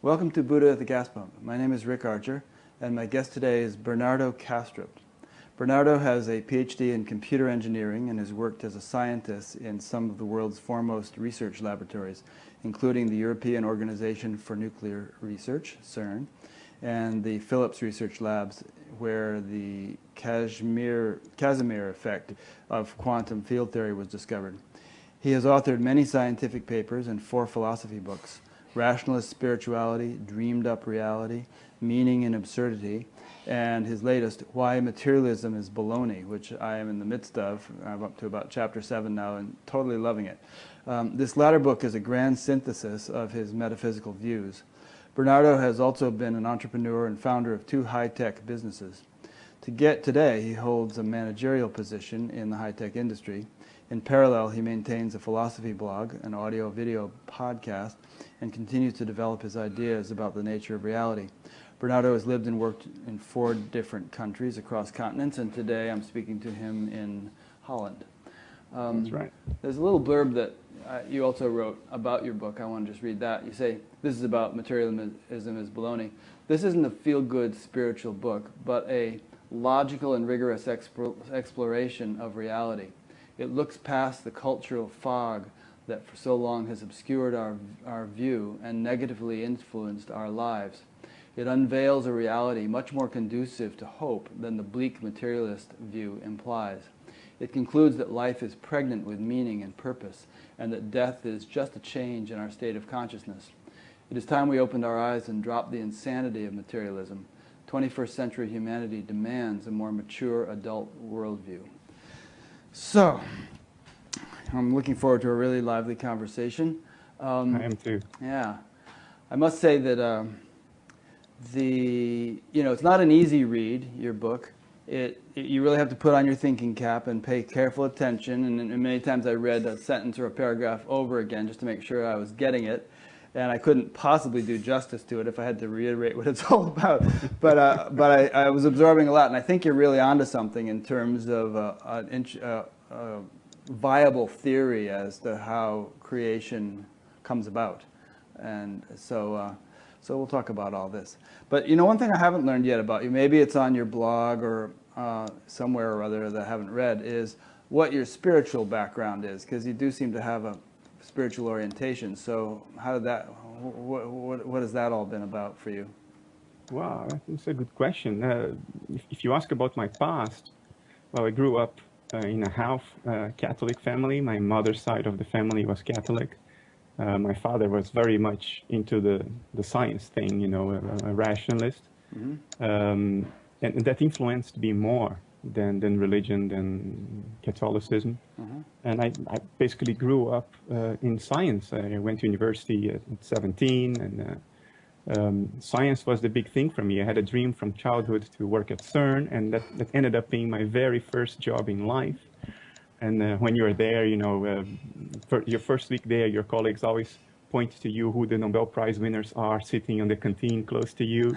Welcome to Buddha at the Gas Pump. My name is Rick Archer, and my guest today is Bernardo Kastrup. Bernardo has a Ph.D. in computer engineering and has worked as a scientist in some of the world's foremost research laboratories, including the European Organization for Nuclear Research, CERN, and the Philips Research Labs, where the Casimir Effect of quantum field theory was discovered. He has authored many scientific papers and 4 philosophy books: Rationalist Spirituality, Dreamed Up Reality, Meaning and Absurdity, and his latest, Why Materialism Is Baloney, which I am in the midst of. I'm up to about chapter 7 now and totally loving it. This latter book is a grand synthesis of his metaphysical views. Bernardo has also been an entrepreneur and founder of 2 high-tech businesses. Today, he holds a managerial position in the high-tech industry. In parallel, he maintains a philosophy blog, an audio-video podcast, and continues to develop his ideas about the nature of reality. Bernardo has lived and worked in 4 different countries across continents, and today I'm speaking to him in Holland. That's right. There's a little blurb that you also wrote about your book. I want to just read that. You say, this is about Materialism Is Baloney. This isn't a feel-good spiritual book, but a logical and rigorous exploration of reality. It looks past the cultural fog that for so long has obscured our view and negatively influenced our lives. It unveils a reality much more conducive to hope than the bleak materialist view implies. It concludes that life is pregnant with meaning and purpose, and that death is just a change in our state of consciousness. It is time we opened our eyes and dropped the insanity of materialism. 21st century humanity demands a more mature adult worldview. So, I'm looking forward to a really lively conversation. I am too. Yeah. I must say that it's not an easy read, your book. You really have to put on your thinking cap and pay careful attention, and many times I read a sentence or a paragraph over again just to make sure I was getting it, and I couldn't possibly do justice to it if I had to reiterate what it's all about. But I was absorbing a lot, and I think you're really onto something in terms of a viable theory as to how creation comes about. And so we'll talk about all this. But one thing I haven't learned yet about you, maybe it's on your blog or somewhere or other that I haven't read, is what your spiritual background is, because you do seem to have a spiritual orientation. So how did that, what has that all been about for you? Wow, that's a good question. If you ask about my past, well, I grew up in a half Catholic family. My mother's side of the family was Catholic. My father was very much into the science thing, a rationalist. Mm-hmm. And that influenced me more than religion, than Catholicism. Mm-hmm. And I basically grew up in science. I went to university at 17, and science was the big thing for me. I had a dream from childhood to work at CERN, and that ended up being my very first job in life. And when you're there, for your first week there, your colleagues always point to you who the Nobel Prize winners are sitting on the canteen close to you.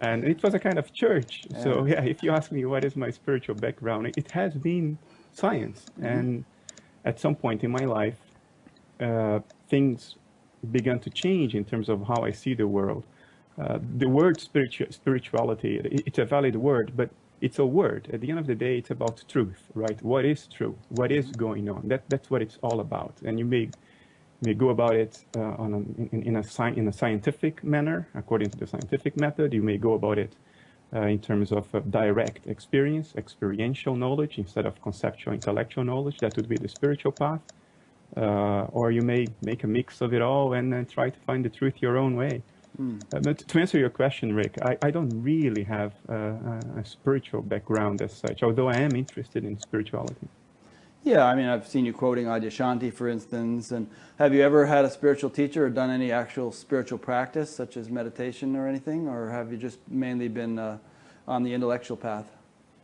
And it was a kind of church. Yeah. So yeah, if you ask me what is my spiritual background, it has been science. Mm-hmm. And at some point in my life, things began to change in terms of how I see the world. The word spirituality, it's a valid word, but it's a word. At the end of the day, it's about truth, right? What is true? What is going on? That's what it's all about. And you may go about it in a scientific manner, according to the scientific method. You may go about it in terms of direct experience, experiential knowledge, instead of conceptual, intellectual knowledge. That would be the spiritual path. Or you may make a mix of it all and try to find the truth your own way. But to answer your question, Rick, I don't really have a spiritual background as such, although I am interested in spirituality. Yeah, I mean, I've seen you quoting Adyashanti, for instance. And have you ever had a spiritual teacher or done any actual spiritual practice, such as meditation or anything? Or have you just mainly been on the intellectual path?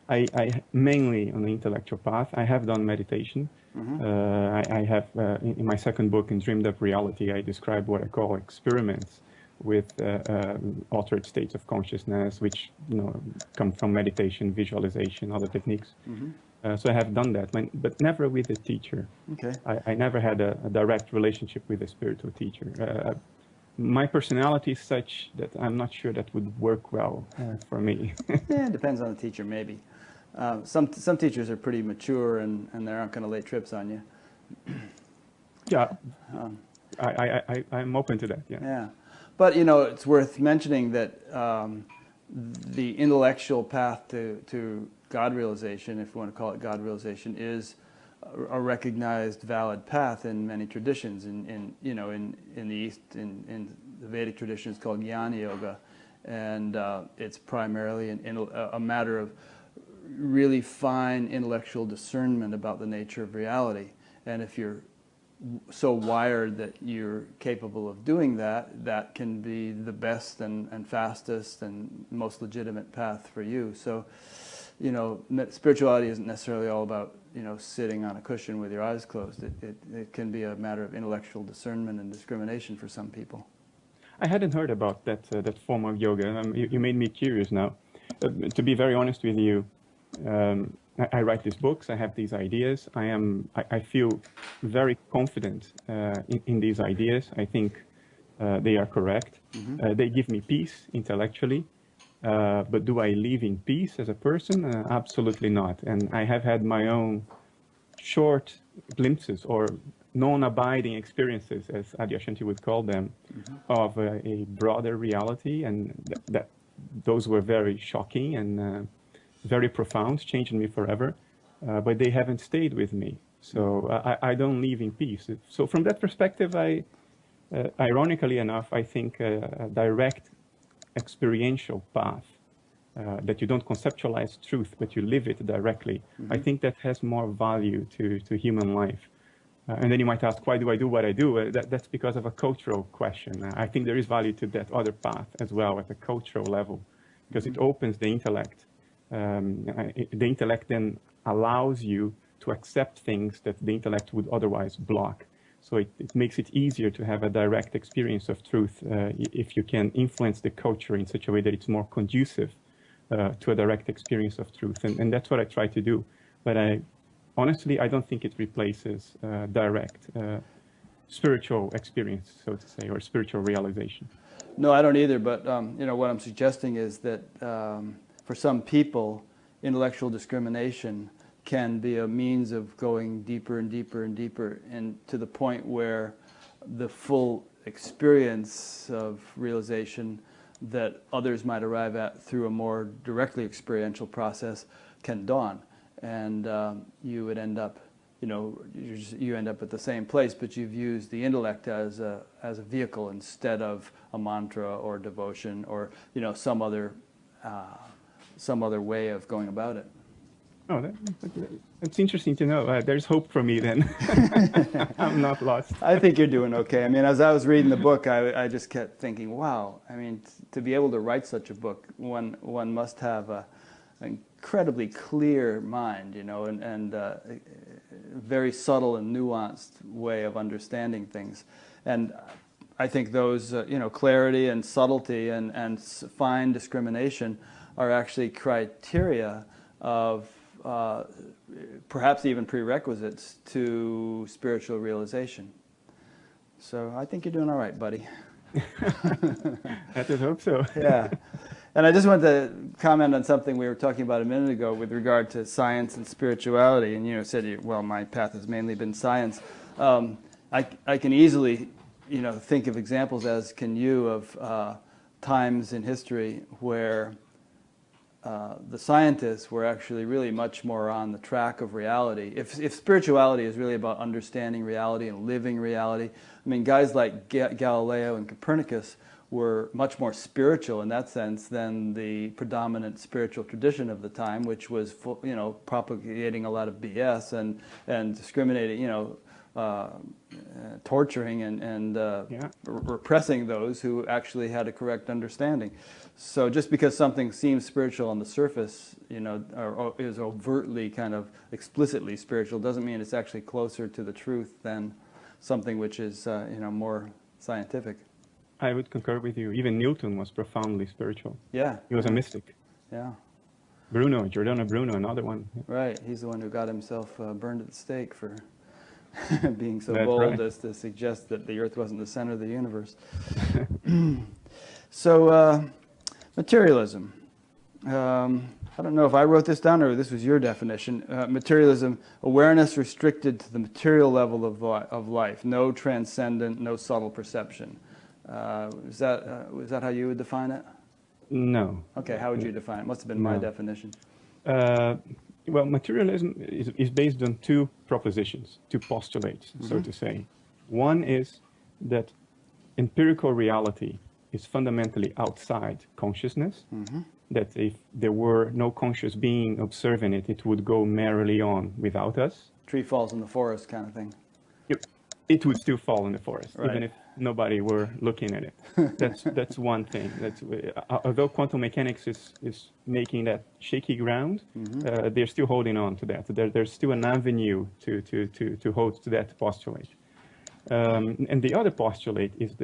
I mainly on the intellectual path. I have done meditation. Mm-hmm. I have, in my second book, in Dreamed Up Reality, I describe what I call experiments with altered states of consciousness, which come from meditation, visualization, other techniques. Mm-hmm. So I have done that, but never with a teacher. Okay. I never had a direct relationship with a spiritual teacher. my personality is such that I'm not sure that would work well for me. Yeah, it depends on the teacher, maybe. Some teachers are pretty mature and they aren't going to lay trips on you. Yeah, I'm open to that, yeah. Yeah. But, you know, it's worth mentioning that the intellectual path to God realization, if you want to call it God realization, is a recognized valid path in many traditions. In the East, in the Vedic tradition, it's called Jnana Yoga, and it's primarily a matter of really fine intellectual discernment about the nature of reality. And if you're so wired that you're capable of doing that, that can be the best and fastest and most legitimate path for you. So, you know, spirituality isn't necessarily all about, you know, sitting on a cushion with your eyes closed. It can be a matter of intellectual discernment and discrimination for some people. I hadn't heard about that form of yoga. You made me curious now. To be very honest with you, I write these books. I have these ideas. I feel very confident in these ideas. I think they are correct. Mm-hmm. They give me peace intellectually. But do I live in peace as a person? Absolutely not. And I have had my own short glimpses or non-abiding experiences, as Adyashanti would call them, Mm-hmm. of a broader reality, and those were very shocking and very profound, changing me forever, but they haven't stayed with me. So I don't live in peace. So from that perspective, ironically enough, I think a direct experiential path, that you don't conceptualize truth, but you live it directly, Mm-hmm. I think that has more value to human life. And then you might ask, why do I do what I do? That's because of a cultural question. I think there is value to that other path as well at a cultural level, because Mm-hmm. it opens the intellect. The intellect then allows you to accept things that the intellect would otherwise block. So it makes it easier to have a direct experience of truth if you can influence the culture in such a way that it's more conducive to a direct experience of truth. And that's what I try to do. But honestly, I don't think it replaces direct spiritual experience, so to say, or spiritual realization. No, I don't either, but you know, what I'm suggesting is that for some people, intellectual discrimination can be a means of going deeper and deeper and deeper, and to the point where the full experience of realization that others might arrive at through a more directly experiential process can dawn. And you would end up, you know, you end up at the same place, but you've used the intellect as a vehicle instead of a mantra or devotion or, you know, some other way of going about it. Oh, that's interesting to know. There's hope for me then. I'm not lost. I think you're doing okay. I mean, as I was reading the book, I just kept thinking, wow, I mean, to be able to write such a book, one must have an incredibly clear mind, you know, and a very subtle and nuanced way of understanding things. And I think those, you know, clarity and subtlety and fine discrimination are actually criteria of perhaps even prerequisites to spiritual realization. So I think you're doing all right, buddy. I just hope so. Yeah. And I just wanted to comment on something we were talking about a minute ago with regard to science and spirituality. And, you know, said, well, my path has mainly been science. I can easily, you know, think of examples, as can you, of times in history where the scientists were actually really much more on the track of reality. If spirituality is really about understanding reality and living reality, I mean, guys like Galileo and Copernicus were much more spiritual in that sense than the predominant spiritual tradition of the time, which was, you know, propagating a lot of BS and discriminating, you know, torturing and repressing those who actually had a correct understanding. So just because something seems spiritual on the surface, you know, or is overtly kind of explicitly spiritual, doesn't mean it's actually closer to the truth than something which is, you know, more scientific. I would concur with you. Even Newton was profoundly spiritual. Yeah. He was a mystic. Yeah. Giordano Bruno, another one. Right. He's the one who got himself burned at the stake for being so That's bold right. as to suggest that the Earth wasn't the center of the universe. So, materialism. I don't know if I wrote this down or this was your definition. Materialism, awareness restricted to the material level of life, no transcendent, no subtle perception. Is that how you would define it? No. Okay, how would you define it? Must have been my definition. Well, materialism is based on two propositions, two postulates, so to say. One is that empirical reality is fundamentally outside consciousness, that if there were no conscious being observing it, it would go merrily on without us. Tree falls in the forest kind of thing. It would still fall in the forest, Right. even if nobody were looking at it. That's one thing. Although quantum mechanics is making that shaky ground, they're still holding on to that. There's still an avenue to hold to that postulate. And the other postulate is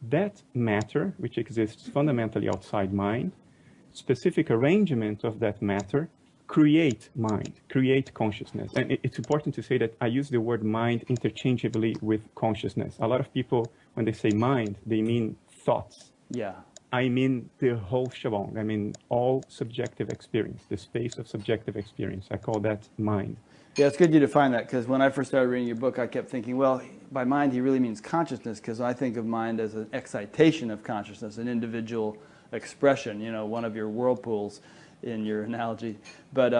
that matter, which exists fundamentally outside mind, specific arrangement of that matter create mind, create consciousness. And it's important to say that I use the word mind interchangeably with consciousness. A lot of people, when they say mind, they mean thoughts. Yeah. I mean the whole shebang. I mean all subjective experience, the space of subjective experience. I call that mind. Yeah, it's good you define that, because when I first started reading your book, I kept thinking, well, by mind he really means consciousness, because I think of mind as an excitation of consciousness, an individual expression, you know, one of your whirlpools in your analogy. But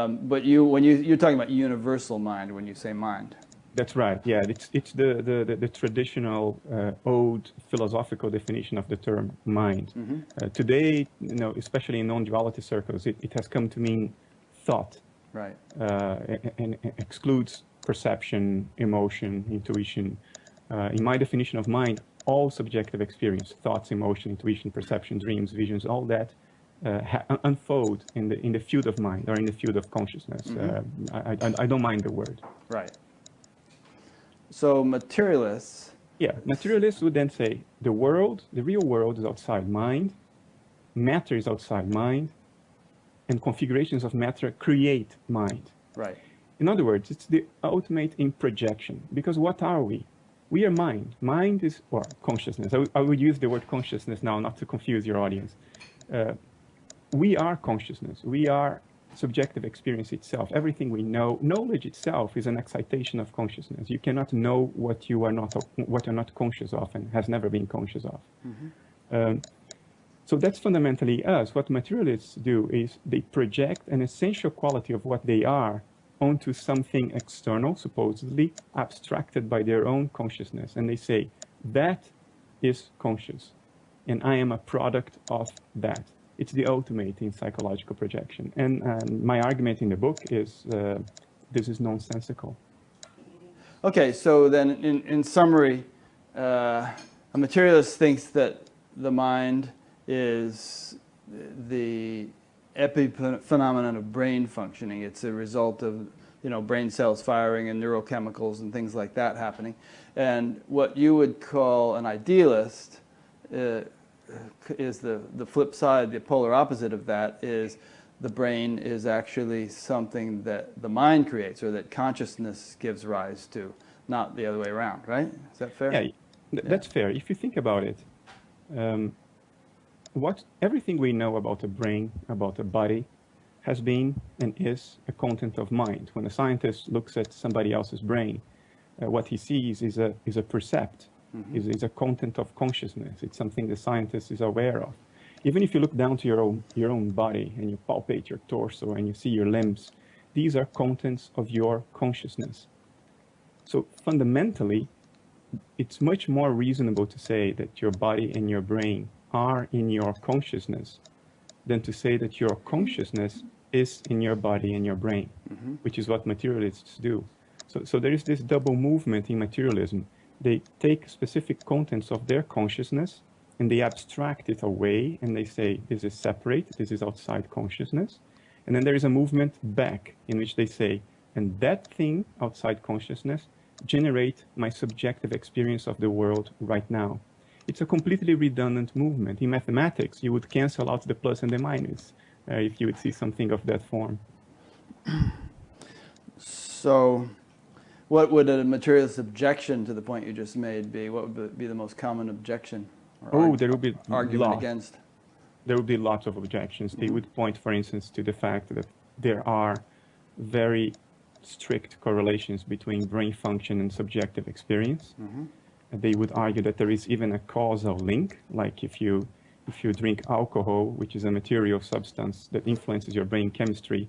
you're talking about universal mind when you say mind. That's right. Yeah, it's the traditional old philosophical definition of the term mind. Today, you know, especially in non-duality circles, it has come to mean thought. Right. And excludes perception, emotion, intuition. In my definition of mind, all subjective experience, thoughts, emotion, intuition, perception, dreams, visions, all that unfold in the field of mind or in the field of consciousness. I don't mind the word. Right. So materialists. Yeah, materialists would then say the world, the real world, is outside mind, matter is outside mind, and configurations of matter create mind. Right. In other words, it's the ultimate in projection. Because what are we? We are mind. Mind is, or consciousness. I would use the word consciousness now, not to confuse your audience. We are consciousness. We are subjective experience itself. Everything we know, knowledge itself is an excitation of consciousness. You cannot know what you're not conscious of and has never been conscious of. So that's fundamentally us. What materialists do is they project an essential quality of what they are onto something external, supposedly abstracted by their own consciousness. And they say, that is conscious, and I am a product of that. It's the ultimate in psychological projection. And my argument in the book is this is nonsensical. Okay, so then in summary, a materialist thinks that the mind is the epiphenomenon of brain functioning. It's a result of, you know, brain cells firing and neurochemicals and things like that happening. And what you would call an idealist is the flip side, the polar opposite of that is the brain is actually something that the mind creates or that consciousness gives rise to, not the other way around, right? Is that fair? Yeah, that's fair. If you think about it, everything we know about a brain, about a body, has been and is a content of mind. When a scientist looks at somebody else's brain, what he sees is a percept, is a content of consciousness. It's something the scientist is aware of. Even if you look down to your own body and you palpate your torso and you see your limbs, these are contents of your consciousness. So fundamentally, it's much more reasonable to say that your body and your brain are in your consciousness than to say that your consciousness is in your body and your brain, which is what materialists do. So there is this double movement in materialism. They take specific contents of their consciousness and they abstract it away and they say this is separate, this is outside consciousness. And then there is a movement back in which they say, and that thing outside consciousness generate my subjective experience of the world right now. It's a completely redundant movement. In mathematics, you would cancel out the plus and the minus if you would see something of that form. So What would a materialist objection to the point you just made be? What would be the most common objection? Or there would be argument against? There would be lots of objections. They would point, for instance, to the fact that there are very strict correlations between brain function and subjective experience. They would argue that there is even a causal link, like if you drink alcohol, which is a material substance that influences your brain chemistry,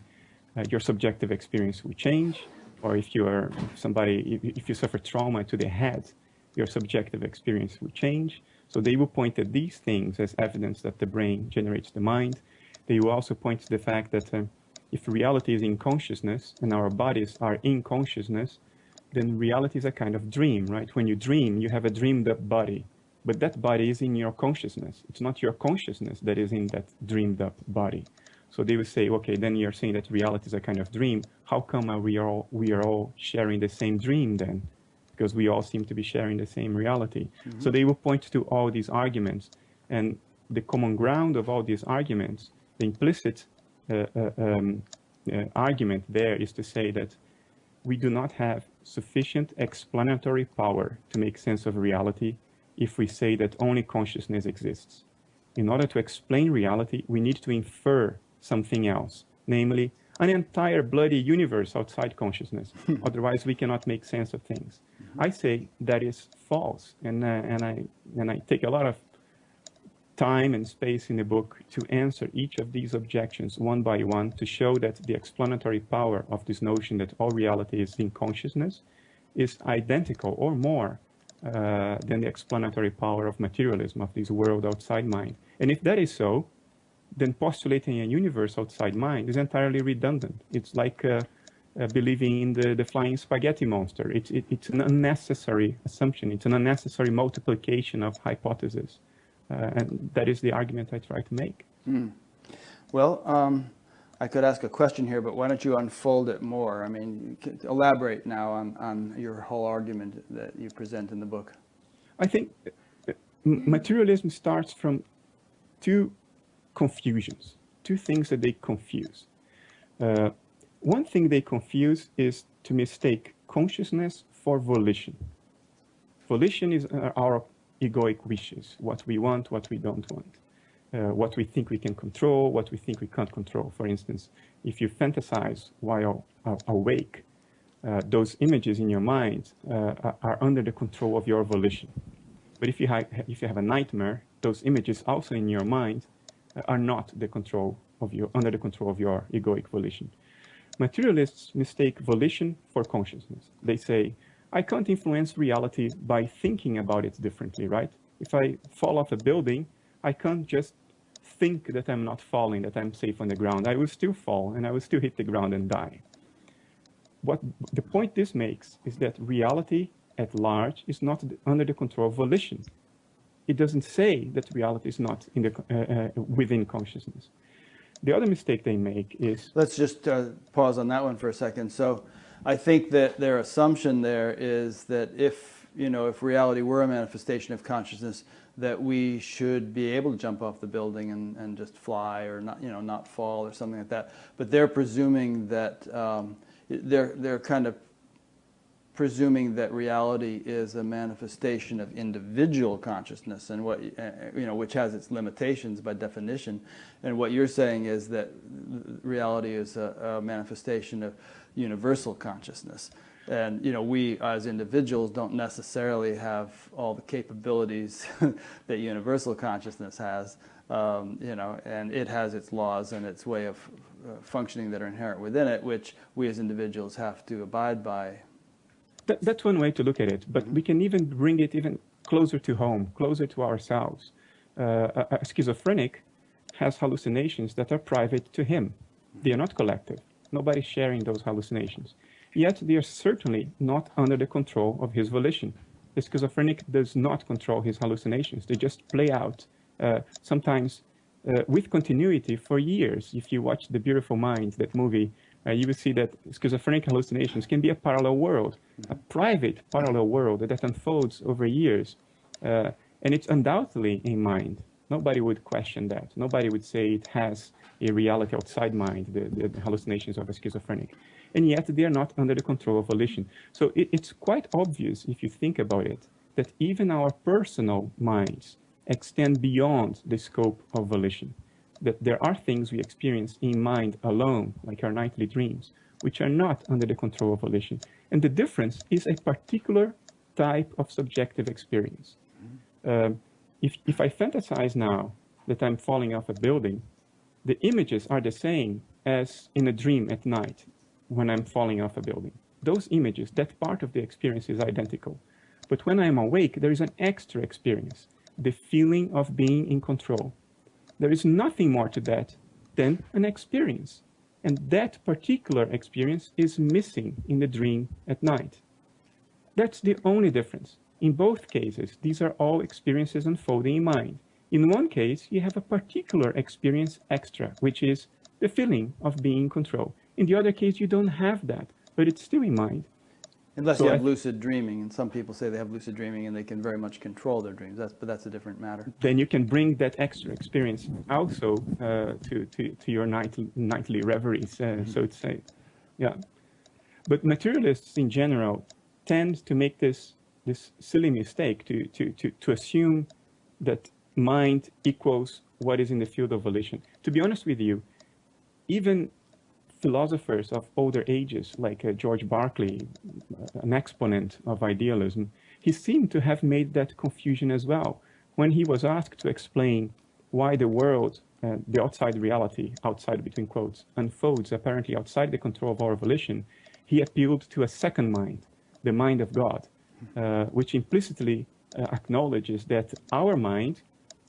your subjective experience will change. Or if you are if you suffer trauma to the head, your subjective experience will change. So they will point at these things as evidence that the brain generates the mind. They will also point to the fact that if reality is in consciousness and our bodies are in consciousness, then reality is a kind of dream, right? When you dream, you have a dreamed up body, but that body is in your consciousness. It's not your consciousness that is in that dreamed up body. So they would say, okay, then you're saying that reality is a kind of dream. How come we are all sharing the same dream then? Because we all seem to be sharing the same reality. So they will point to all these arguments, and the common ground of all these arguments, the implicit argument there is to say that we do not have sufficient explanatory power to make sense of reality if we say that only consciousness exists. In order to explain reality, we need to infer something else, namely an entire bloody universe outside consciousness. Otherwise, we cannot make sense of things. I say that is false, and I take a lot of time and space in the book to answer each of these objections one by one to show that the explanatory power of this notion that all reality is in consciousness is identical or more than the explanatory power of materialism, of this world outside mind. And if that is so, then postulating a universe outside mind is entirely redundant. It's like believing in the flying spaghetti monster. It's an unnecessary assumption. It's an unnecessary multiplication of hypotheses. And that is the argument I try to make. Well, I could ask a question here, but why don't you unfold it more? I mean, elaborate now on your whole argument that you present in the book. I think materialism starts from two confusions, two things that they confuse. One thing they confuse is to mistake consciousness for volition. Volition is our egoic wishes, what we want, what we don't want, what we think we can control, what we think we can't control. For instance, if you fantasize while awake, those images in your mind are under the control of your volition. But if you have a nightmare, those images also in your mind are not under the control of your egoic volition. Materialists mistake volition for consciousness. They say, I can't influence reality by thinking about it differently, right? If I fall off a building, I can't just think that I'm not falling, that I'm safe on the ground. I will still fall, and I will still hit the ground and die. What the point this makes is that reality at large is not under the control of volition. It doesn't say that reality is not in within consciousness. The other mistake they make is... Let's just pause on that one for a second. So I think that their assumption there is that if reality were a manifestation of consciousness, that we should be able to jump off the building and just fly, or not fall or something like that. But they're presuming that they're kind of presuming that reality is a manifestation of individual consciousness, and which has its limitations by definition. And what you're saying is that reality is a manifestation of universal consciousness. And we as individuals don't necessarily have all the capabilities that universal consciousness has. And it has its laws and its way of functioning that are inherent within it, which we as individuals have to abide by. That's one way to look at it, but we can even bring it even closer to home, closer to ourselves. A schizophrenic has hallucinations that are private to him. They are not collective. Nobody's sharing those hallucinations. Yet they are certainly not under the control of his volition. The schizophrenic does not control his hallucinations. They just play out, sometimes with continuity for years. If you watch The Beautiful Mind, that movie, you will see that schizophrenic hallucinations can be a parallel world, a private parallel world that unfolds over years. And it's undoubtedly in mind. Nobody would question that. Nobody would say it has a reality outside mind, the hallucinations of a schizophrenic. And yet they are not under the control of volition. So it's quite obvious, if you think about it, that even our personal minds extend beyond the scope of volition. That there are things we experience in mind alone, like our nightly dreams, which are not under the control of volition. And the difference is a particular type of subjective experience. If I fantasize now that I'm falling off a building, the images are the same as in a dream at night when I'm falling off a building. Those images, that part of the experience is identical. But when I'm awake, there is an extra experience, the feeling of being in control. There is nothing more to that than an experience. And that particular experience is missing in the dream at night. That's the only difference. In both cases, these are all experiences unfolding in mind. In one case, you have a particular experience extra, which is the feeling of being in control. In the other case, you don't have that, but it's still in mind. Unless you have lucid dreaming, and some people say they have lucid dreaming and they can very much control their dreams. But that's a different matter. Then you can bring that extra experience also to your nightly reveries, so to say. Yeah. But materialists in general tend to make this silly mistake to assume that mind equals what is in the field of volition. To be honest with you, even philosophers of older ages, like George Berkeley, an exponent of idealism, he seemed to have made that confusion as well. When he was asked to explain why the world, the outside reality, outside between quotes, unfolds apparently outside the control of our volition, he appealed to a second mind, the mind of God, which implicitly acknowledges that our mind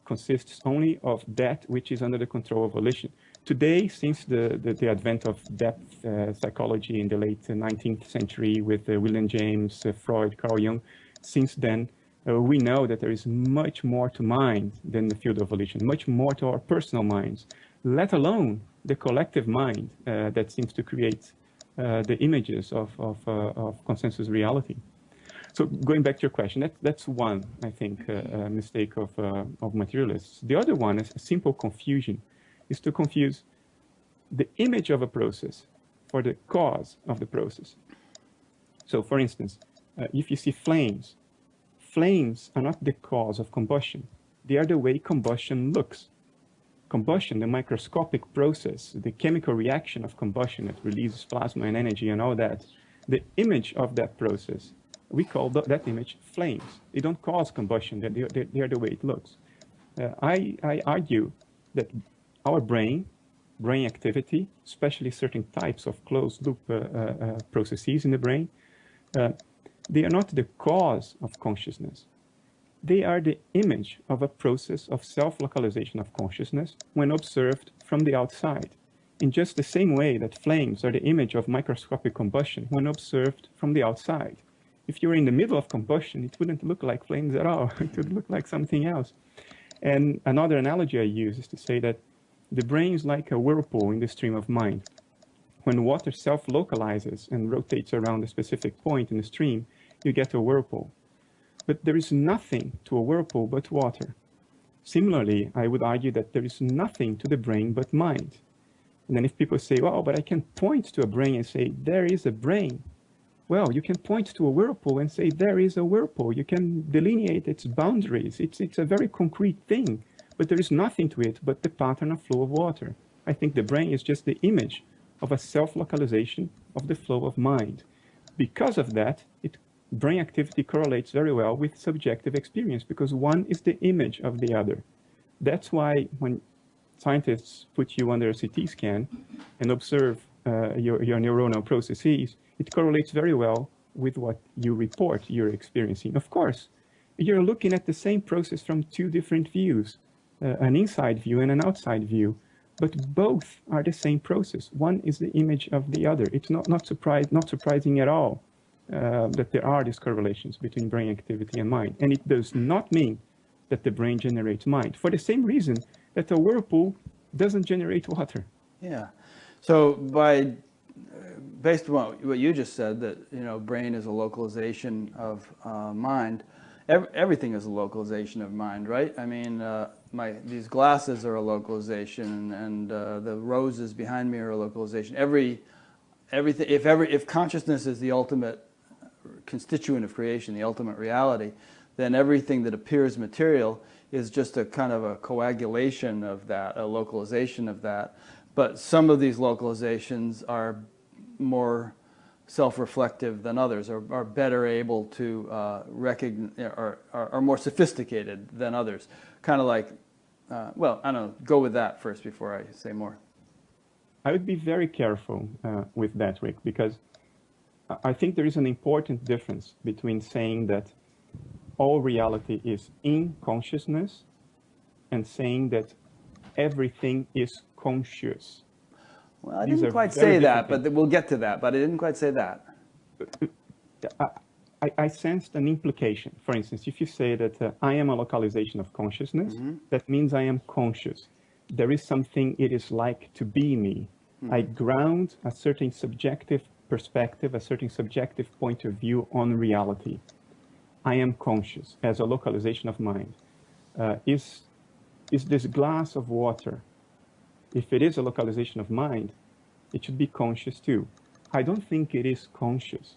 consists only of that which is under the control of volition. Today, since the advent of depth psychology in the late 19th century with William James, Freud, Carl Jung, since then, we know that there is much more to mind than the field of volition, much more to our personal minds, let alone the collective mind that seems to create the images of consensus reality. So going back to your question, that's one, I think, mistake of materialists. The other one is a simple confusion, is to confuse the image of a process for the cause of the process. So for instance, if you see flames, flames are not the cause of combustion. They are the way combustion looks. Combustion, the microscopic process, the chemical reaction of combustion that releases plasma and energy and all that, the image of that process, we call that image flames. They don't cause combustion, they are the way it looks. I argue that our brain activity, especially certain types of closed loop processes in the brain, they are not the cause of consciousness. They are the image of a process of self-localization of consciousness when observed from the outside, in just the same way that flames are the image of microscopic combustion when observed from the outside. If you were in the middle of combustion, it wouldn't look like flames at all. It would look like something else. And another analogy I use is to say that the brain is like a whirlpool in the stream of mind. When water self-localizes and rotates around a specific point in the stream, you get a whirlpool. But there is nothing to a whirlpool but water. Similarly, I would argue that there is nothing to the brain but mind. And then if people say, well, but I can point to a brain and say, there is a brain. Well, you can point to a whirlpool and say, there is a whirlpool. You can delineate its boundaries. It's a very concrete thing, but there is nothing to it but the pattern of flow of water. I think the brain is just the image of a self-localization of the flow of mind. Because of that, brain activity correlates very well with subjective experience because one is the image of the other. That's why when scientists put you under a CT scan and observe your neuronal processes, it correlates very well with what you report you're experiencing. Of course, you're looking at the same process from two different views, an inside view and an outside view, but both are the same process. One is the image of the other. It's not surprising at all that there are these correlations between brain activity and mind. And it does not mean that the brain generates mind, for the same reason that a whirlpool doesn't generate water. Yeah. So based on what you just said, that brain is a localization of mind. Everything is a localization of mind, right? I mean, these glasses are a localization, and the roses behind me are a localization. Everything. If consciousness is the ultimate constituent of creation, the ultimate reality, then everything that appears material is just a kind of a coagulation of that, a localization of that. But some of these localizations are more self-reflective than others, are better able to recognize, are more sophisticated than others. Kind of like, well, I don't know, go with that first before I say more. I would be very careful with that, Rick, because I think there is an important difference between saying that all reality is in consciousness and saying that everything is conscious. Well, I didn't quite say that, but we'll get to that, but I didn't quite say that. I sensed an implication. For instance, if you say that I am a localization of consciousness, that means I am conscious. There is something it is like to be me. I ground a certain subjective perspective, a certain subjective point of view on reality. I am conscious as a localization of mind. Is this glass of water, if it is a localization of mind, it should be conscious too. I don't think it is conscious.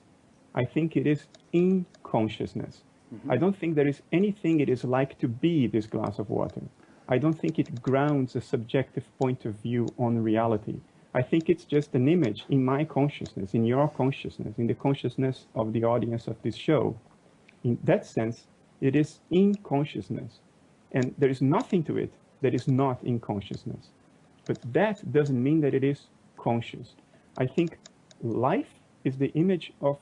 I think it is in consciousness. I don't think there is anything it is like to be this glass of water. I don't think it grounds a subjective point of view on reality. I think it's just an image in my consciousness, in your consciousness, in the consciousness of the audience of this show. In that sense, it is in consciousness. And there is nothing to it that is not in consciousness. But that doesn't mean that it is conscious. I think life is the image of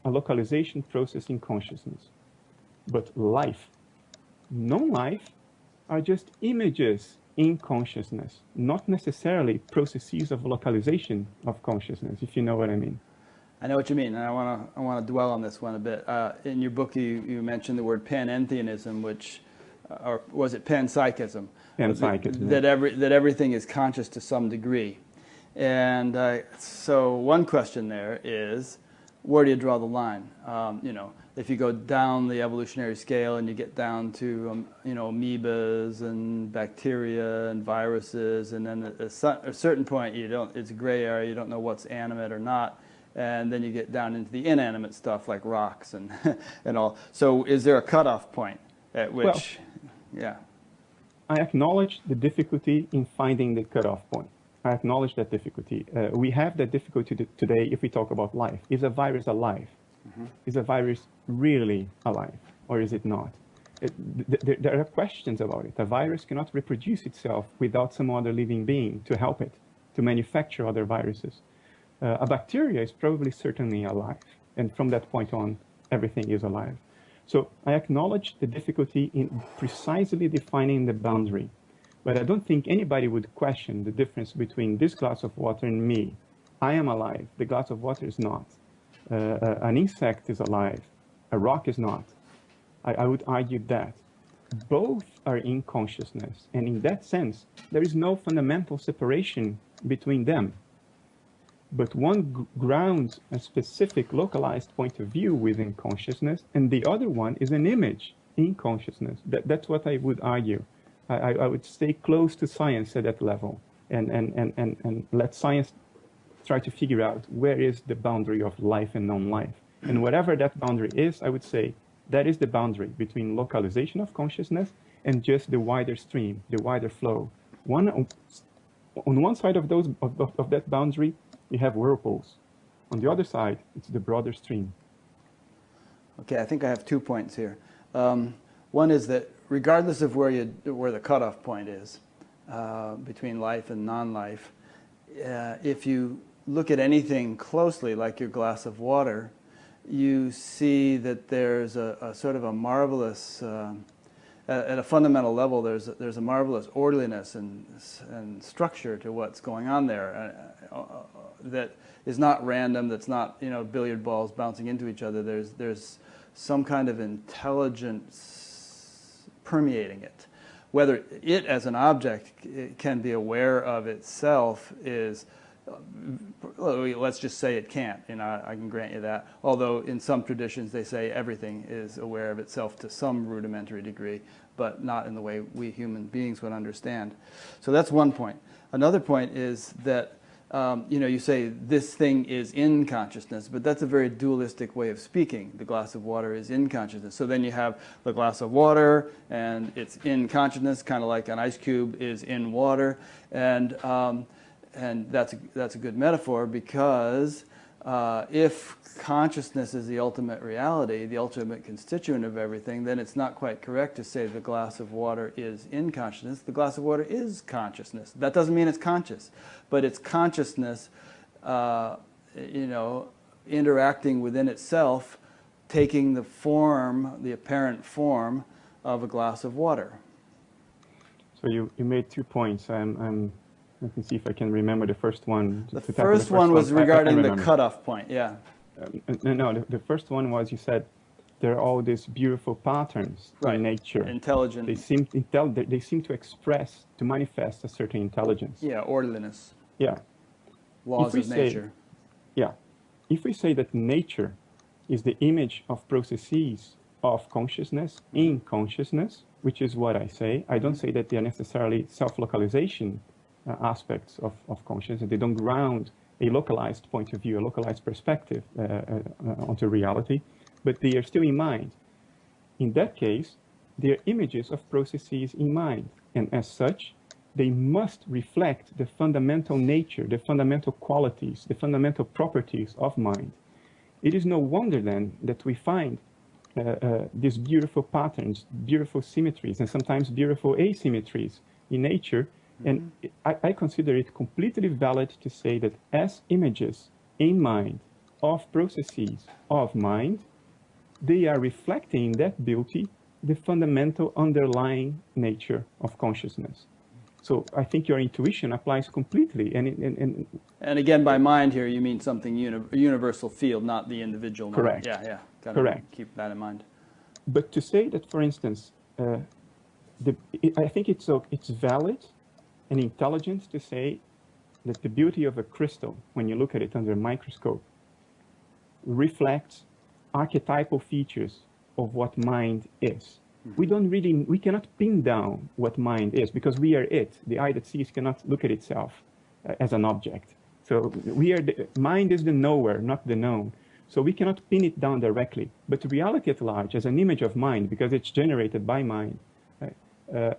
a localization process in consciousness. But life, non-life, are just images in consciousness, not necessarily processes of localization of consciousness, if you know what I mean. I know what you mean, and I want to dwell on this one a bit. In your book, you mentioned the word panentheism, which, or was it panpsychism? Panpsychism. That everything is conscious to some degree. And so one question there is, where do you draw the line? You know, if you go down the evolutionary scale and you get down to you know, amoebas and bacteria and viruses, and then at a certain point it's a gray area, you don't know what's animate or not, and then you get down into the inanimate stuff like rocks and and all. So is there a cutoff point at which, yeah? I acknowledge the difficulty in finding the cutoff point. I acknowledge that difficulty. We have that difficulty today if we talk about life. Is a virus alive? Is a virus really alive, or is it not? There are questions about it. A virus cannot reproduce itself without some other living being to help it, to manufacture other viruses. A bacteria is probably certainly alive, and from that point on, everything is alive. So I acknowledge the difficulty in precisely defining the boundary. But I don't think anybody would question the difference between this glass of water and me. I am alive. The glass of water is not. An insect is alive. A rock is not. I would argue that. Both are in consciousness. And in that sense, there is no fundamental separation between them. But one grounds a specific localized point of view within consciousness, and the other one is an image in consciousness. That's what I would argue. I would stay close to science at that level and let science try to figure out where is the boundary of life and non-life. And whatever that boundary is, I would say that is the boundary between localization of consciousness and just the wider stream, the wider flow. On one side of that boundary, you have whirlpools. On the other side, it's the broader stream. Okay, I think I have 2 points here. One is that regardless of where the cutoff point is between life and non-life, if you look at anything closely, like your glass of water, you see that there's a sort of a marvelous, at a fundamental level, there's a marvelous orderliness and structure to what's going on there that is not random. That's not, you know, billiard balls bouncing into each other. There's some kind of intelligence permeating it. Whether it as an object can be aware of itself is, let's just say it can't, you know, I can grant you that. Although in some traditions they say everything is aware of itself to some rudimentary degree. but not in the way we human beings would understand. So that's one point. Another point is that you say this thing is in consciousness, but that's a very dualistic way of speaking. The glass of water is in consciousness. So then you have the glass of water, and it's in consciousness, kind of like an ice cube is in water, and that's a good metaphor, because if consciousness is the ultimate reality, the ultimate constituent of everything, then it's not quite correct to say the glass of water is in consciousness. The glass of water is consciousness. That doesn't mean it's conscious, but it's consciousness, interacting within itself, taking the form, the apparent form of a glass of water. So you made 2 points. Let me see if I can remember the first one. The first one was regarding the cutoff point, yeah. No, the first one was, you said there are all these beautiful patterns in nature. Intelligent. They seem to express, to manifest a certain intelligence. Yeah, orderliness. Yeah. Laws of nature. Yeah. If we say that nature is the image of processes of consciousness in consciousness, which is what I say, I don't say that they are necessarily self-localization aspects of consciousness. They don't ground a localized point of view, a localized perspective onto reality, but they are still in mind. In that case, they are images of processes in mind, and as such, they must reflect the fundamental nature, the fundamental qualities, the fundamental properties of mind. It is no wonder then that we find these beautiful patterns, beautiful symmetries, and sometimes beautiful asymmetries in nature. And I consider it completely valid to say that as images in mind of processes of mind, they are reflecting in that beauty the fundamental underlying nature of consciousness. So I think your intuition applies completely. And again, by mind here, you mean something universal field, not the individual mind. Correct. Yeah. Correct. Keep that in mind. But to say that, for instance, I think it's valid and intelligent to say that the beauty of a crystal, when you look at it under a microscope, reflects archetypal features of what mind is. We cannot pin down what mind is, because we are it. The eye that sees cannot look at itself as an object. So mind is the knower, not the known. So we cannot pin it down directly. But reality at large, as an image of mind, because it's generated by mind,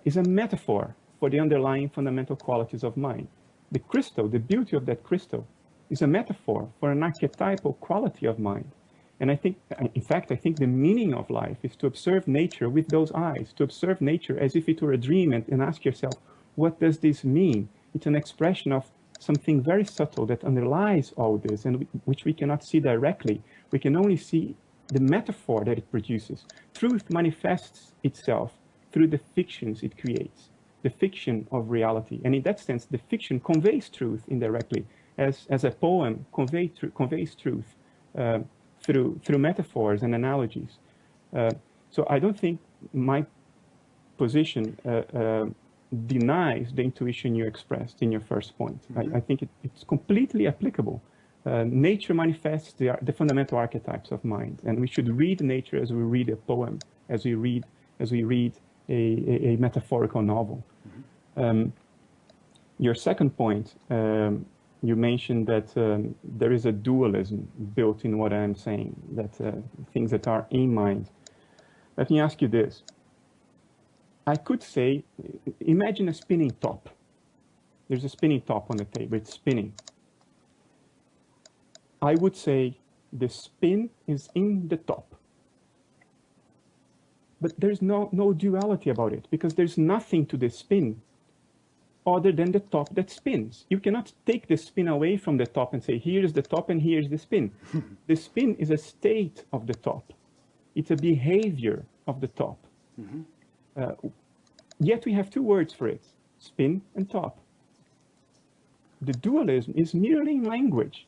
is a metaphor for the underlying fundamental qualities of mind. The crystal, the beauty of that crystal, is a metaphor for an archetypal quality of mind. And I think, in fact, I think the meaning of life is to observe nature with those eyes, to observe nature as if it were a dream, and ask yourself, what does this mean? It's an expression of something very subtle that underlies all this, and which we cannot see directly. We can only see the metaphor that it produces. Truth manifests itself through the fictions it creates, the fiction of reality. And in that sense, the fiction conveys truth indirectly, as a poem conveys truth through metaphors and analogies. So I don't think my position denies the intuition you expressed in your first point. I think it's completely applicable. Nature manifests the fundamental archetypes of mind, and we should read nature as we read a poem, as we read a metaphorical novel. Your second point, you mentioned that there is a dualism built in what I'm saying, that things that are in mind. Let me ask you this. I could say, imagine a spinning top. There's a spinning top on the table, it's spinning. I would say the spin is in the top. But there's no duality about it, because there's nothing to the spin other than the top that spins. You cannot take the spin away from the top and say, here's the top and here's the spin. The spin is a state of the top. It's a behavior of the top. Yet we have two words for it, spin and top. The dualism is merely in language.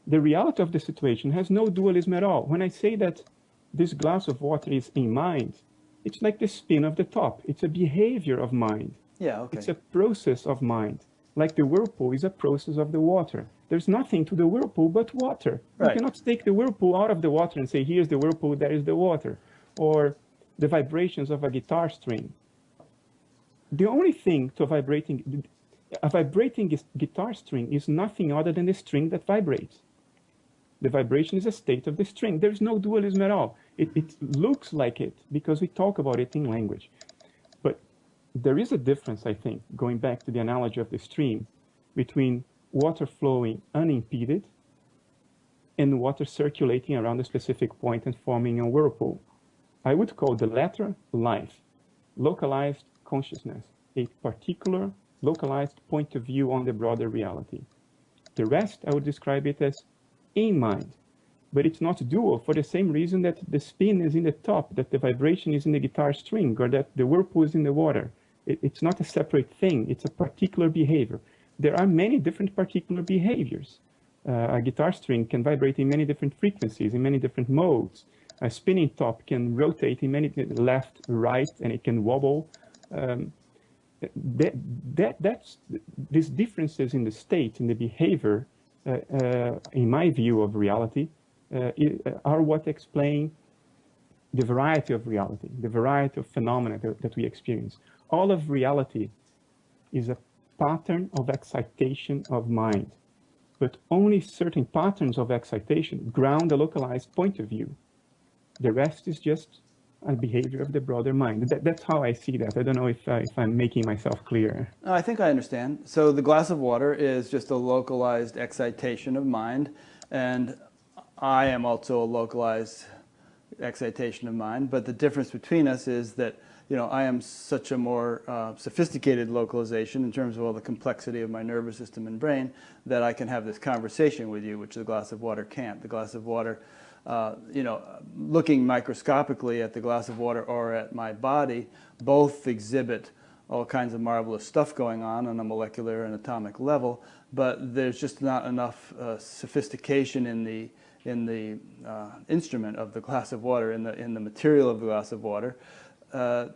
The reality of the situation has no dualism at all. When I say that this glass of water is in mind, it's like the spin of the top. It's a behavior of mind. Yeah, okay. It's a process of mind. Like the whirlpool is a process of the water. There's nothing to the whirlpool but water. Right. You cannot take the whirlpool out of the water and say, here's the whirlpool, there is the water. Or the vibrations of a guitar string. The only thing to a vibrating guitar string is nothing other than the string that vibrates. The vibration is a state of the string. There's no dualism at all. It looks like it because we talk about it in language. But there is a difference, I think, going back to the analogy of the stream, between water flowing unimpeded and water circulating around a specific point and forming a whirlpool. I would call the latter life, localized consciousness, a particular localized point of view on the broader reality. The rest, I would describe it as in mind, but it's not dual for the same reason that the spin is in the top, that the vibration is in the guitar string, or that the whirlpool is in the water. It's not a separate thing, it's a particular behavior. There are many different particular behaviors. A guitar string can vibrate in many different frequencies, in many different modes. A spinning top can rotate in many left, right, and it can wobble. These differences in the state, in the behavior, in my view of reality, are what explain the variety of reality, the variety of phenomena that we experience. All of reality is a pattern of excitation of mind, but only certain patterns of excitation ground a localized point of view. The rest is just a behavior of the broader mind. That's how I see that. I don't know if I'm making myself clear. I think I understand. So the glass of water is just a localized excitation of mind, and I am also a localized excitation of mind, but the difference between us is that, you know, I am such a more sophisticated localization in terms of all the complexity of my nervous system and brain that I can have this conversation with you, which the glass of water can't. The glass of water, you know, looking microscopically at the glass of water or at my body, both exhibit all kinds of marvelous stuff going on a molecular and atomic level, but there's just not enough sophistication in the instrument of the glass of water, in the material of the glass of water,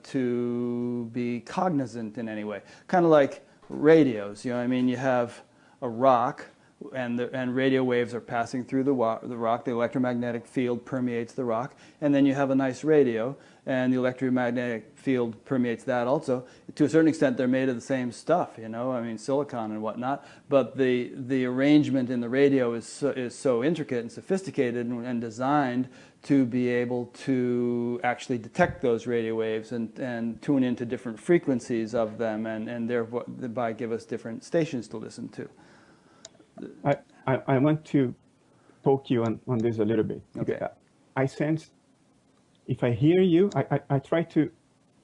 to be cognizant in any way. Kind of like radios, you know, I mean, you have a rock, and radio waves are passing through the rock. The electromagnetic field permeates the rock, and then you have a nice radio, and the electromagnetic field permeates that also. To a certain extent, they're made of the same stuff, you know, I mean, silicon and whatnot, but the arrangement in the radio is so intricate and sophisticated and designed to be able to actually detect those radio waves and tune into different frequencies of them, and thereby give us different stations to listen to. I want to poke you on this a little bit. Okay. I sense, if I hear you, I try to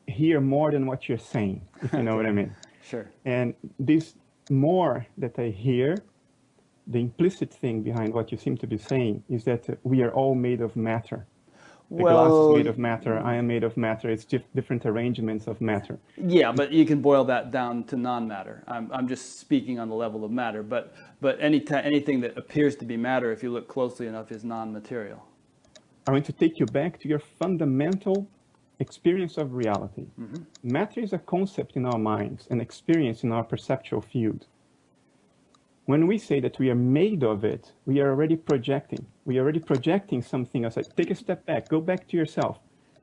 hear more than what you're saying, if you know what I mean. Sure. And this more that I hear, the implicit thing behind what you seem to be saying is that we are all made of matter. The glass is made of matter, I am made of matter, it's just different arrangements of matter. Yeah, but you can boil that down to non-matter. I'm just speaking on the level of matter, but anything that appears to be matter, if you look closely enough, is non-material. I want to take you back to your fundamental experience of reality. Mm-hmm. Matter is a concept in our minds, an experience in our perceptual field. When we say that we are made of it, we are already projecting. We are already projecting something else. Take a step back, go back to yourself.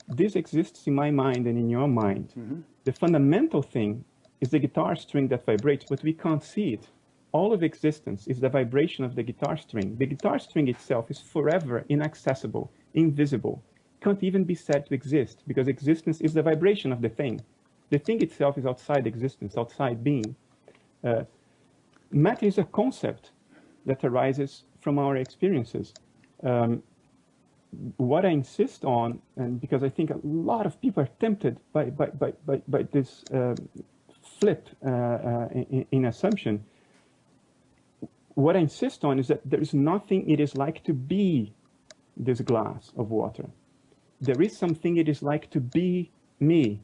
This exists in my mind and in your mind. Mm-hmm. The fundamental thing is the guitar string that vibrates, but we can't see it. All of existence is the vibration of the guitar string. The guitar string itself is forever inaccessible, invisible, can't even be said to exist, because existence is the vibration of the thing. The thing itself is outside existence, outside being. Matter is a concept that arises from our experiences. What I insist on, and because I think a lot of people are tempted by this flip in assumption, what I insist on is that there is nothing it is like to be this glass of water. There is something it is like to be me.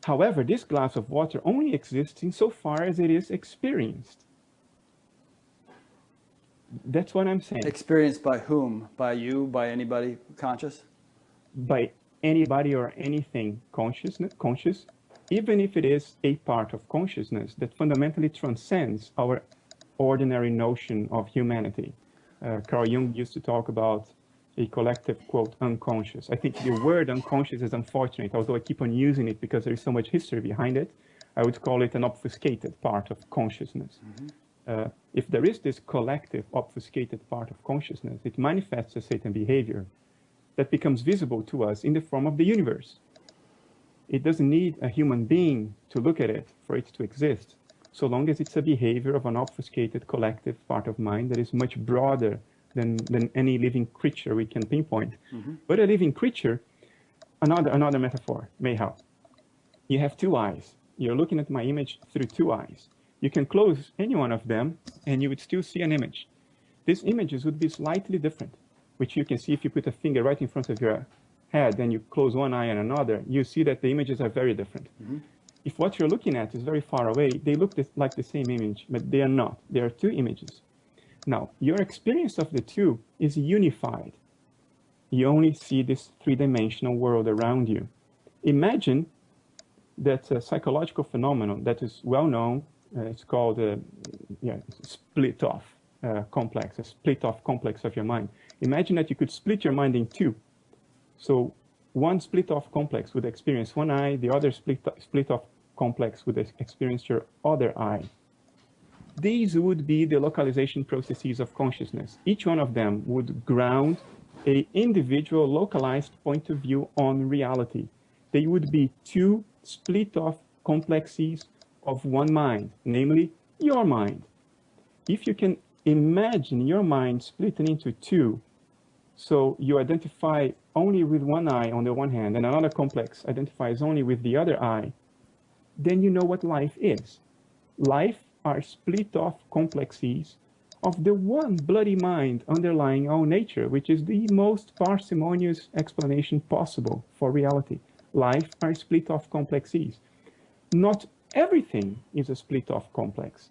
However, this glass of water only exists insofar as it is experienced. That's what I'm saying. Experienced by whom? By you? By anybody conscious? By anybody or anything conscious, even if it is a part of consciousness that fundamentally transcends our ordinary notion of humanity. Carl Jung used to talk about a collective, quote, unconscious. I think the word unconscious is unfortunate, although I keep on using it because there is so much history behind it. I would call it an obfuscated part of consciousness. If there is this collective obfuscated part of consciousness, it manifests a certain behavior that becomes visible to us in the form of the universe. It doesn't need a human being to look at it for it to exist, so long as it's a behavior of an obfuscated collective part of mind that is much broader than any living creature we can pinpoint. But a living creature, another metaphor may help. You have two eyes. You're looking at my image through two eyes. You can close any one of them and you would still see an image. These images would be slightly different, which you can see if you put a finger right in front of your head and you close one eye and another, you see that the images are very different. If what you're looking at is very far away, they look like the same image, but they are not. There are two images. Now, your experience of the two is unified. You only see this three-dimensional world around you. Imagine that a psychological phenomenon that is well known. It's called split-off complex, a split-off complex of your mind. Imagine that you could split your mind in two. So one split-off complex would experience one eye, the other split-off complex would experience your other eye. These would be the localization processes of consciousness. Each one of them would ground an individual localized point of view on reality. They would be two split-off complexes of one mind, namely your mind. If you can imagine your mind splitting into two, so you identify only with one eye on the one hand and another complex identifies only with the other eye, then you know what life is. Life are split-off complexes of the one bloody mind underlying all nature, which is the most parsimonious explanation possible for reality. Life are split-off complexes. Not everything is a split-off complex.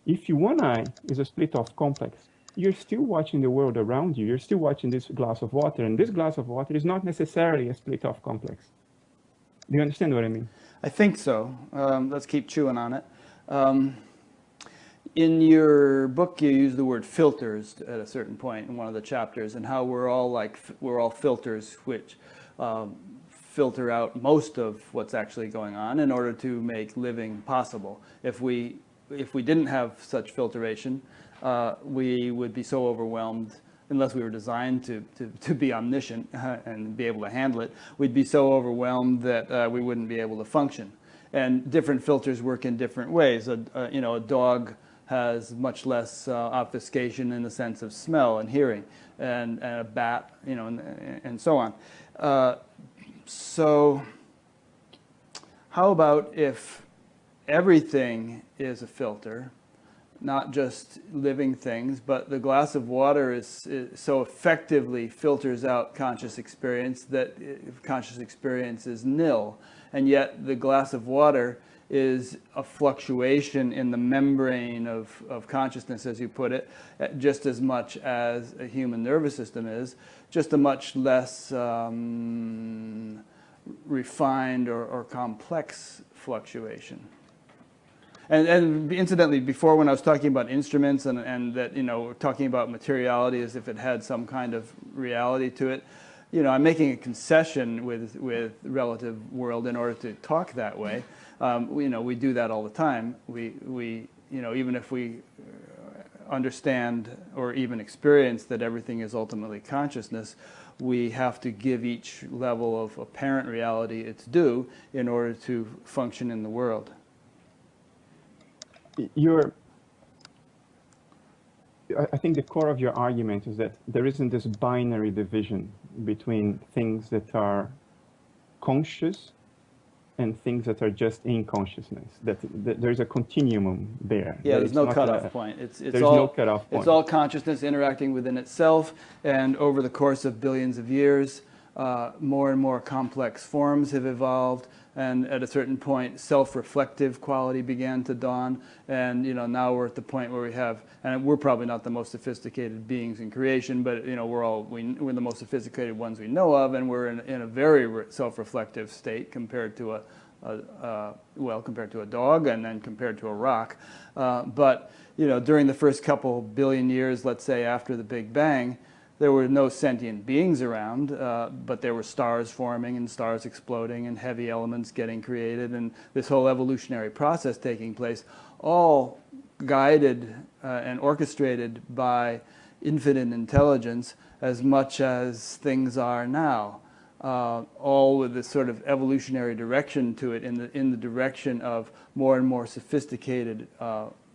If one eye is a split-off complex, you're still watching the world around you. You're still watching this glass of water, and this glass of water is not necessarily a split-off complex. Do you understand what I mean? I think so. Let's keep chewing on it. In your book, you use the word filters at a certain point in one of the chapters, and how we're all filters which filter out most of what's actually going on in order to make living possible. If we didn't have such filtration, we would be so overwhelmed, unless we were designed to be omniscient and be able to handle it, we'd be so overwhelmed that we wouldn't be able to function. And different filters work in different ways. A dog has much less obfuscation in the sense of smell and hearing, and a bat, and so on. So how about if everything is a filter, not just living things, but the glass of water is so effectively filters out conscious experience that conscious experience is nil, and yet the glass of water is a fluctuation in the membrane of consciousness, as you put it, just as much as a human nervous system is, just a much less refined or complex fluctuation. And incidentally, before when I was talking about instruments and that, talking about materiality as if it had some kind of reality to it, I'm making a concession with relative world in order to talk that way. We do that all the time. We even if we understand or even experience that everything is ultimately consciousness, we have to give each level of apparent reality its due in order to function in the world. I think the core of your argument is that there isn't this binary division between things that are conscious and things that are just in consciousness. That there's a continuum there. Yeah, there's no cutoff point. There's no cutoff point. It's all consciousness interacting within itself, and over the course of billions of years, more and more complex forms have evolved, and at a certain point, self-reflective quality began to dawn, and now we're at the point where we have, and we're probably not the most sophisticated beings in creation, but we're the most sophisticated ones we know of, and we're in a very self-reflective state compared to compared to a dog, and then compared to a rock. But during the first couple billion years, let's say after the Big Bang, there were no sentient beings around, but there were stars forming and stars exploding and heavy elements getting created and this whole evolutionary process taking place, all guided and orchestrated by infinite intelligence as much as things are now. All with this sort of evolutionary direction to it, in the direction of more and more sophisticated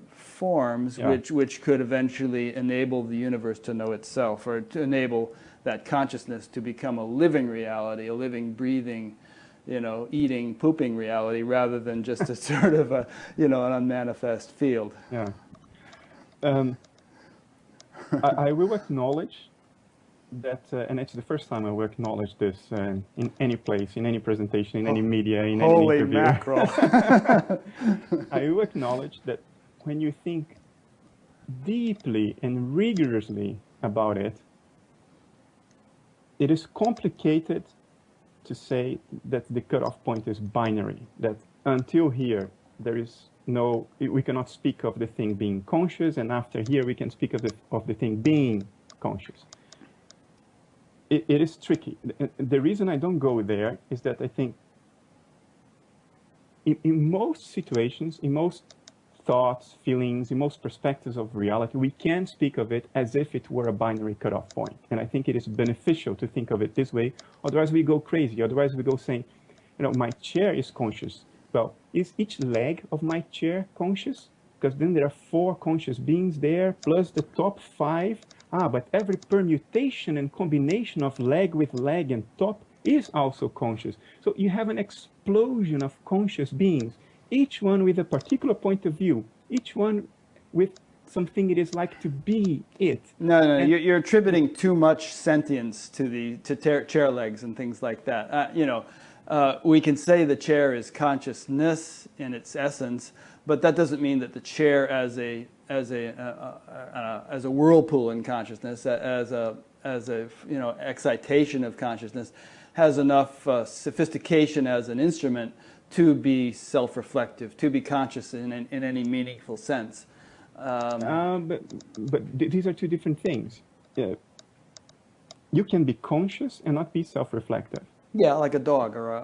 forms, Yeah. which could eventually enable the universe to know itself, or to enable that consciousness to become a living reality, a living, breathing, eating, pooping reality, rather than just a sort of a, an unmanifest field. Yeah. I will acknowledge that, and it's the first time I will acknowledge this in any place, in any presentation, in any media, in any Holy interview. mackerel. I will acknowledge that when you think deeply and rigorously about it, it is complicated to say that the cutoff point is binary, that until here there is no, we cannot speak of the thing being conscious, and after here we can speak of the thing being conscious. It is tricky. The reason I don't go there is that I think in most situations, in most thoughts, feelings, in most perspectives of reality, we can speak of it as if it were a binary cutoff point. And I think it is beneficial to think of it this way. Otherwise we go crazy. Otherwise we go saying, my chair is conscious. Well, is each leg of my chair conscious? Because then there are 4 conscious beings there, plus the top 5. But every permutation and combination of leg with leg and top is also conscious. So you have an explosion of conscious beings, each one with a particular point of view, each one with something it is like to be it. No, you're attributing too much sentience to chair legs and things like that. We can say the chair is consciousness in its essence, but that doesn't mean that the chair as a whirlpool in consciousness, as a excitation of consciousness, has enough sophistication as an instrument to be self-reflective, to be conscious in any meaningful sense. But these are two different things. You can be conscious and not be self-reflective. Yeah, like a dog or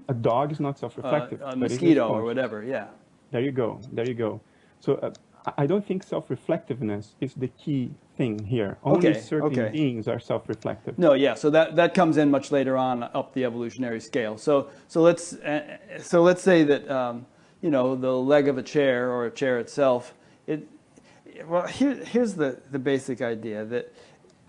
a dog is not self-reflective. A mosquito or whatever. Yeah. There you go. There you go. So I don't think self-reflectiveness is the key thing here. Only certain beings are self-reflective. No, yeah. So that comes in much later on up the evolutionary scale. So let's say that the leg of a chair or a chair itself. Here's the basic idea that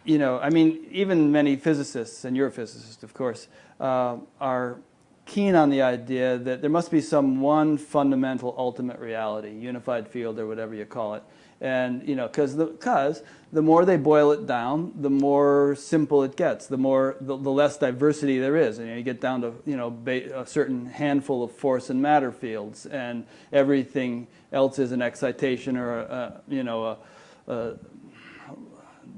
even many physicists, and you're a physicist, of course, are keen on the idea that there must be some one fundamental ultimate reality, unified field or whatever you call it. And because the more they boil it down, the more simple it gets, the less diversity there is. And you get down to a certain handful of force and matter fields, and everything else is an excitation or a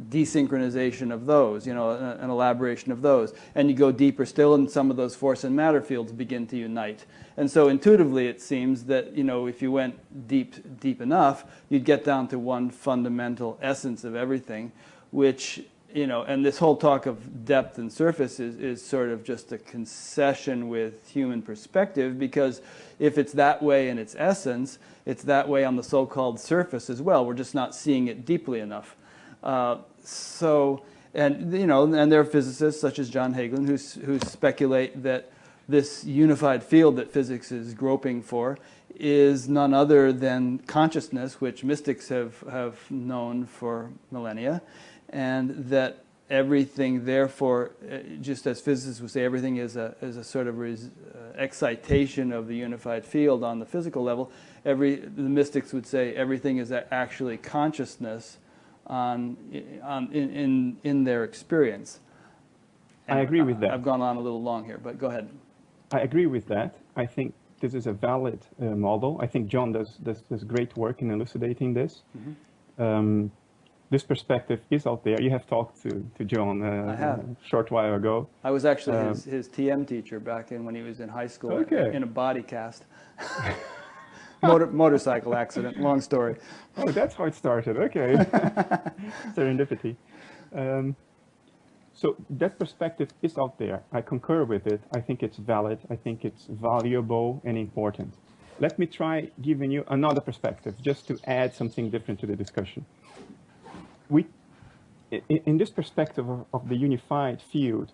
desynchronization of those, an elaboration of those. And you go deeper still, and some of those force and matter fields begin to unite. And so intuitively it seems that, if you went deep enough, you'd get down to one fundamental essence of everything, which, and this whole talk of depth and surface is sort of just a concession with human perspective, because if it's that way in its essence, it's that way on the so-called surface as well. We're just not seeing it deeply enough. And there are physicists such as John Hagelin who speculate that this unified field that physics is groping for is none other than consciousness, which mystics have known for millennia, and that everything, therefore, just as physicists would say, everything is a sort of excitation of the unified field on the physical level. The mystics would say everything is actually consciousness in their experience. And I agree with that. I've gone on a little long here, but go ahead. I agree with that. I think this is a valid model. I think John does great work in elucidating this. Mm-hmm. This perspective is out there. You have talked to John a short while ago. I was actually his TM teacher back when he was in high school in a body cast. Motorcycle accident, long story. Oh, that's how it started. Okay. Serendipity. So that perspective is out there. I concur with it. I think it's valid. I think it's valuable and important. Let me try giving you another perspective, just to add something different to the discussion. In this perspective of the unified field,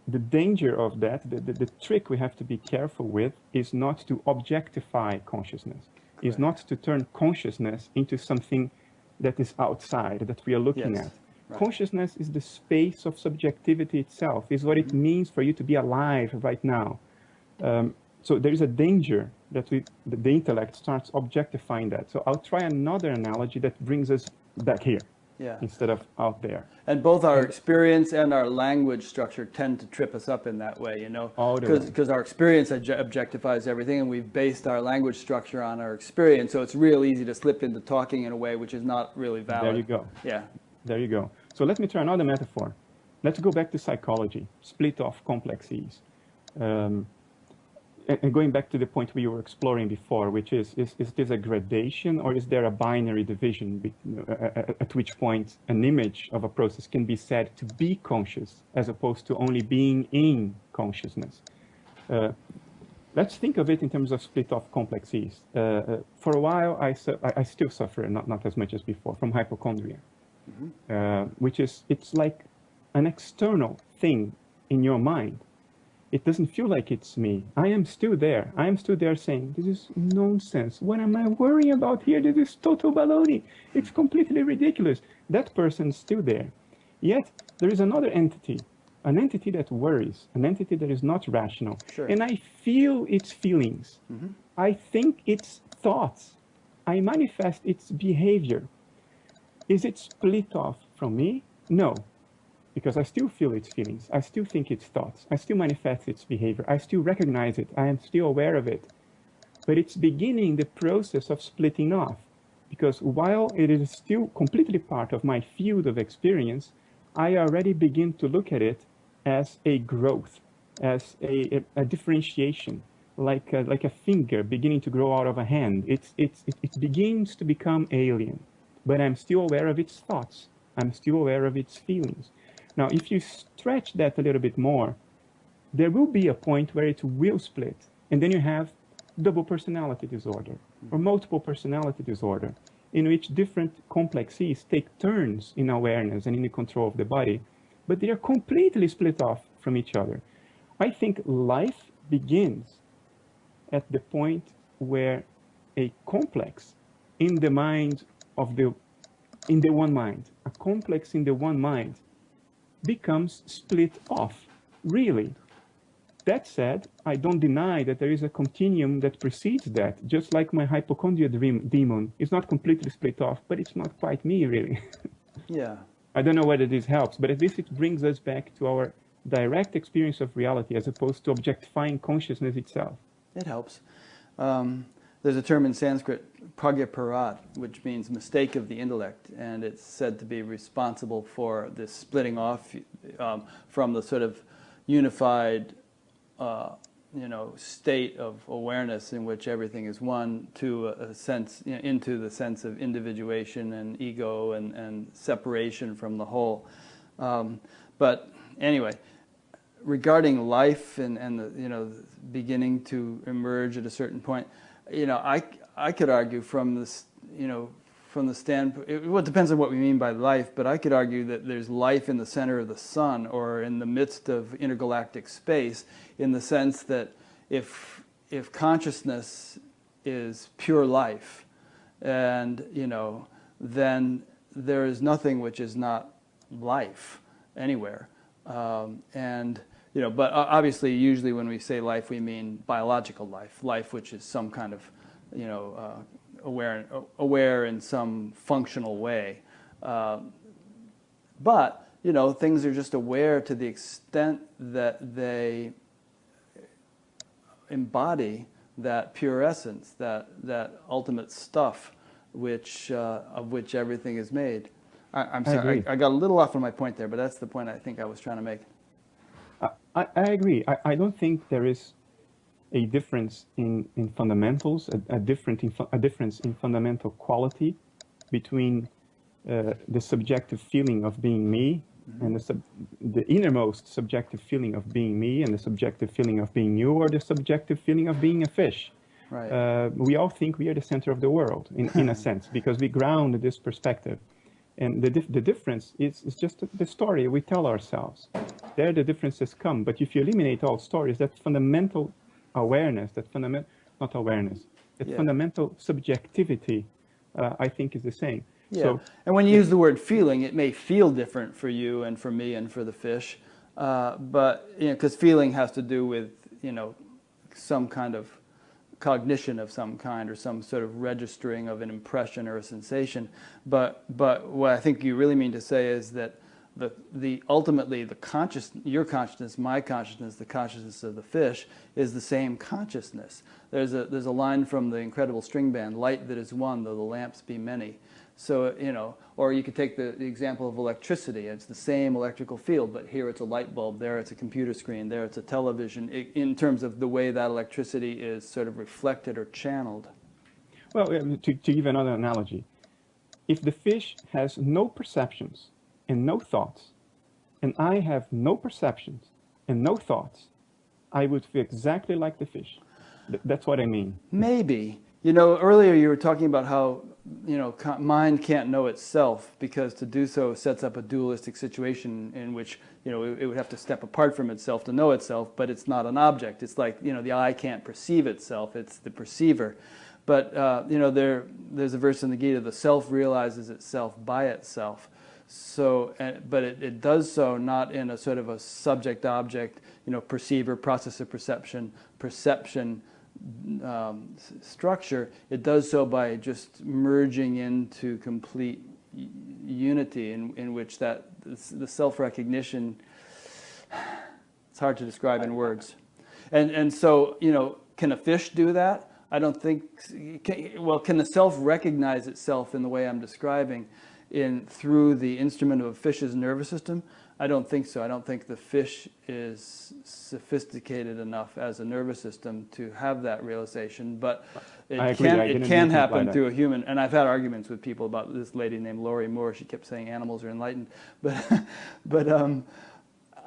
the danger of that, the trick we have to be careful with, is not to objectify consciousness, is not to turn consciousness into something that is outside, that we are looking at. Right. Consciousness is the space of subjectivity itself, is what it means for you to be alive right now. So there is a danger that the intellect starts objectifying that. So I'll try another analogy that brings us back here. Yeah. Instead of out there. And both our experience and our language structure tend to trip us up in that way, you know, because our experience objectifies everything, and we've based our language structure on our experience, so it's real easy to slip into talking in a way which is not really valid. There you go. Yeah. There you go. So let me try another metaphor. Let's go back to psychology, split off complexes. And going back to the point we were exploring before, which is this a gradation, or is there a binary division at which point an image of a process can be said to be conscious as opposed to only being in consciousness? Let's think of it in terms of split off complexes. For a while, I still suffer, not as much as before, from hypochondria, which is, it's like an external thing in your mind. It doesn't feel like it's me. I am still there. I am still there saying, this is nonsense. What am I worrying about here? This is total baloney. It's completely ridiculous. That person's still there. Yet, there is another entity, an entity that worries, an entity that is not rational. Sure. And I feel its feelings. I think its thoughts. I manifest its behavior. Is it split off from me? No. Because I still feel its feelings, I still think its thoughts, I still manifest its behavior, I still recognize it, I am still aware of it. But it's beginning the process of splitting off. Because while it is still completely part of my field of experience, I already begin to look at it as a growth, as a differentiation, like a finger beginning to grow out of a hand. It begins to become alien, but I'm still aware of its thoughts. I'm still aware of its feelings. Now, if you stretch that a little bit more, there will be a point where it will split. And then you have double personality disorder or multiple personality disorder, in which different complexes take turns in awareness and in the control of the body, but they are completely split off from each other. I think life begins at the point where a complex in the mind of in the one mind, a complex in the one mind becomes split off, really. That said, I don't deny that there is a continuum that precedes that, just like my hypochondria demon is not completely split off, but it's not quite me, really. Yeah. I don't know whether this helps, but at least it brings us back to our direct experience of reality as opposed to objectifying consciousness itself. It helps. There's a term in Sanskrit, pragyaparat, which means mistake of the intellect, and it's said to be responsible for this splitting off from the sort of unified, state of awareness in which everything is one to a sense, into the sense of individuation and ego and separation from the whole. But anyway, regarding life and the beginning to emerge at a certain point. I could argue from this, from the standpoint, well, it depends on what we mean by life, but I could argue that there's life in the center of the sun or in the midst of intergalactic space, in the sense that if consciousness is pure life, and then there is nothing which is not life anywhere, but obviously, usually when we say life, we mean biological life which is some kind of, aware in some functional way. But, things are just aware to the extent that they embody that pure essence, that ultimate stuff, of which everything is made. I'm sorry, I got a little off on my point there, but that's the point I think I was trying to make. I agree. I don't think there is a difference in fundamentals, a difference in fundamental quality between the subjective feeling of being me and the innermost subjective feeling of being me, and the subjective feeling of being you, or the subjective feeling of being a fish. Right. We all think we are the center of the world, in a sense, because we ground this perspective. And the difference is just the story we tell ourselves. There the differences come. But if you eliminate all stories, that fundamental awareness, that fundamental subjectivity, I think is the same. Yeah, So, and when you use the word feeling, it may feel different for you and for me and for the fish, but because feeling has to do with some kind of cognition of some kind, or some sort of registering of an impression or a sensation. But what I think you really mean to say is that ultimately your consciousness, my consciousness, the consciousness of the fish is the same consciousness. There's a line from the incredible string band, "Light that is one, though the lamps be many." So, or you could take the example of electricity. It's the same electrical field, but here it's a light bulb, there it's a computer screen, there it's a television, in terms of the way that electricity is sort of reflected or channeled. well, to give another analogy, if the fish has no perceptions and no thoughts, and I have no perceptions and no thoughts, I would feel exactly like the fish. That's what I mean. Maybe. Earlier you were talking about how, mind can't know itself, because to do so sets up a dualistic situation in which, it would have to step apart from itself to know itself, but it's not an object. It's like, the eye can't perceive itself, it's the perceiver. But, there's a verse in the Gita, the self realizes itself by itself. So, but it does so not in a sort of a subject-object, perceiver, process of perception structure. It does so by just merging into complete unity, in which the self-recognition, it's hard to describe in words. And so, can a fish do that? I don't think, can the self recognize itself in the way I'm describing through the instrument of a fish's nervous system? I don't think so. I don't think the fish is sophisticated enough as a nervous system to have that realization, but it can happen through a human. And I've had arguments with people about this lady named Laurie Moore. She kept saying animals are enlightened, but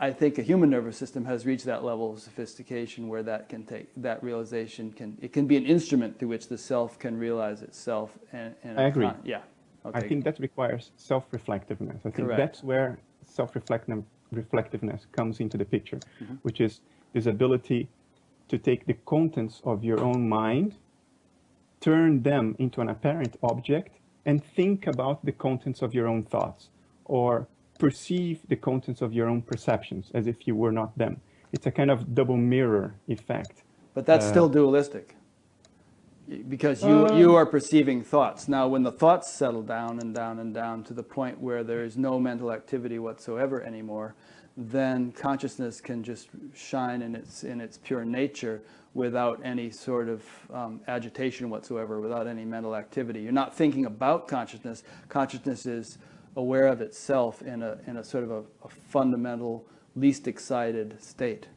I think a human nervous system has reached that level of sophistication where that realization can be an instrument through which the self can realize itself. I agree. Yeah. Okay. I think that requires self-reflectiveness. I think Correct. That's where self-reflectiveness comes into the picture, which is this ability to take the contents of your own mind, turn them into an apparent object, and think about the contents of your own thoughts, or perceive the contents of your own perceptions as if you were not them. It's a kind of double mirror effect. But that's still dualistic, because you are perceiving thoughts. Now, when the thoughts settle down and down and down to the point where there is no mental activity whatsoever anymore, then consciousness can just shine in its pure nature without any sort of agitation whatsoever, without any mental activity. You're not thinking about consciousness. Consciousness is aware of itself in a sort of a fundamental, least excited state.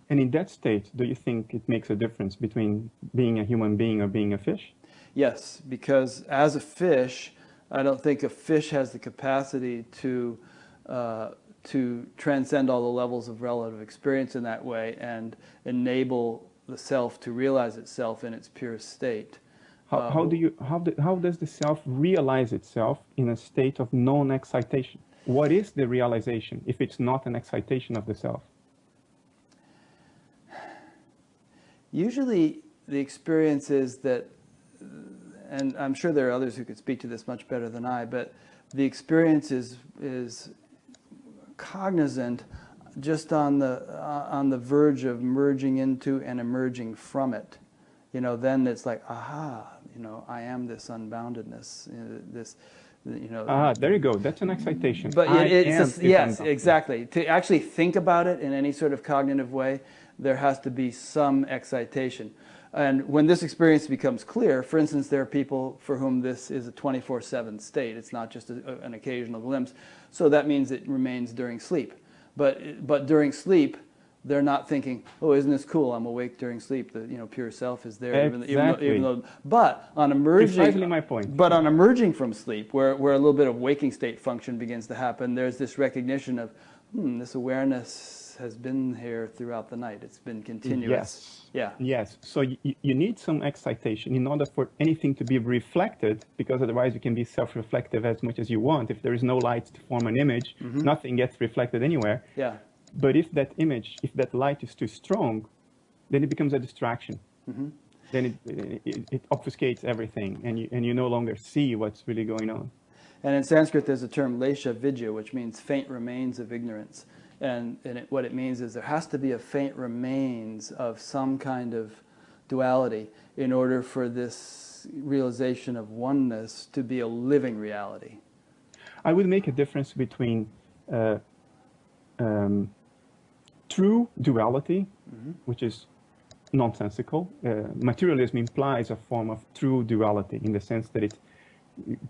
And in that state, do you think it makes a difference between being a human being or being a fish? Yes, because as a fish, I don't think a fish has the capacity to transcend all the levels of relative experience in that way and enable the self to realize itself in its pure state. How does the self realize itself in a state of non-excitation? What is the realization if it's not an excitation of the self? Usually the experience is that, and I'm sure there are others who could speak to this much better than I, but the experience is cognizant, just on the verge of merging into and emerging from it. Then it's like, aha, I am this unboundedness, this. There you go. That's an excitation. But yes, exactly. To actually think about it in any sort of cognitive way, there has to be some excitation. And when this experience becomes clear, for instance, there are people for whom this is a 24/7 state. It's not just an occasional glimpse. So that means it remains during sleep. But during sleep, they're not thinking, oh, isn't this cool? I'm awake during sleep. The pure self is there, Exactly. even though. But on emerging, precisely my point. But on emerging from sleep, where a little bit of waking state function begins to happen, there's this recognition of, this awareness has been here throughout the night. It's been continuous. Yes. Yeah. Yes. So you need some excitation in order for anything to be reflected, because otherwise you can be self-reflective as much as you want. If there is no light to form an image, nothing gets reflected anywhere. Yeah. But if that image, if that light is too strong, then it becomes a distraction. Then it obfuscates everything, and you no longer see what's really going on. And in Sanskrit, there's a term lesha vidya, which means faint remains of ignorance. And what it means is there has to be a faint remains of some kind of duality in order for this realization of oneness to be a living reality. I would make a difference between true duality, which is nonsensical. Materialism implies a form of true duality in the sense that it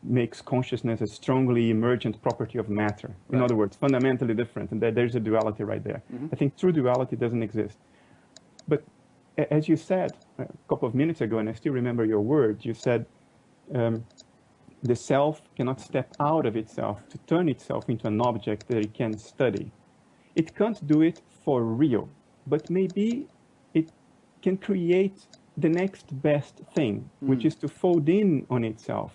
makes consciousness a strongly emergent property of matter. Right. In other words, fundamentally different, and there's a duality right there. I think true duality doesn't exist. But as you said a couple of minutes ago, and I still remember your words, you said the self cannot step out of itself to turn itself into an object that it can study. It can't do it for real, but maybe it can create the next best thing, which is to fold in on itself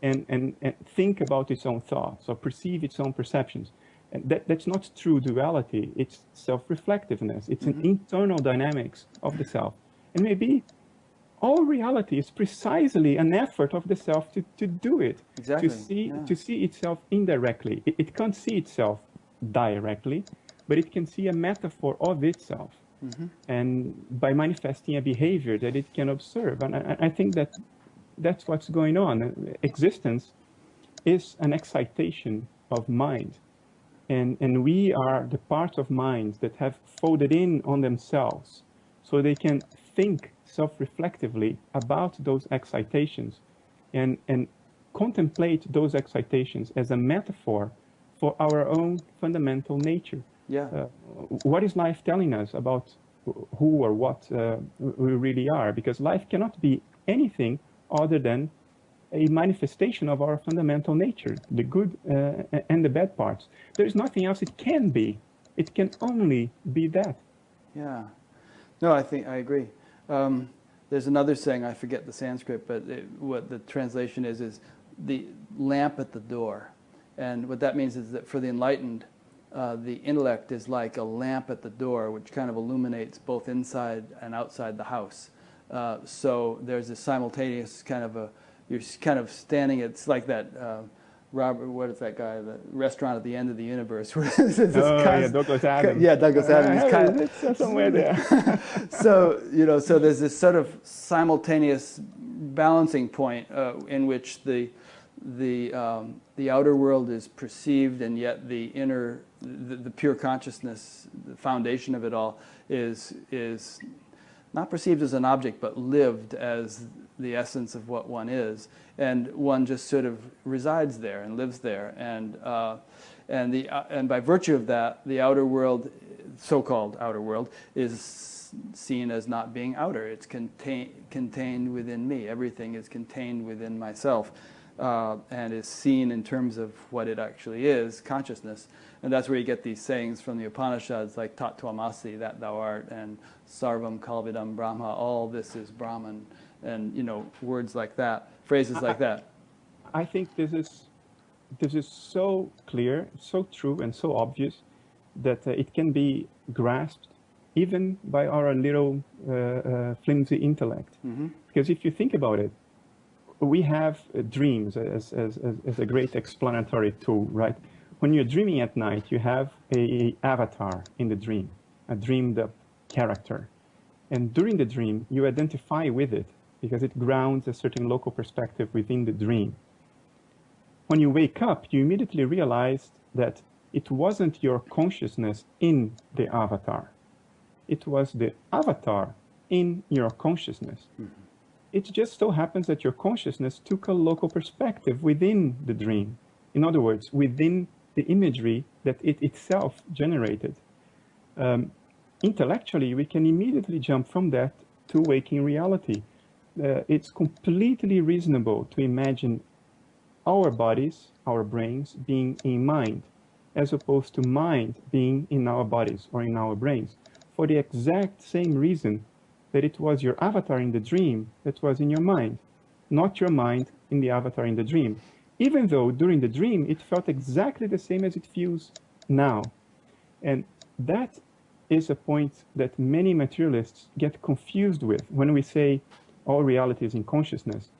and think about its own thoughts or perceive its own perceptions. And that's not true duality, it's self-reflectiveness. It's an internal dynamics of the self. And maybe all reality is precisely an effort of the self to do it, to see itself indirectly. It can't see itself directly, but it can see a metaphor of itself. And by manifesting a behavior that it can observe. And I think that that's what's going on. Existence is an excitation of mind. And we are the parts of minds that have folded in on themselves so they can think self-reflectively about those excitations and contemplate those excitations as a metaphor for our own fundamental nature. Yeah. What is life telling us about who or what we really are? Because life cannot be anything other than a manifestation of our fundamental nature, the good and the bad parts. There's nothing else it can be. It can only be that. Yeah. No, I think I agree. There's another saying, I forget the Sanskrit, but what the translation is the lamp at the door. And what that means is that for the enlightened, the intellect is like a lamp at the door, which kind of illuminates both inside and outside the house. So there's a simultaneous kind of you're kind of standing, it's like that, Robert, what is that guy, the restaurant at the end of the universe. Douglas Adams. Yeah, Douglas Adams. It's somewhere there. So, so there's this sort of simultaneous balancing point in which the outer world is perceived, and yet the inner, the pure consciousness, the foundation of it all, is not perceived as an object, but lived as the essence of what one is, and one just sort of resides there and lives there, and by virtue of that, the outer world, so-called outer world, is seen as not being outer. It's contained within me. Everything is contained within myself. And is seen in terms of what it actually is, consciousness. And that's where you get these sayings from the Upanishads, like Tat Tvamasi, that thou art, and Sarvam Kalvidam Brahma, all this is Brahman, and words like that, phrases like that. I think this is so clear, so true, and so obvious that it can be grasped even by our little flimsy intellect. Because if you think about it, we have dreams as a great explanatory tool, right? When you're dreaming at night, you have an avatar in the dream, a dreamed up character. And during the dream, you identify with it because it grounds a certain local perspective within the dream. When you wake up, you immediately realize that it wasn't your consciousness in the avatar. It was the avatar in your consciousness. It just so happens that your consciousness took a local perspective within the dream. In other words, within the imagery that it itself generated. intellectually, we can immediately jump from that to waking reality. It's completely reasonable to imagine our bodies, our brains, being in mind, as opposed to mind being in our bodies or in our brains, for the exact same reason that it was your avatar in the dream that was in your mind, not your mind in the avatar in the dream. Even though during the dream it felt exactly the same as it feels now. And that is a point that many materialists get confused with when we say all reality is in consciousness.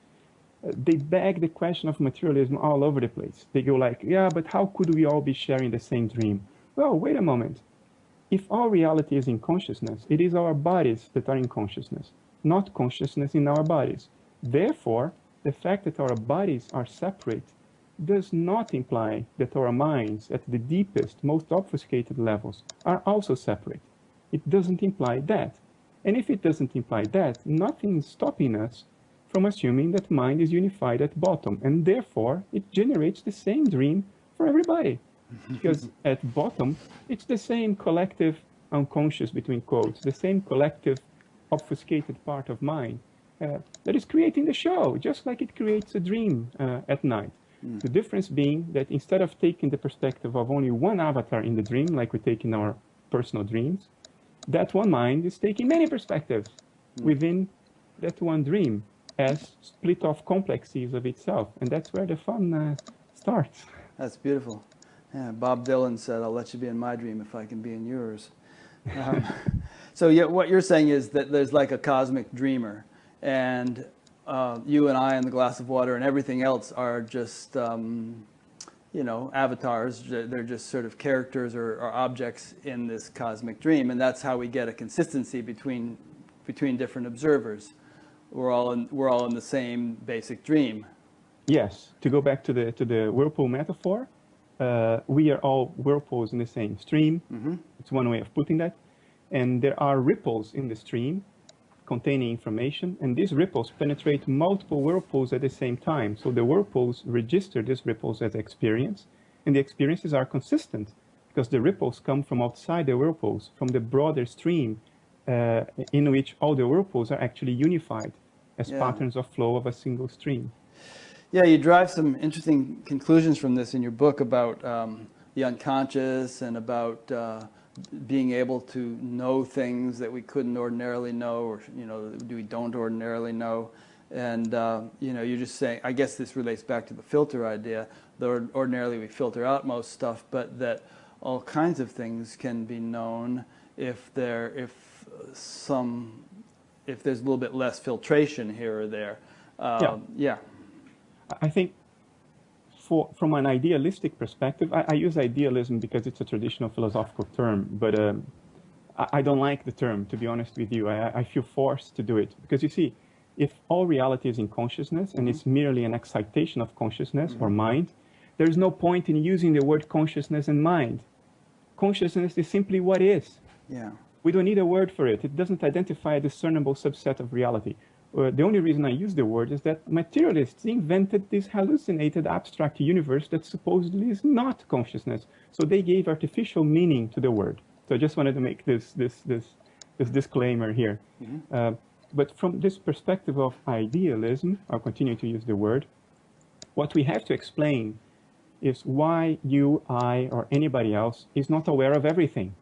They beg the question of materialism all over the place. They go like, yeah, but how could we all be sharing the same dream? Well, wait a moment. If all reality is in consciousness, it is our bodies that are in consciousness, not consciousness in our bodies. Therefore, the fact that our bodies are separate does not imply that our minds at the deepest, most obfuscated levels are also separate. It doesn't imply that. And if it doesn't imply that, nothing is stopping us from assuming that mind is unified at bottom, and therefore it generates the same dream for everybody. Because at bottom, it's the same collective unconscious, between quotes, the same collective obfuscated part of mind that is creating the show, just like it creates a dream at night. The difference being that instead of taking the perspective of only one avatar in the dream, like we take in our personal dreams, that one mind is taking many perspectives within that one dream as split off complexes of itself. And that's where the fun starts. That's beautiful. Yeah, Bob Dylan said, I'll let you be in my dream if I can be in yours. So yeah, what you're saying is that there's like a cosmic dreamer, and you and I and the glass of water and everything else are just, you know, avatars. They're just sort of characters or objects in this cosmic dream, and that's how we get a consistency between different observers. We're all in the same basic dream. Yes. To go back to the whirlpool metaphor, we are all whirlpools in the same stream. It's one way of putting that. And there are ripples in the stream containing information, and these ripples penetrate multiple whirlpools at the same time. So the whirlpools register these ripples as experience, and the experiences are consistent because the ripples come from outside the whirlpools, from the broader stream in which all the whirlpools are actually unified as patterns of flow of a single stream. Yeah, you drive some interesting conclusions from this in your book about the unconscious and about being able to know things that we couldn't ordinarily know, or you know, we don't ordinarily know. And you know, you're just saying, I guess this relates back to the filter idea, that ordinarily we filter out most stuff, but that all kinds of things can be known if there's a little bit less filtration here or there. Yeah. I think from an idealistic perspective, I use idealism because it's a traditional philosophical term, but I don't like the term, to be honest with you. I feel forced to do it because, you see, if all reality is in consciousness and it's merely an excitation of consciousness or mind, there's no point in using the word consciousness and mind. Consciousness is simply what is. Yeah. We don't need a word for it. It doesn't identify a discernible subset of reality. The only reason I use the word is that materialists invented this hallucinated abstract universe that supposedly is not consciousness. So they gave artificial meaning to the word. So I just wanted to make this disclaimer here. But from this perspective of idealism, I'll continue to use the word, what we have to explain is why you, I, or anybody else is not aware of everything.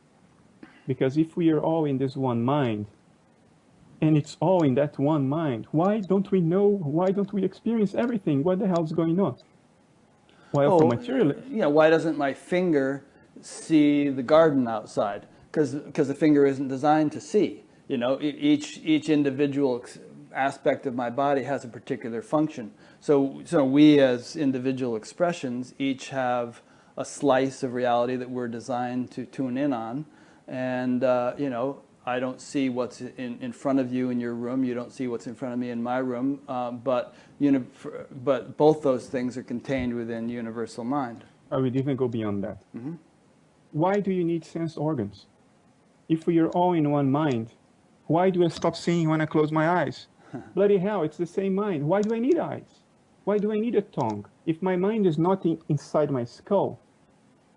Because if we are all in this one mind, and it's all in that one mind, why don't we know, why don't we experience everything? What the hell's going on? Well, for materialists... Yeah, why doesn't my finger see the garden outside? Because the finger isn't designed to see. You know, each individual aspect of my body has a particular function. So we as individual expressions each have a slice of reality that we're designed to tune in on. And, you know, I don't see what's in front of you in your room. You don't see what's in front of me in my room. But both those things are contained within universal mind. I would even go beyond that. Why do you need sense organs? If we are all in one mind, why do I stop seeing when I close my eyes? Bloody hell, it's the same mind. Why do I need eyes? Why do I need a tongue? If my mind is not inside my skull,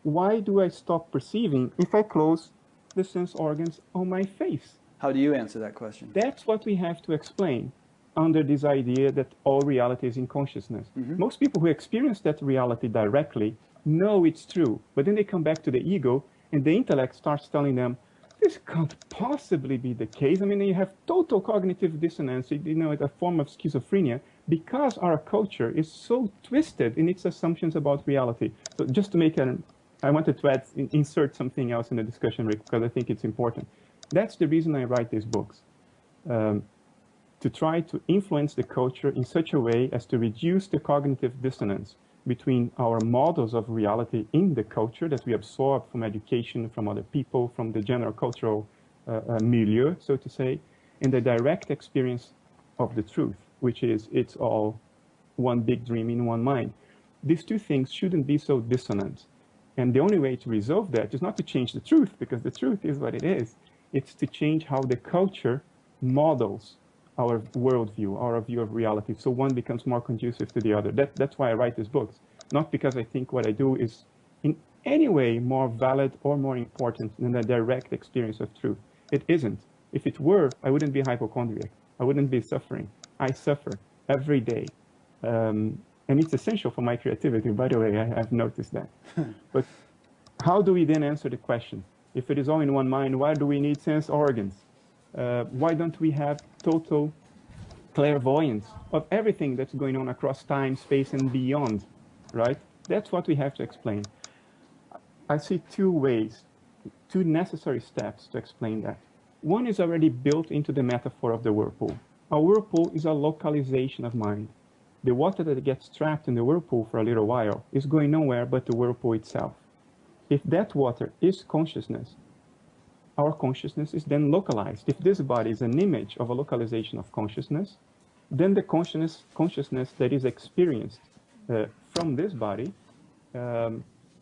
why do I stop perceiving if I close the sense organs on my face? How do you answer that question? That's what we have to explain under this idea that all reality is in consciousness. Most people who experience that reality directly know it's true, but then they come back to the ego and the intellect starts telling them, this can't possibly be the case. I mean, you have total cognitive dissonance, you know, a form of schizophrenia, because our culture is so twisted in its assumptions about reality. So just to make I wanted to insert something else in the discussion, Rick, because I think it's important. That's the reason I write these books, to try to influence the culture in such a way as to reduce the cognitive dissonance between our models of reality in the culture that we absorb from education, from other people, from the general cultural milieu, so to say, and the direct experience of the truth, which is it's all one big dream in one mind. These two things shouldn't be so dissonant. And the only way to resolve that is not to change the truth, because the truth is what it is. It's to change how the culture models our worldview, our view of reality, so one becomes more conducive to the other. That's why I write these books, not because I think what I do is in any way more valid or more important than the direct experience of truth. It isn't. If it were, I wouldn't be a hypochondriac. I wouldn't be suffering. I suffer every day. And it's essential for my creativity, by the way, I've noticed that. But how do we then answer the question? If it is all in one mind, why do we need sense organs? Why don't we have total clairvoyance of everything that's going on across time, space, and beyond, right? That's what we have to explain. I see two ways, two necessary steps to explain that. One is already built into the metaphor of the whirlpool. A whirlpool is a localization of mind. The water that gets trapped in the whirlpool for a little while is going nowhere but the whirlpool itself. If that water is consciousness, our consciousness is then localized. If this body is an image of a localization of consciousness, then the consciousness that is experienced from this body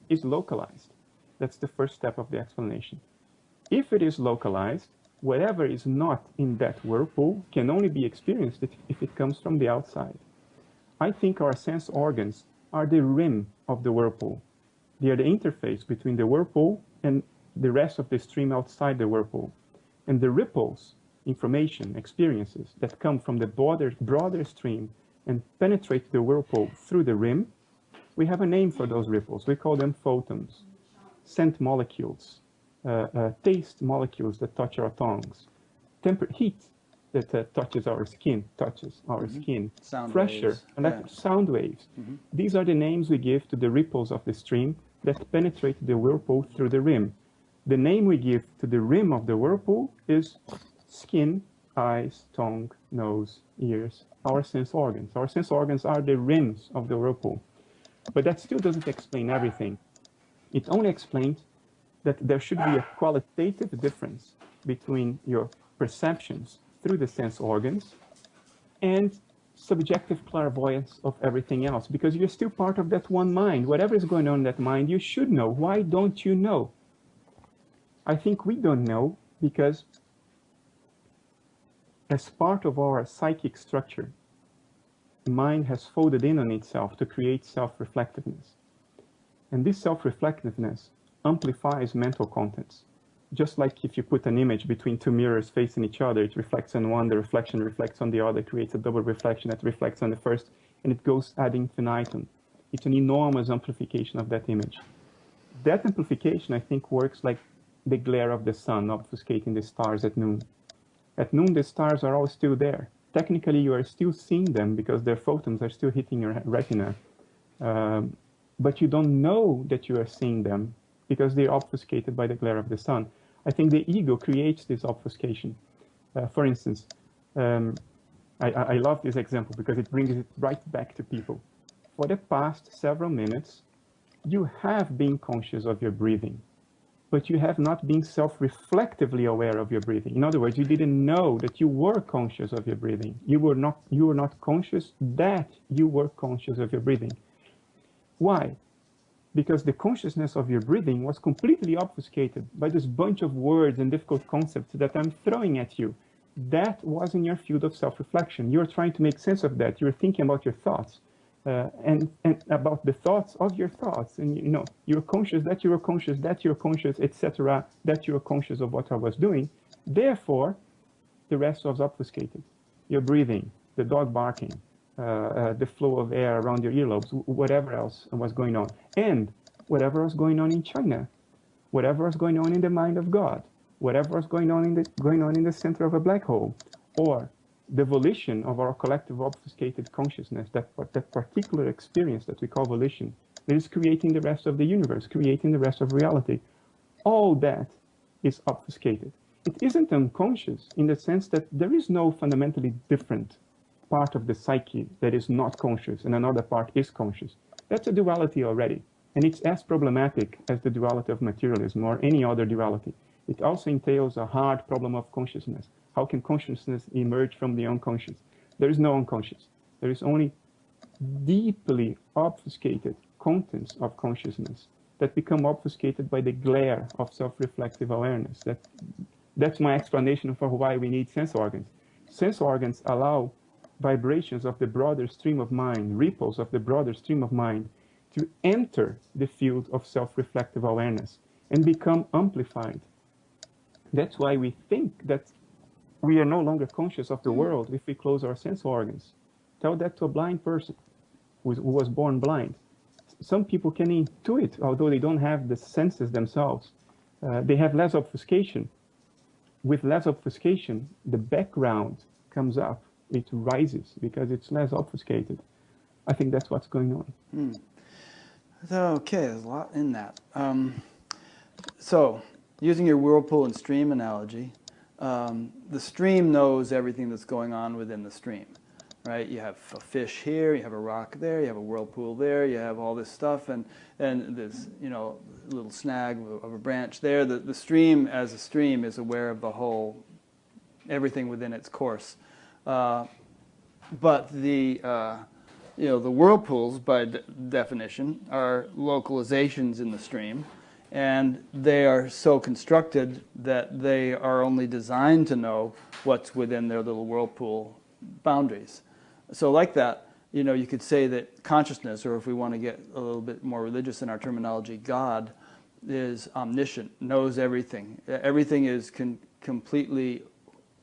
is localized. That's the first step of the explanation. If it is localized, whatever is not in that whirlpool can only be experienced if it comes from the outside. I think our sense organs are the rim of the whirlpool. They are the interface between the whirlpool and the rest of the stream outside the whirlpool. And the ripples, information, experiences that come from the broader stream and penetrate the whirlpool through the rim, we have a name for those ripples. We call them photons, scent molecules, taste molecules that touch our tongues, heat that touches our skin, Sound pressure, waves. Sound waves. These are the names we give to the ripples of the stream that penetrate the whirlpool through the rim. The name we give to the rim of the whirlpool is skin, eyes, tongue, nose, ears, our sense organs. Our sense organs are the rims of the whirlpool. But that still doesn't explain everything. It only explains that there should be a qualitative difference between your perceptions through the sense organs and subjective clairvoyance of everything else, because you're still part of that one mind. Whatever is going on in that mind, you should know. Why don't you know? I think we don't know because as part of our psychic structure, mind has folded in on itself to create self-reflectiveness. And this self-reflectiveness amplifies mental contents. Just like if you put an image between two mirrors facing each other, it reflects on one, the reflection reflects on the other, creates a double reflection that reflects on the first, and it goes ad infinitum. It's an enormous amplification of that image. That amplification, I think, works like the glare of the sun obfuscating the stars at noon. At noon, the stars are all still there. Technically, you are still seeing them because their photons are still hitting your retina. But you don't know that you are seeing them because they're obfuscated by the glare of the sun. I think the ego creates this obfuscation. For instance, I love this example because it brings it right back to people. For the past several minutes, you have been conscious of your breathing, but you have not been self-reflectively aware of your breathing. In other words, you didn't know that you were conscious of your breathing. You were not conscious that you were conscious of your breathing. Why? Because the consciousness of your breathing was completely obfuscated by this bunch of words and difficult concepts that I'm throwing at you. That was in your field of self-reflection. You're trying to make sense of that. You're thinking about your thoughts. and about the thoughts of your thoughts. And you know, you're conscious that you're conscious, that you're conscious, etc., that you're conscious of what I was doing. Therefore, the rest was obfuscated. Your breathing, the dog barking, the flow of air around your earlobes, whatever else was going on. And whatever was going on in China, whatever was going on in the mind of God, whatever was going on in the center of a black hole, or the volition of our collective obfuscated consciousness, that particular experience that we call volition, that is creating the rest of the universe, creating the rest of reality. All that is obfuscated. It isn't unconscious in the sense that there is no fundamentally different part of the psyche that is not conscious and another part is conscious. That's a duality already. And it's as problematic as the duality of materialism or any other duality. It also entails a hard problem of consciousness. How can consciousness emerge from the unconscious? There is no unconscious. There is only deeply obfuscated contents of consciousness that become obfuscated by the glare of self-reflective awareness. That's my explanation for why we need sense organs. Sense organs allow vibrations of the broader stream of mind, ripples of the broader stream of mind, to enter the field of self-reflective awareness and become amplified. That's why we think that we are no longer conscious of the world if we close our sense organs. Tell that to a blind person who was born blind. Some people can intuit, although they don't have the senses themselves. They have less obfuscation. With less obfuscation, the background comes up. It rises because it's less obfuscated. I think that's what's going on. Okay, there's a lot in that. So, using your whirlpool and stream analogy, the stream knows everything that's going on within the stream, right? You have a fish here, you have a rock there, you have a whirlpool there, you have all this stuff, and there's, you know, a little snag of a branch there. The stream, as a stream, is aware of the whole, everything within its course. But the you know, the whirlpools, by definition, are localizations in the stream, and they are so constructed that they are only designed to know what's within their little whirlpool boundaries. So like that, you know, you could say that consciousness, or if we want to get a little bit more religious in our terminology, God is omniscient, knows everything. Everything is completely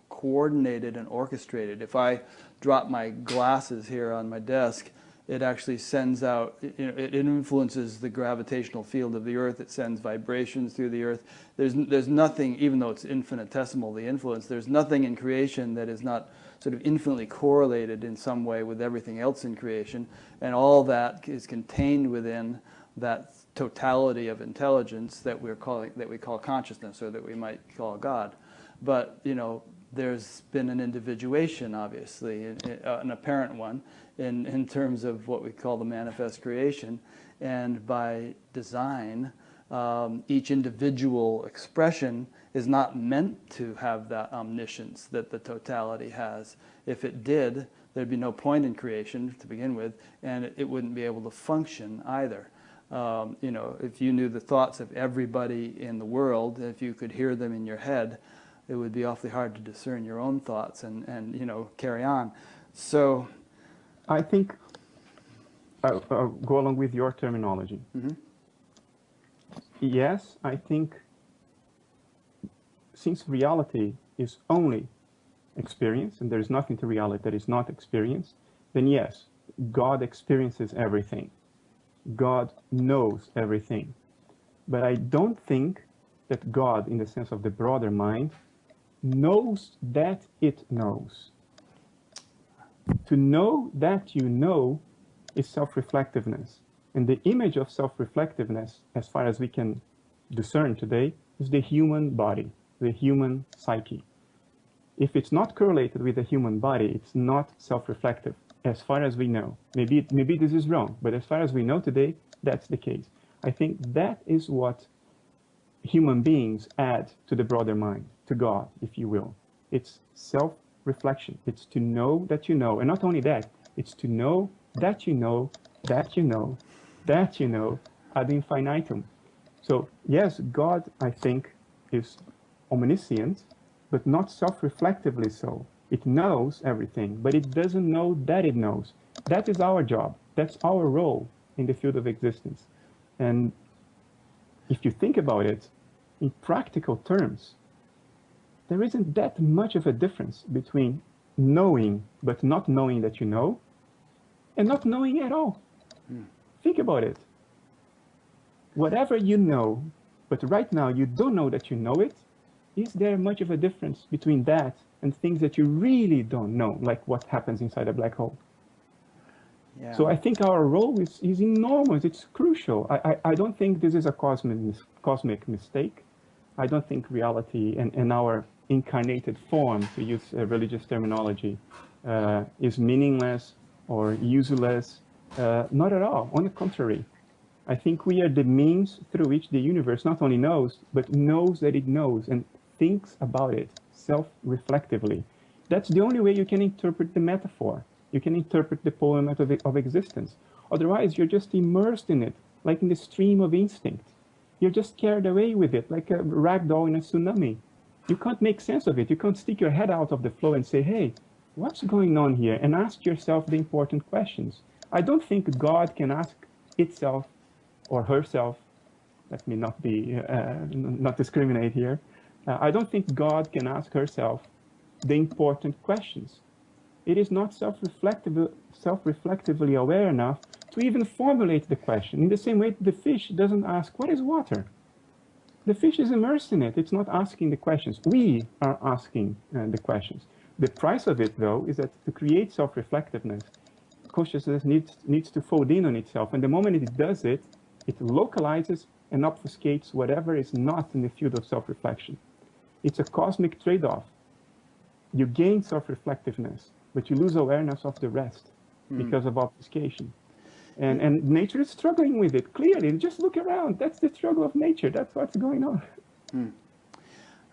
coordinated and orchestrated. If I drop my glasses here on my desk, it actually sends out, you know, it influences the gravitational field of the earth. It sends vibrations through the earth. There's nothing, even though it's infinitesimal, the influence, there's nothing in creation that is not sort of infinitely correlated in some way with everything else in creation, and all that is contained within that totality of intelligence that we call consciousness, or that we might call God. But, you know, there's been an individuation, obviously, an apparent one, in terms of what we call the manifest creation. And by design, each individual expression is not meant to have that omniscience that the totality has. If it did, there'd be no point in creation to begin with, and it wouldn't be able to function either. You know, if you knew the thoughts of everybody in the world, if you could hear them in your head, it would be awfully hard to discern your own thoughts and you know, carry on. So I think I'll go along with your terminology. Mm-hmm. Yes, I think since reality is only experience, and there is nothing to reality that is not experience, then yes, God experiences everything. God knows everything. But I don't think that God, in the sense of the broader mind, knows that it knows. To know that you know is self-reflectiveness. And the image of self-reflectiveness, as far as we can discern today, is the human body, the human psyche. If it's not correlated with the human body, it's not self-reflective, as far as we know. Maybe this is wrong, but as far as we know today, that's the case. I think that is what human beings add to the broader mind, to God, if you will. It's self-reflection. It's to know that you know. And not only that, it's to know that you know, that you know, that you know, ad infinitum. So yes, God, I think, is omniscient, but not self-reflectively so. It knows everything, but it doesn't know that it knows. That is our job. That's our role in the field of existence. And if you think about it, in practical terms, there isn't that much of a difference between knowing but not knowing that you know, and not knowing at all. Think about it. Whatever you know, but right now you don't know that you know it, is there much of a difference between that and things that you really don't know, like what happens inside a black hole? Yeah. So I think our role is enormous. It's crucial. I don't think this is a cosmic mistake. I don't think reality and our incarnated form, to use religious terminology, is meaningless or useless. Not at all. On the contrary, I think we are the means through which the universe not only knows, but knows that it knows and thinks about it self-reflectively. That's the only way you can interpret the metaphor. You can interpret the poem of existence. Otherwise, you're just immersed in it, like in the stream of instinct. You're just carried away with it, like a rag doll in a tsunami. You can't make sense of it. You can't stick your head out of the flow and say, hey, what's going on here? And ask yourself the important questions. I don't think God can ask itself or herself, let me not be, not discriminate here. I don't think God can ask herself the important questions. It is not self-reflectively aware enough to even formulate the question. In the same way, the fish doesn't ask, what is water? The fish is immersed in it. It's not asking the questions. We are asking the questions. The price of it, though, is that to create self-reflectiveness, consciousness needs to fold in on itself. And the moment it does it, it localizes and obfuscates whatever is not in the field of self-reflection. It's a cosmic trade-off. You gain self-reflectiveness, but you lose awareness of the rest because of obfuscation. And nature is struggling with it, clearly. Just look around. That's the struggle of nature. That's what's going on.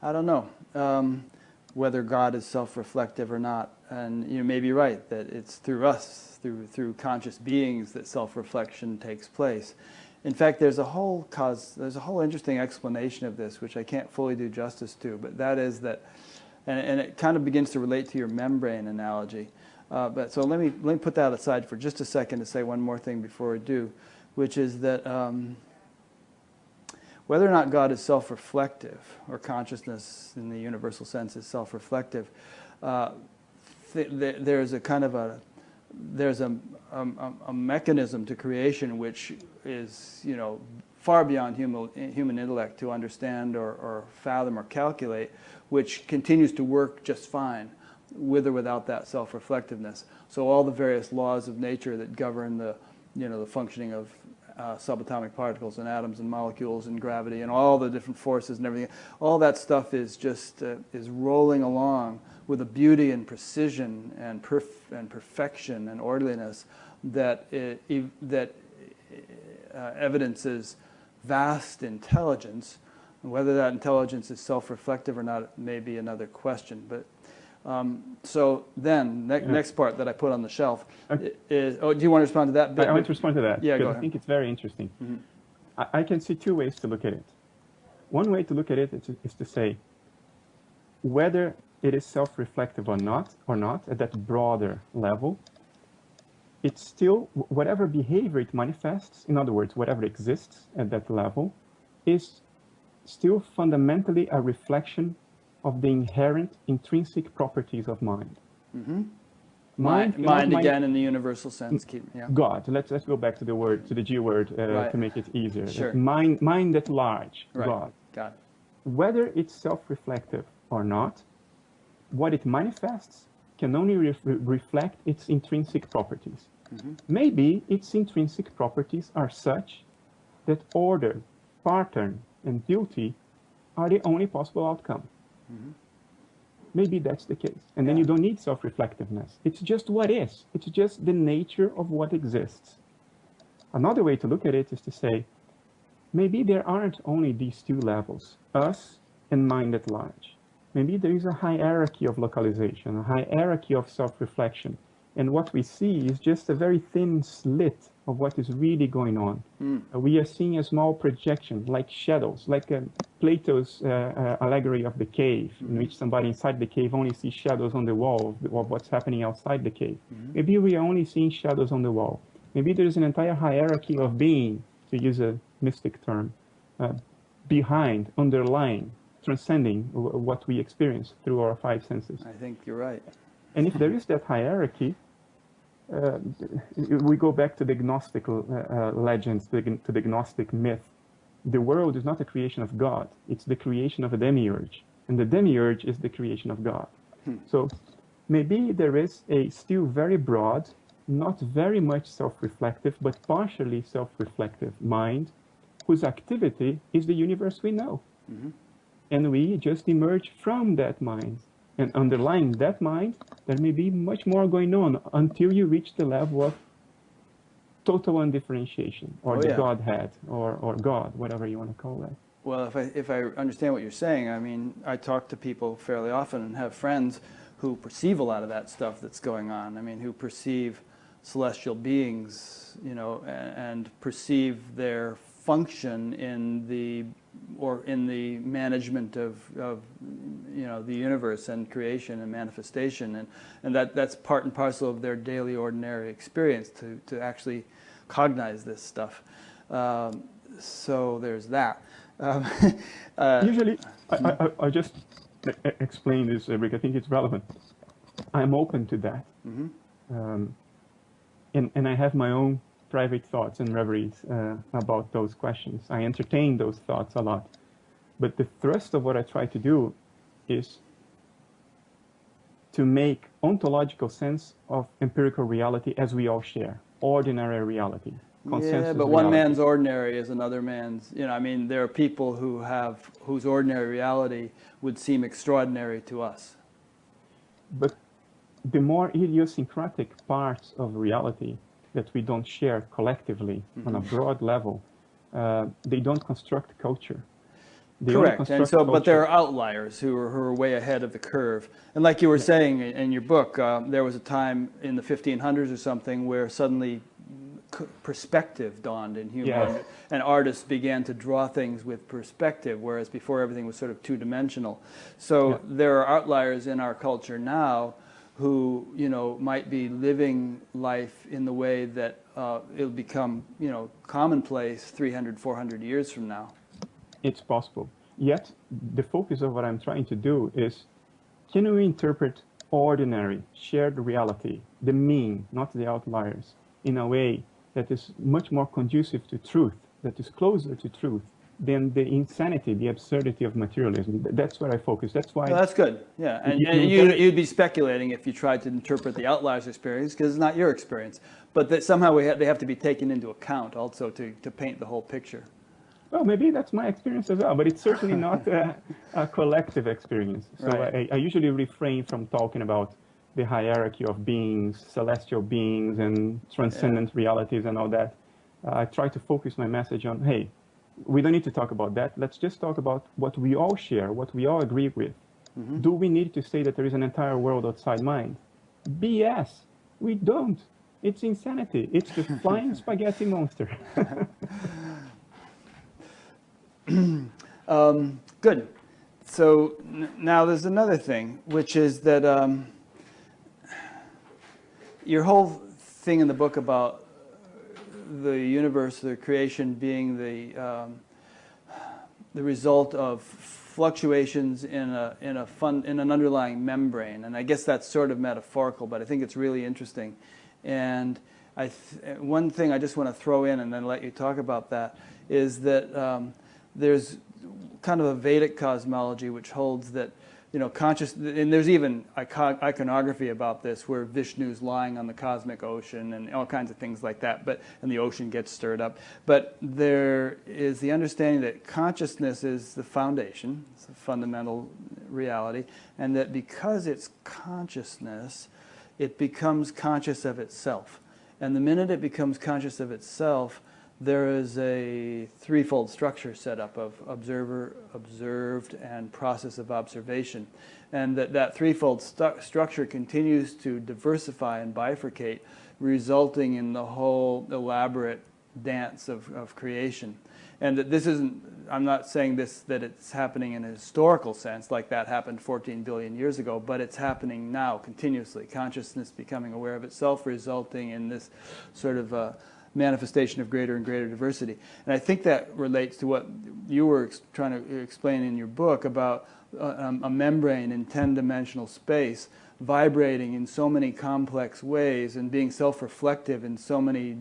I don't know whether God is self-reflective or not. And you may be right that it's through us, through conscious beings, that self-reflection takes place. In fact, there's a whole interesting explanation of this, which I can't fully do justice to, but that is that, and it kind of begins to relate to your membrane analogy. But so let me put that aside for just a second to say one more thing before we do, which is that whether or not God is self-reflective, or consciousness in the universal sense is self-reflective, there's a kind of a mechanism to creation which is, you know, far beyond human intellect to understand or fathom or calculate, which continues to work just fine with or without that self-reflectiveness. So all the various laws of nature that govern the, you know, the functioning of subatomic particles and atoms and molecules and gravity and all the different forces and everything, all that stuff is just is rolling along with a beauty and precision and perfection and orderliness that evidences vast intelligence. Whether that intelligence is self-reflective or not may be another question. But so then, next part that I put on the shelf is, oh, do you want to respond to that bit? I want to respond to that. Yeah, go ahead. I think it's very interesting. I can see two ways to look at it. One way to look at it is to say whether it is self-reflective or not at that broader level, it's still, whatever behavior it manifests, in other words, whatever exists at that level, is still fundamentally a reflection of the inherent intrinsic properties of mind. Mind again in the universal sense. God. Let's go back to the word, to the G word, right, to make it easier. Sure. Mind at large. Right. God. Got it. Whether it's self-reflective or not, what it manifests can only reflect its intrinsic properties. Maybe its intrinsic properties are such that order, pattern, and beauty are the only possible outcome. Maybe that's the case. And then you don't need self-reflectiveness. It's just what is. It's just the nature of what exists. Another way to look at it is to say, maybe there aren't only these two levels, us and mind at large. Maybe there is a hierarchy of localization, a hierarchy of self-reflection. And what we see is just a very thin slit of what is really going on. We are seeing a small projection, like shadows, like Plato's allegory of the cave, in which somebody inside the cave only sees shadows on the wall of what's happening outside the cave. Maybe we are only seeing shadows on the wall. Maybe there is an entire hierarchy of being, to use a mystic term, behind, underlying, transcending what we experience through our five senses. I think you're right. And if there is that hierarchy, we go back to the Gnostic legends, to the Gnostic myth. The world is not a creation of God, it's the creation of a demiurge. And the demiurge is the creation of God. So maybe there is a still very broad, not very much self-reflective, but partially self-reflective mind whose activity is the universe we know. And we just emerge from that mind. And underlying that mind, there may be much more going on until you reach the level of total undifferentiation, or the Godhead, or God, whatever you want to call that. Well, if I understand what you're saying, I mean, I talk to people fairly often and have friends who perceive a lot of that stuff that's going on. I mean, who perceive celestial beings, you know, and perceive their function in the management of you know, the universe and creation and manifestation, and that's part and parcel of their daily ordinary experience to actually cognize this stuff. So there's that. Usually, I just explain this, Rick. I think it's relevant. I'm open to that, and I have my own private thoughts and reveries about those questions. I entertain those thoughts a lot. But the thrust of what I try to do is to make ontological sense of empirical reality as we all share, ordinary reality. Yeah, but one man's ordinary is another man's, you know, I mean, there are people whose ordinary reality would seem extraordinary to us. But the more idiosyncratic parts of reality that we don't share collectively on a broad level, they don't construct culture. Correct, and so, but there are outliers who are way ahead of the curve. And like you were saying in your book, there was a time in the 1500s or something where suddenly perspective dawned in human, and artists began to draw things with perspective, whereas before everything was sort of two-dimensional. So there are outliers in our culture now who, you know, might be living life in the way that it'll become, you know, commonplace 300, 400 years from now. It's possible. Yet, the focus of what I'm trying to do is, can we interpret ordinary, shared reality, the mean, not the outliers, in a way that is much more conducive to truth, that is closer to truth than the insanity, the absurdity of materialism? That's where I focus. That's why. Well, that's good. Yeah, and you'd be speculating if you tried to interpret the outliers' experience, because it's not your experience, but that somehow they have to be taken into account also to paint the whole picture. Well, maybe that's my experience as well, but it's certainly not a collective experience. So I usually refrain from talking about the hierarchy of beings, celestial beings, and transcendent realities and all that. I try to focus my message on, hey, we don't need to talk about that. Let's just talk about what we all share, what we all agree with. Do we need to say that there is an entire world outside mind? BS. We don't. It's insanity. It's the flying spaghetti monster. Good. So now there's another thing, which is that your whole thing in the book about the universe, the creation being the result of fluctuations in an underlying membrane, and I guess that's sort of metaphorical, but I think it's really interesting. And one thing I just want to throw in and then let you talk about that is that there's kind of a Vedic cosmology which holds that, you know, and there's even iconography about this, where Vishnu's lying on the cosmic ocean and all kinds of things like that, and the ocean gets stirred up. But there is the understanding that consciousness is the foundation, it's a fundamental reality, and that because it's consciousness, it becomes conscious of itself. And the minute it becomes conscious of itself, there is a threefold structure set up of observer, observed, and process of observation. And that threefold structure continues to diversify and bifurcate, resulting in the whole elaborate dance of creation. And that this isn't, I'm not saying this that it's happening in a historical sense, like that happened 14 billion years ago, but it's happening now continuously. Consciousness becoming aware of itself, resulting in this sort of manifestation of greater and greater diversity. And I think that relates to what you were trying to explain in your book about a membrane in 10-dimensional space vibrating in so many complex ways and being self-reflective in so many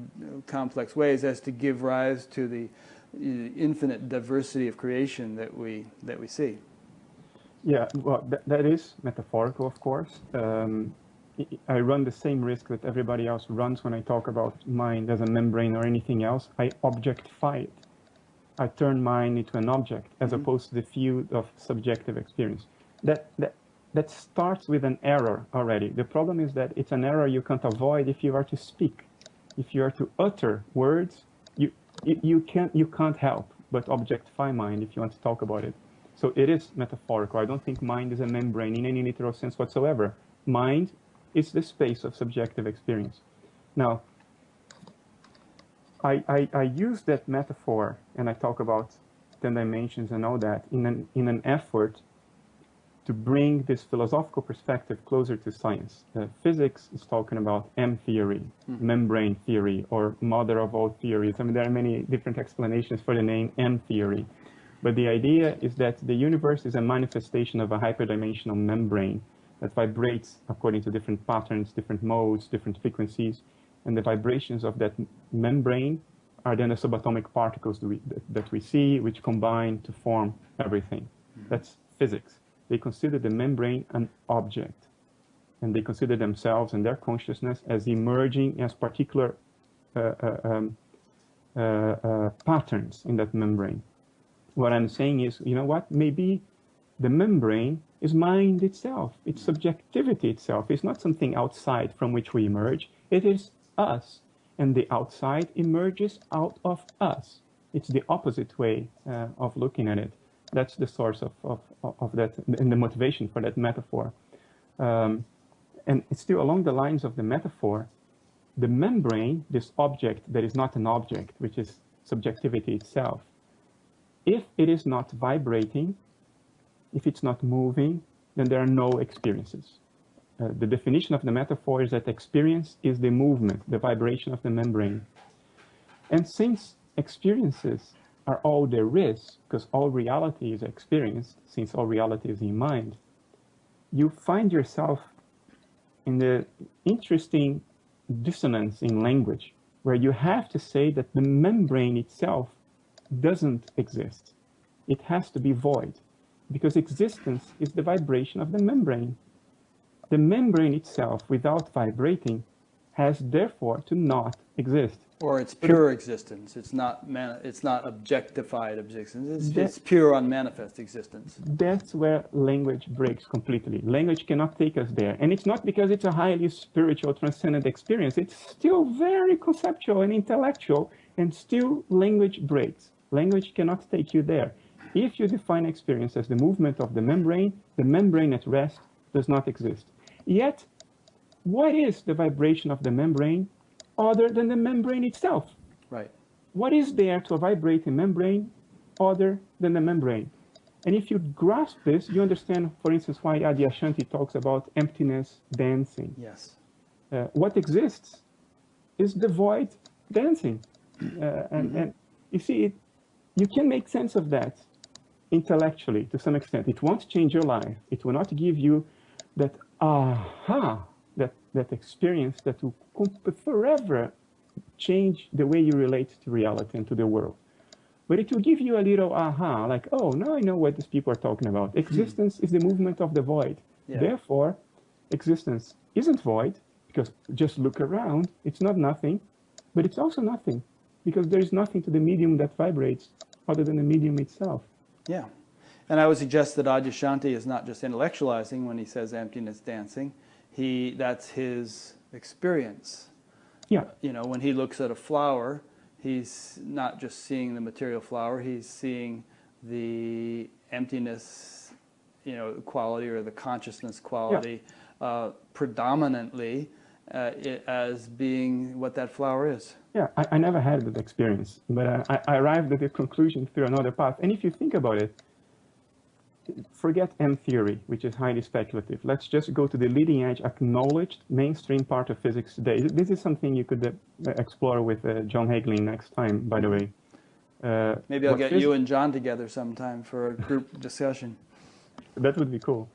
complex ways as to give rise to the infinite diversity of creation that we see. Yeah, well, that is metaphorical, of course. I run the same risk that everybody else runs when I talk about mind as a membrane or anything else. I objectify it. I turn mind into an object as opposed to the field of subjective experience. That starts with an error already. The problem is that it's an error you can't avoid if you are to speak. If you are to utter words, you can't help but objectify mind if you want to talk about it. So it is metaphorical. I don't think mind is a membrane in any literal sense whatsoever. Mind is the space of subjective experience. Now, I use that metaphor and I talk about 10 dimensions and all that in an effort to bring this philosophical perspective closer to science. Physics is talking about M theory, membrane theory, or mother of all theories. I mean, there are many different explanations for the name M theory. But the idea is that the universe is a manifestation of a hyperdimensional membrane that vibrates according to different patterns, different modes, different frequencies. And the vibrations of that membrane are then the subatomic particles that we see, which combine to form everything. That's physics. They consider the membrane an object, and they consider themselves and their consciousness as emerging as particular patterns in that membrane. What I'm saying is, you know what, maybe the membrane is mind itself, it's subjectivity itself. It's not something outside from which we emerge, it is us, and the outside emerges out of us. It's the opposite way of looking at it. That's the source of that, and the motivation for that metaphor. And it's still along the lines of the metaphor, the membrane, this object that is not an object, which is subjectivity itself, if it is not vibrating, if it's not moving, then there are no experiences. The definition of the metaphor is that experience is the movement, the vibration of the membrane. And since experiences are all there is, because all reality is experienced, since all reality is in mind, you find yourself in the interesting dissonance in language, where you have to say that the membrane itself doesn't exist. It has to be void, because existence is the vibration of the membrane. The membrane itself, without vibrating, has therefore to not exist. Or it's pure existence. It's not objectified existence. It's pure unmanifest existence. That's where language breaks completely. Language cannot take us there. And it's not because it's a highly spiritual, transcendent experience. It's still very conceptual and intellectual, and still language breaks. Language cannot take you there. If you define experience as the movement of the membrane at rest does not exist. Yet, what is the vibration of the membrane other than the membrane itself? Right. What is there to vibrate a membrane other than the membrane? And if you grasp this, you understand, for instance, why Adyashanti talks about emptiness dancing. Yes. What exists is the void dancing. And you see, you can make sense of that intellectually to some extent. It won't change your life. It will not give you that aha, that experience that will forever change the way you relate to reality and to the world. But it will give you a little aha, like, oh, now I know what these people are talking about. Existence is the movement of the void. Yeah. Therefore, existence isn't void, because just look around, it's not nothing, but it's also nothing, because there is nothing to the medium that vibrates other than the medium itself. Yeah. And I would suggest that Adyashanti is not just intellectualizing when he says emptiness dancing. That's his experience. Yeah. You know, when he looks at a flower, he's not just seeing the material flower, he's seeing the emptiness, quality, or the consciousness quality, predominantly as being what that flower is. Yeah, I never had that experience, but I arrived at the conclusion through another path. And if you think about it, forget M theory, which is highly speculative. Let's just go to the leading edge, acknowledged mainstream part of physics today. This is something you could explore with John Hagelin next time, by the way. Maybe I'll get you and John together sometime for a group discussion. That would be cool.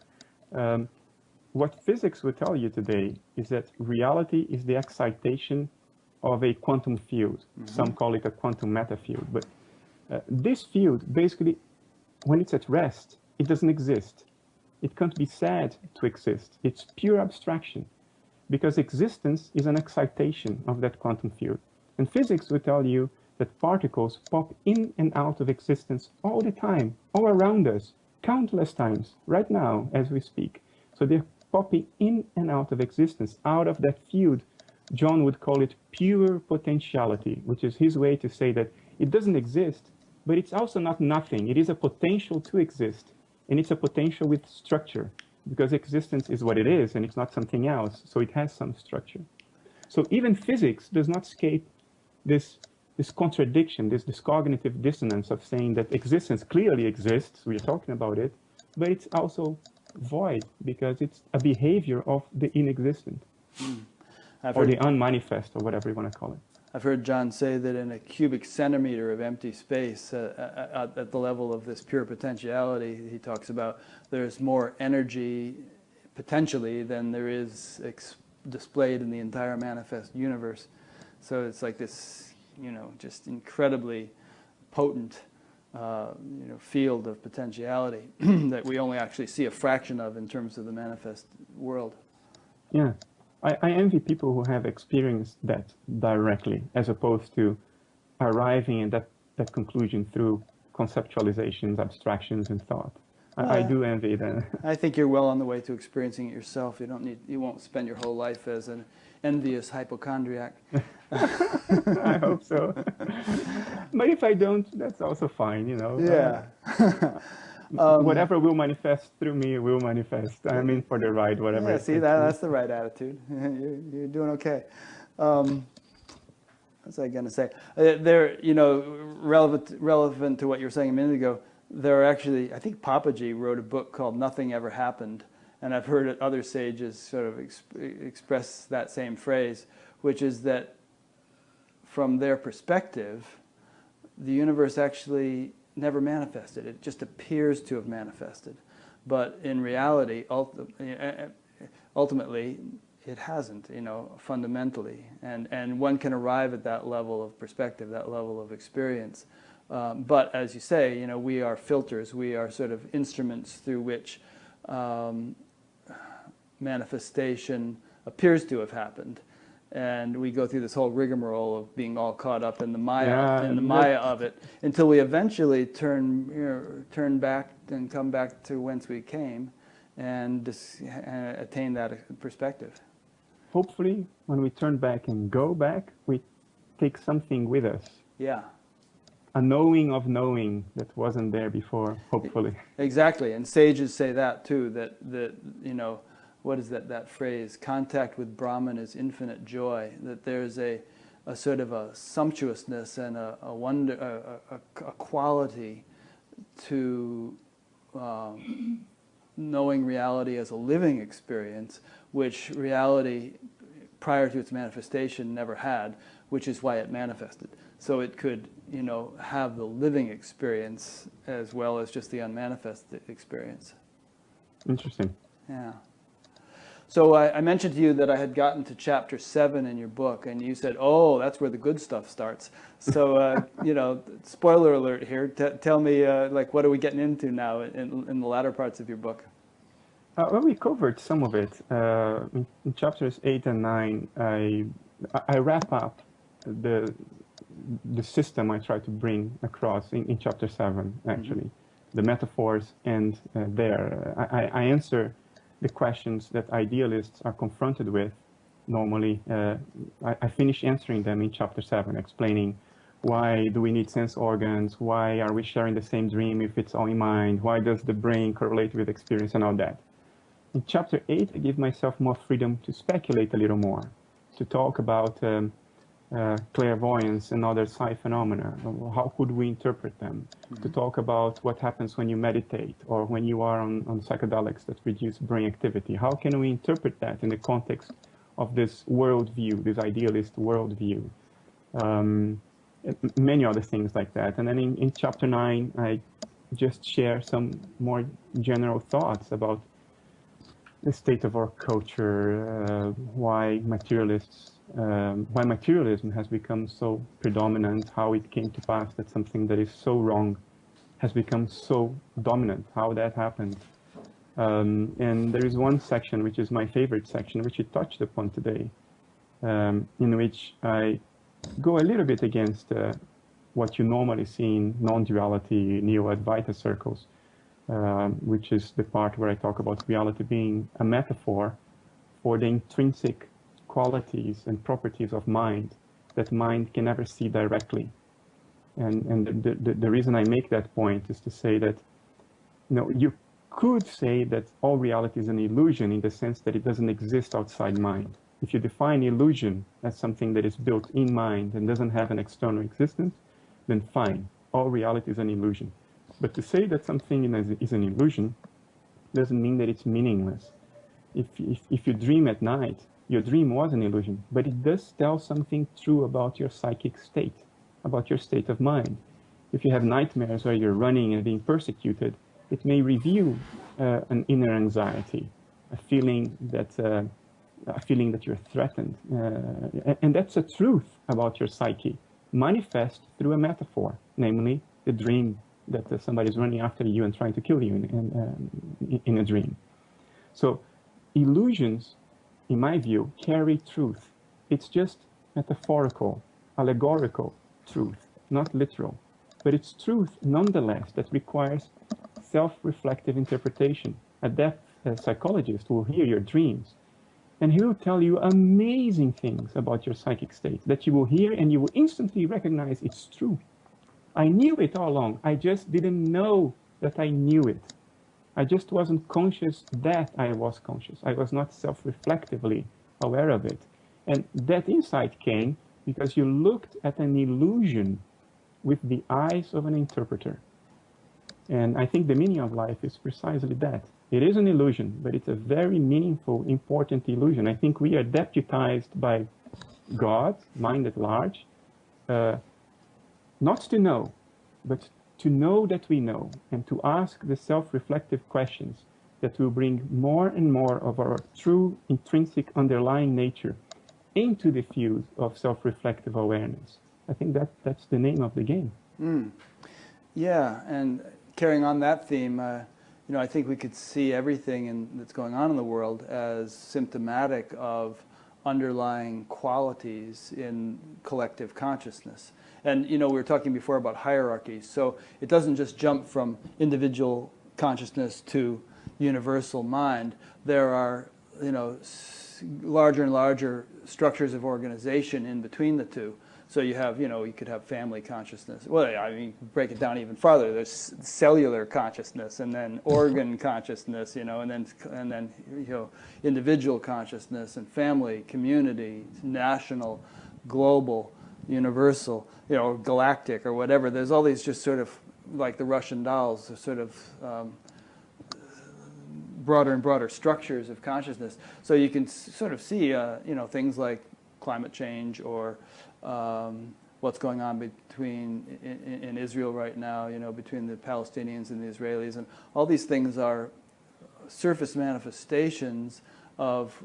What physics would tell you today is that reality is the excitation of a quantum field. Some call it a quantum meta field. But this field, basically, when it's at rest, it doesn't exist. It can't be said to exist. It's pure abstraction, because existence is an excitation of that quantum field. And physics would tell you that particles pop in and out of existence all the time, all around us, countless times, right now, as we speak. So they're popping in and out of existence, out of that field. John would call it pure potentiality, which is his way to say that it doesn't exist, but it's also not nothing. It is a potential to exist, and it's a potential with structure, because existence is what it is, and it's not something else, so it has some structure. So even physics does not escape this contradiction, this cognitive dissonance of saying that existence clearly exists, we're talking about it, but it's also void, because it's a behavior of the inexistent, or the unmanifest, or whatever you want to call it. I've heard John say that in a cubic centimeter of empty space, at the level of this pure potentiality, he talks about there's more energy potentially than there is displayed in the entire manifest universe. So it's like this, just incredibly potent, field of potentiality that we only actually see a fraction of in terms of the manifest world. Yeah. I envy people who have experienced that directly, as opposed to arriving at that conclusion through conceptualizations, abstractions, and thought. I do envy that. I think you're well on the way to experiencing it yourself. You won't spend your whole life as an envious hypochondriac. I hope so. But if I don't, that's also fine, Yeah. Whatever will manifest through me will manifest. I'm in for the ride, whatever. Yeah, see, that's the right attitude. You're doing okay. What was I going to say? Relevant to what you were saying a minute ago, there are actually, I think Papaji wrote a book called Nothing Ever Happened, and I've heard other sages sort of express that same phrase, which is that from their perspective, the universe actually never manifested. It just appears to have manifested. But in reality, ultimately, it hasn't, fundamentally. And one can arrive at that level of perspective, that level of experience. But as you say, we are filters. We are sort of instruments through which manifestation appears to have happened. And we go through this whole rigmarole of being all caught up in the Maya, of it, until we eventually turn back and come back to whence we came, and attain that perspective. Hopefully, when we turn back and go back, we take something with us. Yeah. A knowing of knowing that wasn't there before, hopefully. Exactly, and sages say that too, that what is that phrase? Contact with Brahman is infinite joy. That there's a sort of a sumptuousness and a wonder, a quality to knowing reality as a living experience, which reality prior to its manifestation never had, which is why it manifested. So it could, have the living experience as well as just the unmanifest experience. Interesting. Yeah. So I mentioned to you that I had gotten to chapter 7 in your book, and you said, "Oh, that's where the good stuff starts." So, spoiler alert here. Tell me, what are we getting into now in the latter parts of your book? Well, we covered some of it in chapters 8 and 9. I wrap up the system I try to bring across in chapter 7. Actually, the metaphors, and I answer the questions that idealists are confronted with normally. I finish answering them in chapter 7, explaining why do we need sense organs, why are we sharing the same dream if it's all in mind, why does the brain correlate with experience, and all that. In chapter 8, I give myself more freedom to speculate a little more, to talk about clairvoyance and other psi phenomena. How could we interpret them? To talk about what happens when you meditate or when you are on psychedelics that reduce brain activity. How can we interpret that in the context of this worldview, this idealist worldview? Many other things like that. And then in chapter 9, I just share some more general thoughts about the state of our culture, why materialism has become so predominant, how it came to pass that something that is so wrong has become so dominant, how that happened. And there is one section, which is my favorite section, which you touched upon today, in which I go a little bit against what you normally see in non-duality neo-Advaita circles, which is the part where I talk about reality being a metaphor for the intrinsic qualities and properties of mind that mind can never see directly. And the reason I make that point is to say that, you could say that all reality is an illusion in the sense that it doesn't exist outside mind. If you define illusion as something that is built in mind and doesn't have an external existence, then fine, all reality is an illusion. But to say that something is an illusion doesn't mean that it's meaningless. If you dream at night, your dream was an illusion, but it does tell something true about your psychic state, about your state of mind. If you have nightmares where you're running and being persecuted, it may reveal an inner anxiety, a feeling that you're threatened. And that's a truth about your psyche, manifest through a metaphor, namely the dream that somebody's running after you and trying to kill you in a dream. So illusions, in my view, carry truth. It's just metaphorical, allegorical truth, not literal. But it's truth, nonetheless, that requires self-reflective interpretation. A depth psychologist will hear your dreams, and he will tell you amazing things about your psychic state that you will hear and you will instantly recognize it's true. I knew it all along. I just didn't know that I knew it. I just wasn't conscious that I was conscious. I was not self-reflectively aware of it. And that insight came because you looked at an illusion with the eyes of an interpreter. And I think the meaning of life is precisely that. It is an illusion, but it's a very meaningful, important illusion. I think we are deputized by God, mind at large, not to know, but to know that we know, and to ask the self-reflective questions that will bring more and more of our true, intrinsic, underlying nature into the field of self-reflective awareness. I think that's the name of the game. Yeah, and carrying on that theme, I think we could see everything that's going on in the world as symptomatic of underlying qualities in collective consciousness. And, we were talking before about hierarchies, so it doesn't just jump from individual consciousness to universal mind. There are, larger and larger structures of organization in between the two. So you have, you could have family consciousness. Well, I mean, break it down even farther. There's cellular consciousness, and then organ consciousness, and then individual consciousness, and family, community, national, global, universal, galactic, or whatever. There's all these just sort of like the Russian dolls, sort of broader and broader structures of consciousness. So you can sort of see, things like climate change or what's going on in Israel right now, between the Palestinians and the Israelis, and all these things are surface manifestations of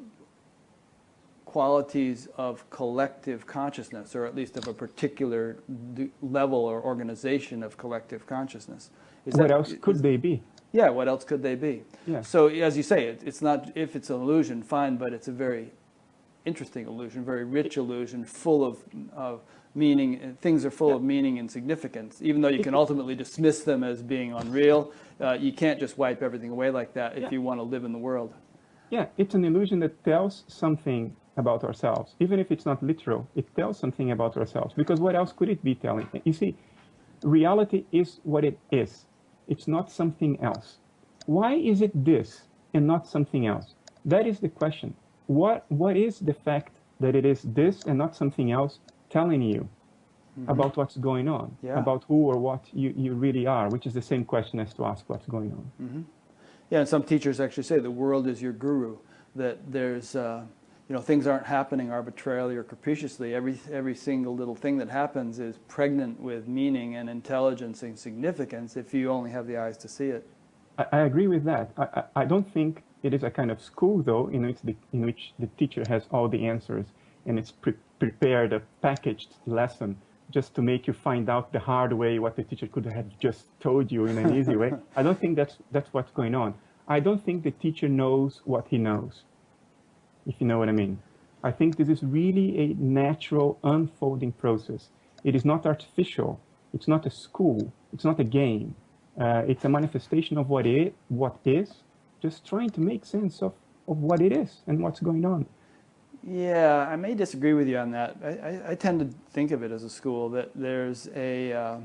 qualities of collective consciousness, or at least of a particular level or organization of collective consciousness. What else could they be? Yeah, what else could they be? Yeah. So as you say, it's not, if it's an illusion, fine, but it's a very interesting illusion, very rich illusion, full of meaning. Things are full of meaning and significance. Even though you can ultimately dismiss them as being unreal, you can't just wipe everything away like that if you want to live in the world. Yeah, it's an illusion that tells something about ourselves. Even if it's not literal, it tells something about ourselves. Because what else could it be telling? You see, reality is what it is. It's not something else. Why is it this and not something else? That is the question. What is the fact that it is this and not something else telling you about what's going on, about who or what you really are, which is the same question as to ask what's going on. Yeah, and some teachers actually say the world is your guru, that there's, you know, things aren't happening arbitrarily or capriciously. Every single little thing that happens is pregnant with meaning and intelligence and significance if you only have the eyes to see it. I agree with that. I don't think it is a kind of school, though, in which the teacher has all the answers and it's prepared a packaged lesson just to make you find out the hard way what the teacher could have just told you in an easy way. I don't think that's what's going on. I don't think the teacher knows what he knows, if you know what I mean. I think this is really a natural unfolding process. It is not artificial. It's not a school. It's not a game. It's a manifestation of what is, just trying to make sense of what it is and what's going on. Yeah, I may disagree with you on that. I tend to think of it as a school, that there's a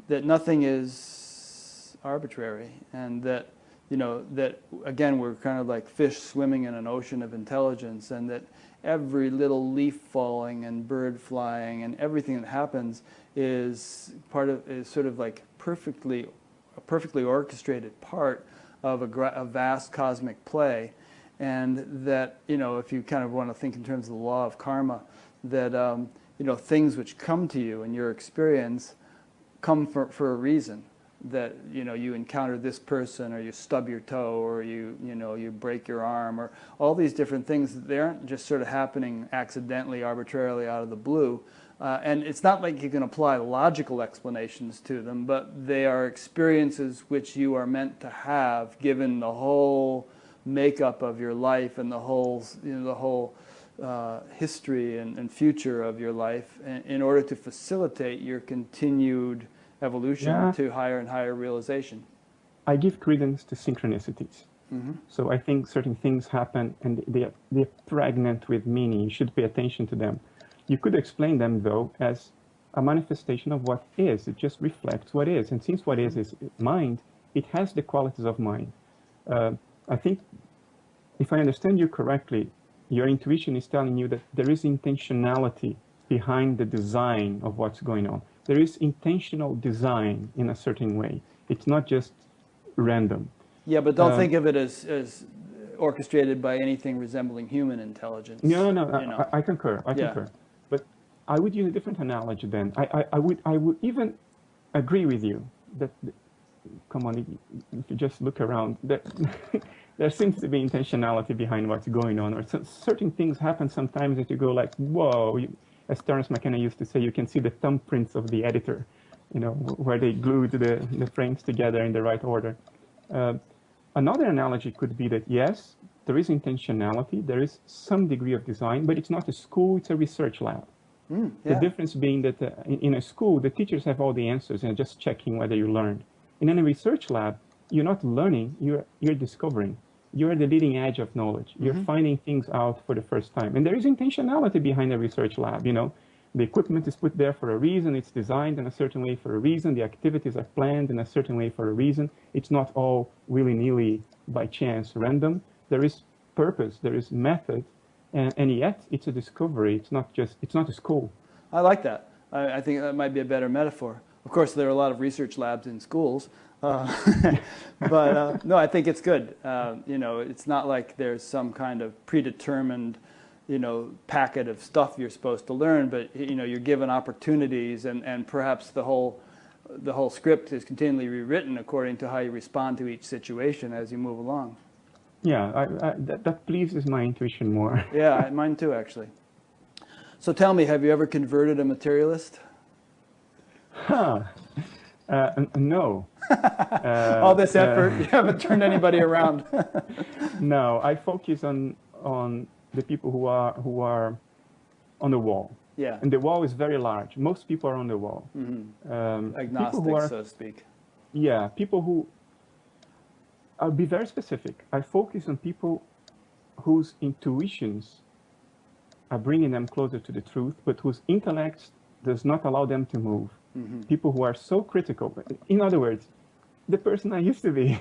that nothing is arbitrary, and that, you know, that again we're kind of like fish swimming in an ocean of intelligence, and that every little leaf falling and bird flying and everything that happens is sort of like a perfectly orchestrated part of a vast cosmic play. And that, you know, if you kind of want to think in terms of the law of karma, that, you know, things which come to you in your experience come for a reason. That, you know, you encounter this person, or you stub your toe, or you know, you break your arm, or all these different things. They aren't just sort of happening accidentally, arbitrarily out of the blue. And it's not like you can apply logical explanations to them, but they are experiences which you are meant to have, given the whole makeup of your life and the whole, you know, the whole history and future of your life, in order to facilitate your continued evolution to higher and higher realization. I give credence to synchronicities. So I think certain things happen and they're pregnant with meaning. You should pay attention to them. You could explain them, though, as a manifestation of what is. It just reflects what is. And since what is mind, it has the qualities of mind. I think, if I understand you correctly, your intuition is telling you that there is intentionality behind the design of what's going on. There is intentional design in a certain way. It's not just random. Yeah, but don't think of it as orchestrated by anything resembling human intelligence. No, I concur. I concur. But I would use a different analogy then. I would even agree with you that, come on, if you just look around, there seems to be intentionality behind what's going on, or certain things happen sometimes that you go like, whoa, as Terence McKenna used to say, you can see the thumbprints of the editor, you know, where they glued the frames together in the right order. Another analogy could be that, yes, there is intentionality, there is some degree of design, but it's not a school, it's a research lab. The difference being that in a school, the teachers have all the answers and just checking whether you learned. In a research lab, you're not learning, you're discovering. You're at the leading edge of knowledge. You're finding things out for the first time. And there is intentionality behind a research lab, you know. The equipment is put there for a reason. It's designed in a certain way for a reason. The activities are planned in a certain way for a reason. It's not all willy-nilly, by chance, random. There is purpose. There is method. And yet, it's a discovery. It's not a school. I like that. I think that might be a better metaphor. Of course, there are a lot of research labs in schools. But no, I think it's good. You know, it's not like there's some kind of predetermined, you know, packet of stuff you're supposed to learn, but, you know, you're given opportunities, and perhaps the whole script is continually rewritten according to how you respond to each situation as you move along. Yeah, that pleases my intuition more. Yeah, mine too, actually. So tell me, have you ever converted a materialist? No. All this effort, you haven't turned anybody around. No, I focus on the people who are on the wall. Yeah. And the wall is very large. Most people are on the wall. Agnostics, so to speak. Yeah, people who... I'll be very specific. I focus on people whose intuitions are bringing them closer to the truth, but whose intellect does not allow them to move. People who are so critical. In other words, the person I used to be.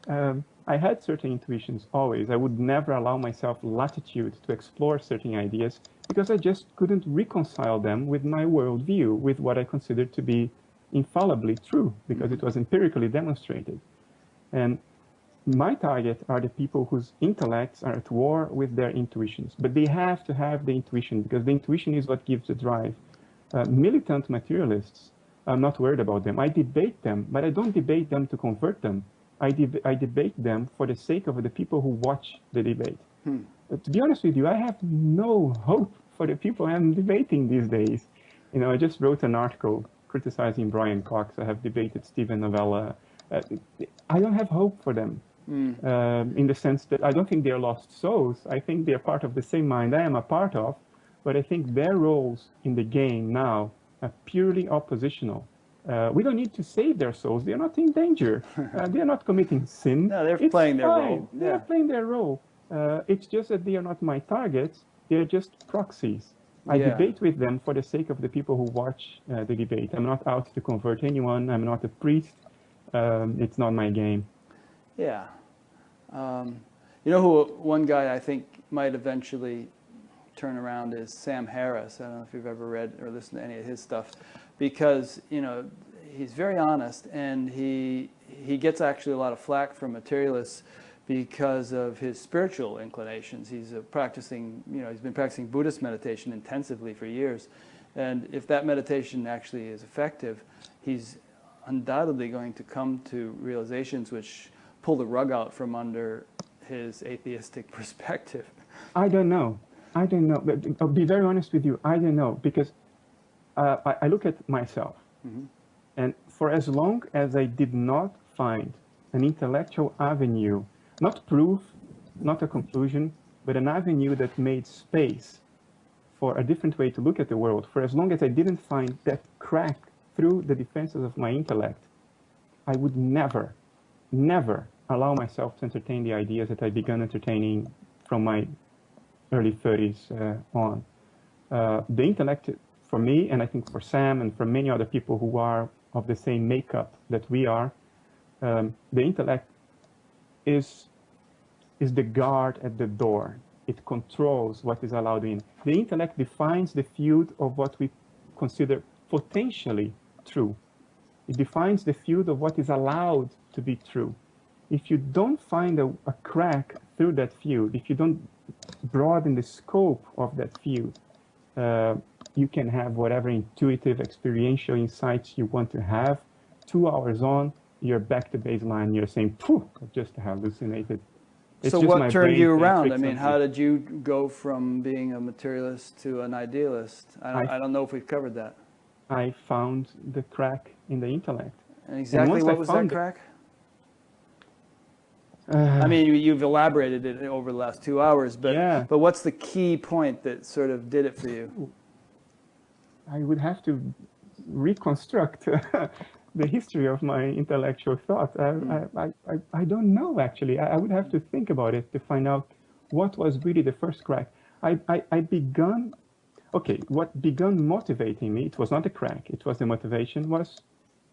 I had certain intuitions always. I would never allow myself latitude to explore certain ideas because I just couldn't reconcile them with my worldview, with what I considered to be infallibly true, because it was empirically demonstrated. And my target are the people whose intellects are at war with their intuitions, but they have to have the intuition, because the intuition is what gives the drive. Militant materialists, I'm not worried about them. I debate them, but I don't debate them to convert them. I debate them for the sake of the people who watch the debate. To be honest with you, I have no hope for the people I'm debating these days. You know, I just wrote an article criticizing Brian Cox. I have debated Stephen Novella. I don't have hope for them. In the sense that I don't think they're lost souls. I think they're part of the same mind I am a part of, but I think their roles in the game now are purely oppositional. We don't need to save their souls. They're not in danger. They're not committing sin. No, they're playing their role. Yeah. They're playing their role. It's just that they are not my targets. They're just proxies. I debate with them for the sake of the people who watch the debate. I'm not out to convert anyone. I'm not a priest. It's not my game. Yeah. You know who one guy I think might eventually turn around is Sam Harris. I don't know if you've ever read or listened to any of his stuff, because, you know, he's very honest, and he gets actually a lot of flack from materialists because of his spiritual inclinations. He's practicing, you know, he's been practicing Buddhist meditation intensively for years, and if that meditation actually is effective, he's undoubtedly going to come to realizations which pull the rug out from under his atheistic perspective. I don't know. But I'll be very honest with you. I don't know, because I look at myself, and for as long as I did not find an intellectual avenue, not proof, not a conclusion, but an avenue that made space for a different way to look at the world, for as long as I didn't find that crack through the defenses of my intellect, I would never, never allow myself to entertain the ideas that I began entertaining from my early 30s on. The intellect, for me, and I think for Sam and for many other people who are of the same makeup that we are, the intellect is the guard at the door. It controls what is allowed in. The intellect defines the field of what we consider potentially true. It defines the field of what is allowed to be true. If you don't find a crack through that field, if you don't broaden the scope of that field, you can have whatever intuitive, experiential insights you want to have. 2 hours on, you're back to baseline. You're saying, "Phew, I just hallucinated." It's so just what my turned brain you playing around? I tricks mean, on how me. did you go from being a materialist to an idealist? I don't know if we've covered that. I found the crack in the intellect. And exactly what was that crack? I mean, you've elaborated it over the last 2 hours, but what's the key point that sort of did it for you? I would have to reconstruct the history of my intellectual thought. I don't know, actually. I would have to think about it to find out what was really the first crack. I began, okay, what began motivating me, it was not a crack, it was the motivation was,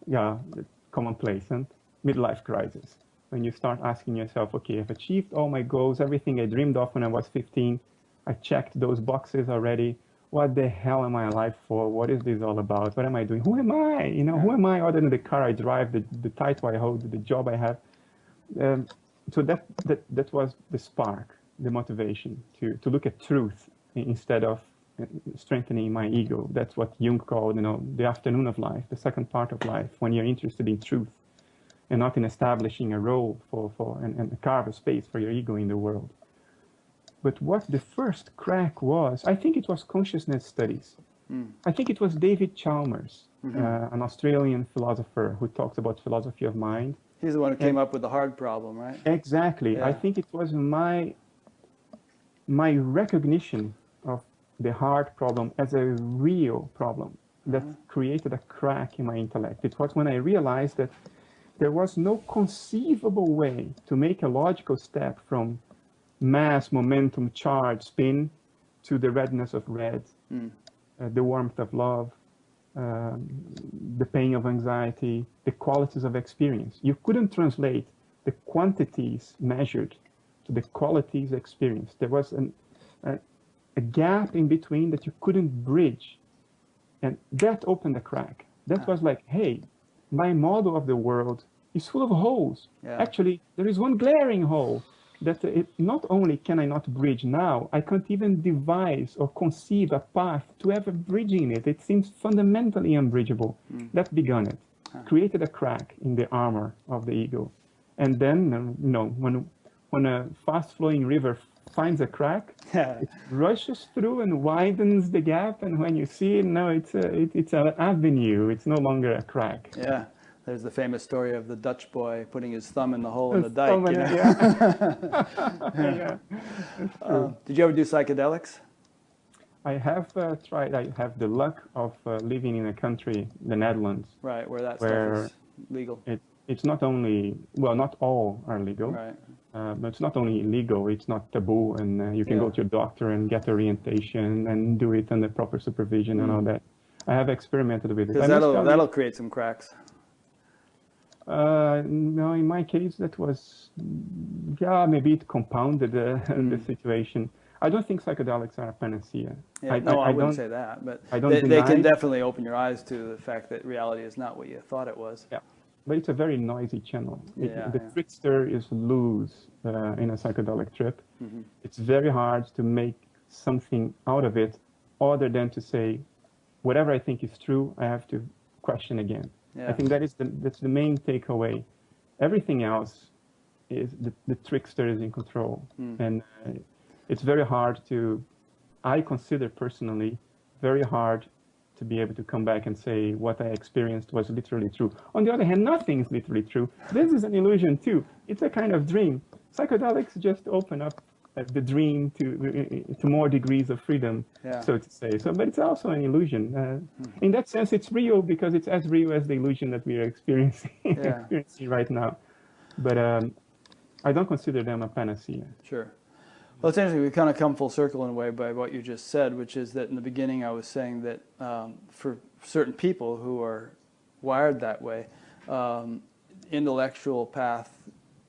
the commonplace and midlife crisis. When you start asking yourself, okay, I've achieved all my goals, everything I dreamed of when I was 15, I checked those boxes already. What the hell am I alive for? What is this all about? What am I doing? Who am I? You know, who am I other than the car I drive, the title I hold, the job I have? So that was the spark, the motivation to look at truth instead of strengthening my ego. That's what Jung called, you know, the afternoon of life, the second part of life, when you're interested in truth and not in establishing a role and carve a space for your ego in the world. But what the first crack was, I think it was consciousness studies. I think it was David Chalmers, an Australian philosopher who talks about philosophy of mind. He's the one who came up with the hard problem, right? Exactly. Yeah. I think it was my recognition of the hard problem as a real problem that created a crack in my intellect. It was when I realized that there was no conceivable way to make a logical step from mass, momentum, charge, spin to the redness of red, the warmth of love, the pain of anxiety, the qualities of experience. You couldn't translate the quantities measured to the qualities experienced. There was a gap in between that you couldn't bridge. And that opened a crack. That was like, hey, my model of the world is full of holes. Yeah. Actually, there is one glaring hole that not only can I not bridge now, I can't even devise or conceive a path to ever bridging it. It seems fundamentally unbridgeable. That began it. Created a crack in the armor of the ego. And then, when a fast-flowing river finds a crack, it rushes through and widens the gap, and when you see it, no, it's an avenue. It's no longer a crack. Yeah, there's the famous story of the Dutch boy putting his thumb in the hole in the dike. Did you ever do psychedelics? I have tried. I have the luck of living in a country, the Netherlands, right, where that stuff is legal. It's not only, well, not all are legal. Right. But it's not only illegal, it's not taboo, and you can go to your doctor and get orientation and do it under proper supervision and all that. I have experimented with it. Because that'll create some cracks. No, in my case, that was, maybe it compounded the situation. I don't think psychedelics are a panacea. Yeah, I wouldn't say that, but they can definitely open your eyes to the fact that reality is not what you thought it was. Yeah. But it's a very noisy channel. The trickster is loose in a psychedelic trip. It's very hard to make something out of it other than to say, whatever I think is true, I have to question again. Yeah. I think that's the main takeaway. Everything else is the trickster is in control. And it's very hard I consider personally, very hard to be able to come back and say what I experienced was literally true. On the other hand, nothing is literally true. This is an illusion too. It's a kind of dream. Psychedelics just open up the dream to more degrees of freedom, so to say. But it's also an illusion. In that sense, it's real because it's as real as the illusion that we are experiencing right now. But I don't consider them a panacea. Sure. Well, it's interesting. We've kind of come full circle in a way by what you just said, which is that in the beginning I was saying that for certain people who are wired that way, intellectual path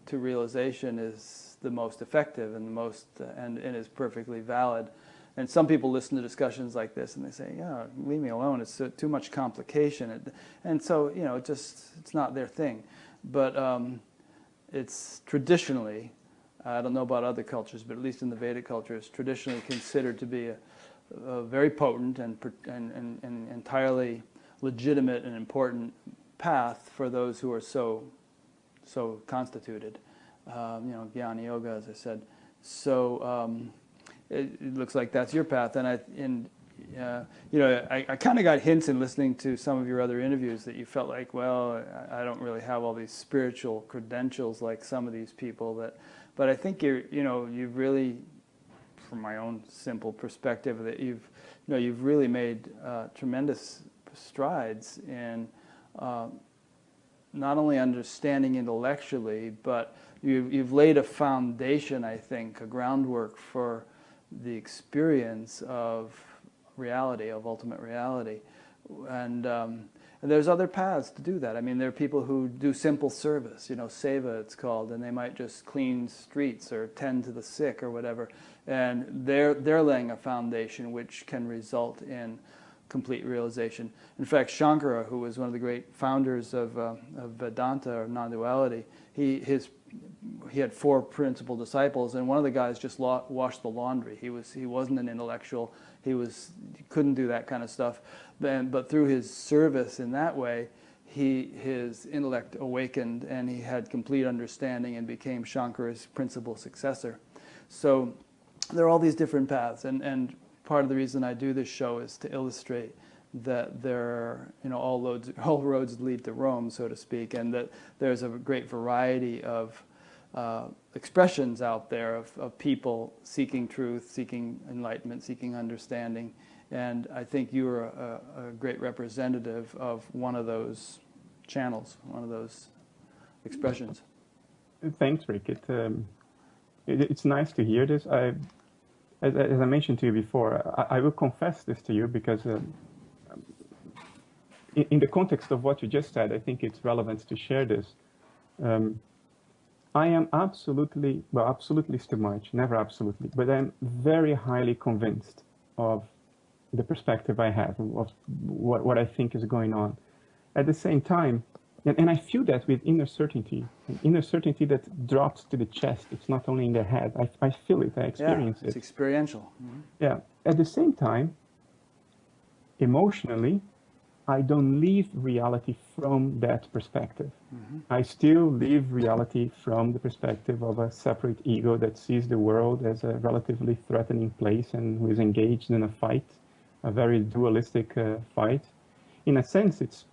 to realization is the most effective and the most and is perfectly valid. And some people listen to discussions like this and they say, "Yeah, leave me alone. It's too much complication." And so it's not their thing. But it's traditionally, I don't know about other cultures, but at least in the Vedic culture, it's traditionally considered to be a very potent and entirely legitimate and important path for those who are so constituted. Jnana Yoga, as I said. So it looks like that's your path, and I kind of got hints in listening to some of your other interviews that you felt like, well, I don't really have all these spiritual credentials like some of these people but I think you've really, from my own simple perspective, that you've really made tremendous strides in not only understanding intellectually, but you've laid a foundation, I think, a groundwork for the experience of reality, of ultimate reality, and there's other paths to do that. I mean, there are people who do simple service, seva it's called, and they might just clean streets or tend to the sick or whatever, and they're laying a foundation which can result in complete realization. In fact, Shankara, who was one of the great founders of Vedanta or non-duality, he had 4 principal disciples, and one of the guys just washed the laundry. He wasn't an intellectual. He couldn't do that kind of stuff. But through his service in that way, his intellect awakened, and he had complete understanding and became Shankara's principal successor. So there are all these different paths, and part of the reason I do this show is to illustrate that there are, all roads lead to Rome, so to speak, and that there's a great variety of expressions out there of people seeking truth, seeking enlightenment, seeking understanding. And I think you are a great representative of one of those channels, one of those expressions. Thanks, Rick. It's nice to hear this. As I mentioned to you before, I will confess this to you because in the context of what you just said, I think it's relevant to share this. I am absolutely, well, absolutely is too much, never absolutely, but I'm very highly convinced of the perspective I have, of what I think is going on. At the same time, and I feel that with inner certainty, an inner certainty that drops to the chest. It's not only in the head. I feel it, I experience it. It's experiential. Mm-hmm. Yeah. At the same time, emotionally, I don't leave reality from that perspective. Mm-hmm. I still live reality from the perspective of a separate ego that sees the world as a relatively threatening place and who is engaged in a fight, a very dualistic fight. In a sense, it's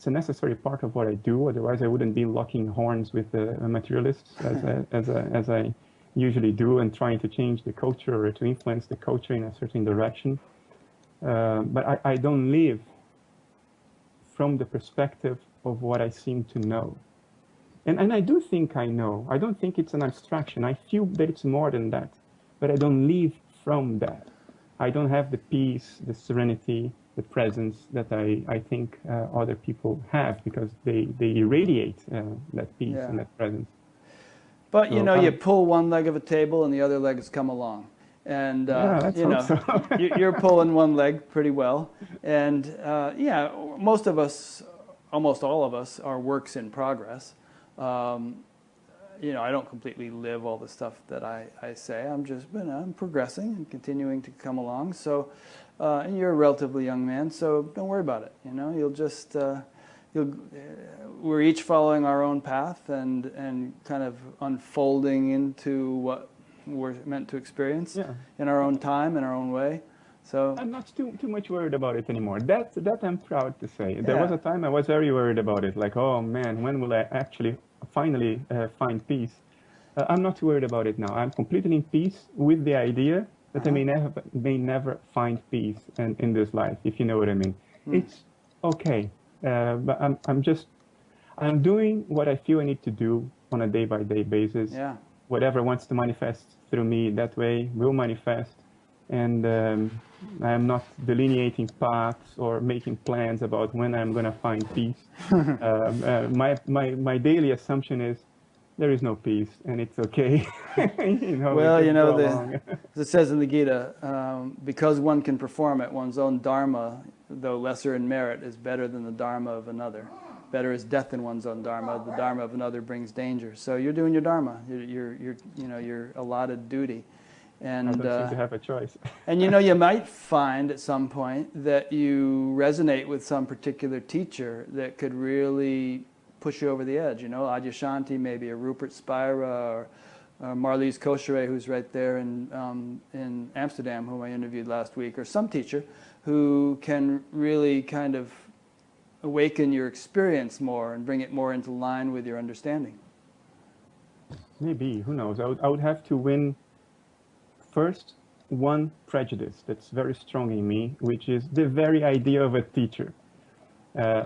a necessary part of what I do. Otherwise, I wouldn't be locking horns with the materialists as I usually do, and trying to change the culture or to influence the culture in a certain direction. But I don't live from the perspective of what I seem to know. And I do think I know. I don't think it's an abstraction. I feel that it's more than that. But I don't live from that. I don't have the peace, the serenity, the presence that I think other people have, because they irradiate that peace and that presence. But, so, you pull one leg of a table and the other leg has come along. And, so. you're pulling one leg pretty well. And, most of us, almost all of us, are works in progress. I don't completely live all the stuff that I say. I'm just, I'm progressing and continuing to come along. So, and you're a relatively young man, so don't worry about it. You'll just, we're each following our own path and kind of unfolding into what we're meant to experience in our own time, in our own way. So I'm not too much worried about it anymore. That I'm proud to say. There was a time I was very worried about it. Like, oh man, when will I actually finally find peace? I'm not worried about it now. I'm completely in peace with the idea that I may never find peace in this life, if you know what I mean. It's okay, but I'm doing what I feel I need to do on a day-by-day basis. Yeah. Whatever wants to manifest through me that way will manifest. And I'm not delineating paths or making plans about when I'm going to find peace. My daily assumption is there is no peace, and it's okay. As it says in the Gita, because one can perform it, one's own dharma, though lesser in merit, is better than the dharma of another. Better is death in one's own dharma. The dharma of another brings danger. So you're doing your dharma. Your allotted duty. And I don't seem to have a choice. And you might find at some point that you resonate with some particular teacher that could really push you over the edge. Adyashanti, maybe, or Rupert Spira, or Marlies Koshere, who's right there in Amsterdam, whom I interviewed last week, or some teacher who can really kind of awaken your experience more and bring it more into line with your understanding. Maybe, who knows? I would have to win first one prejudice that's very strong in me, which is the very idea of a teacher.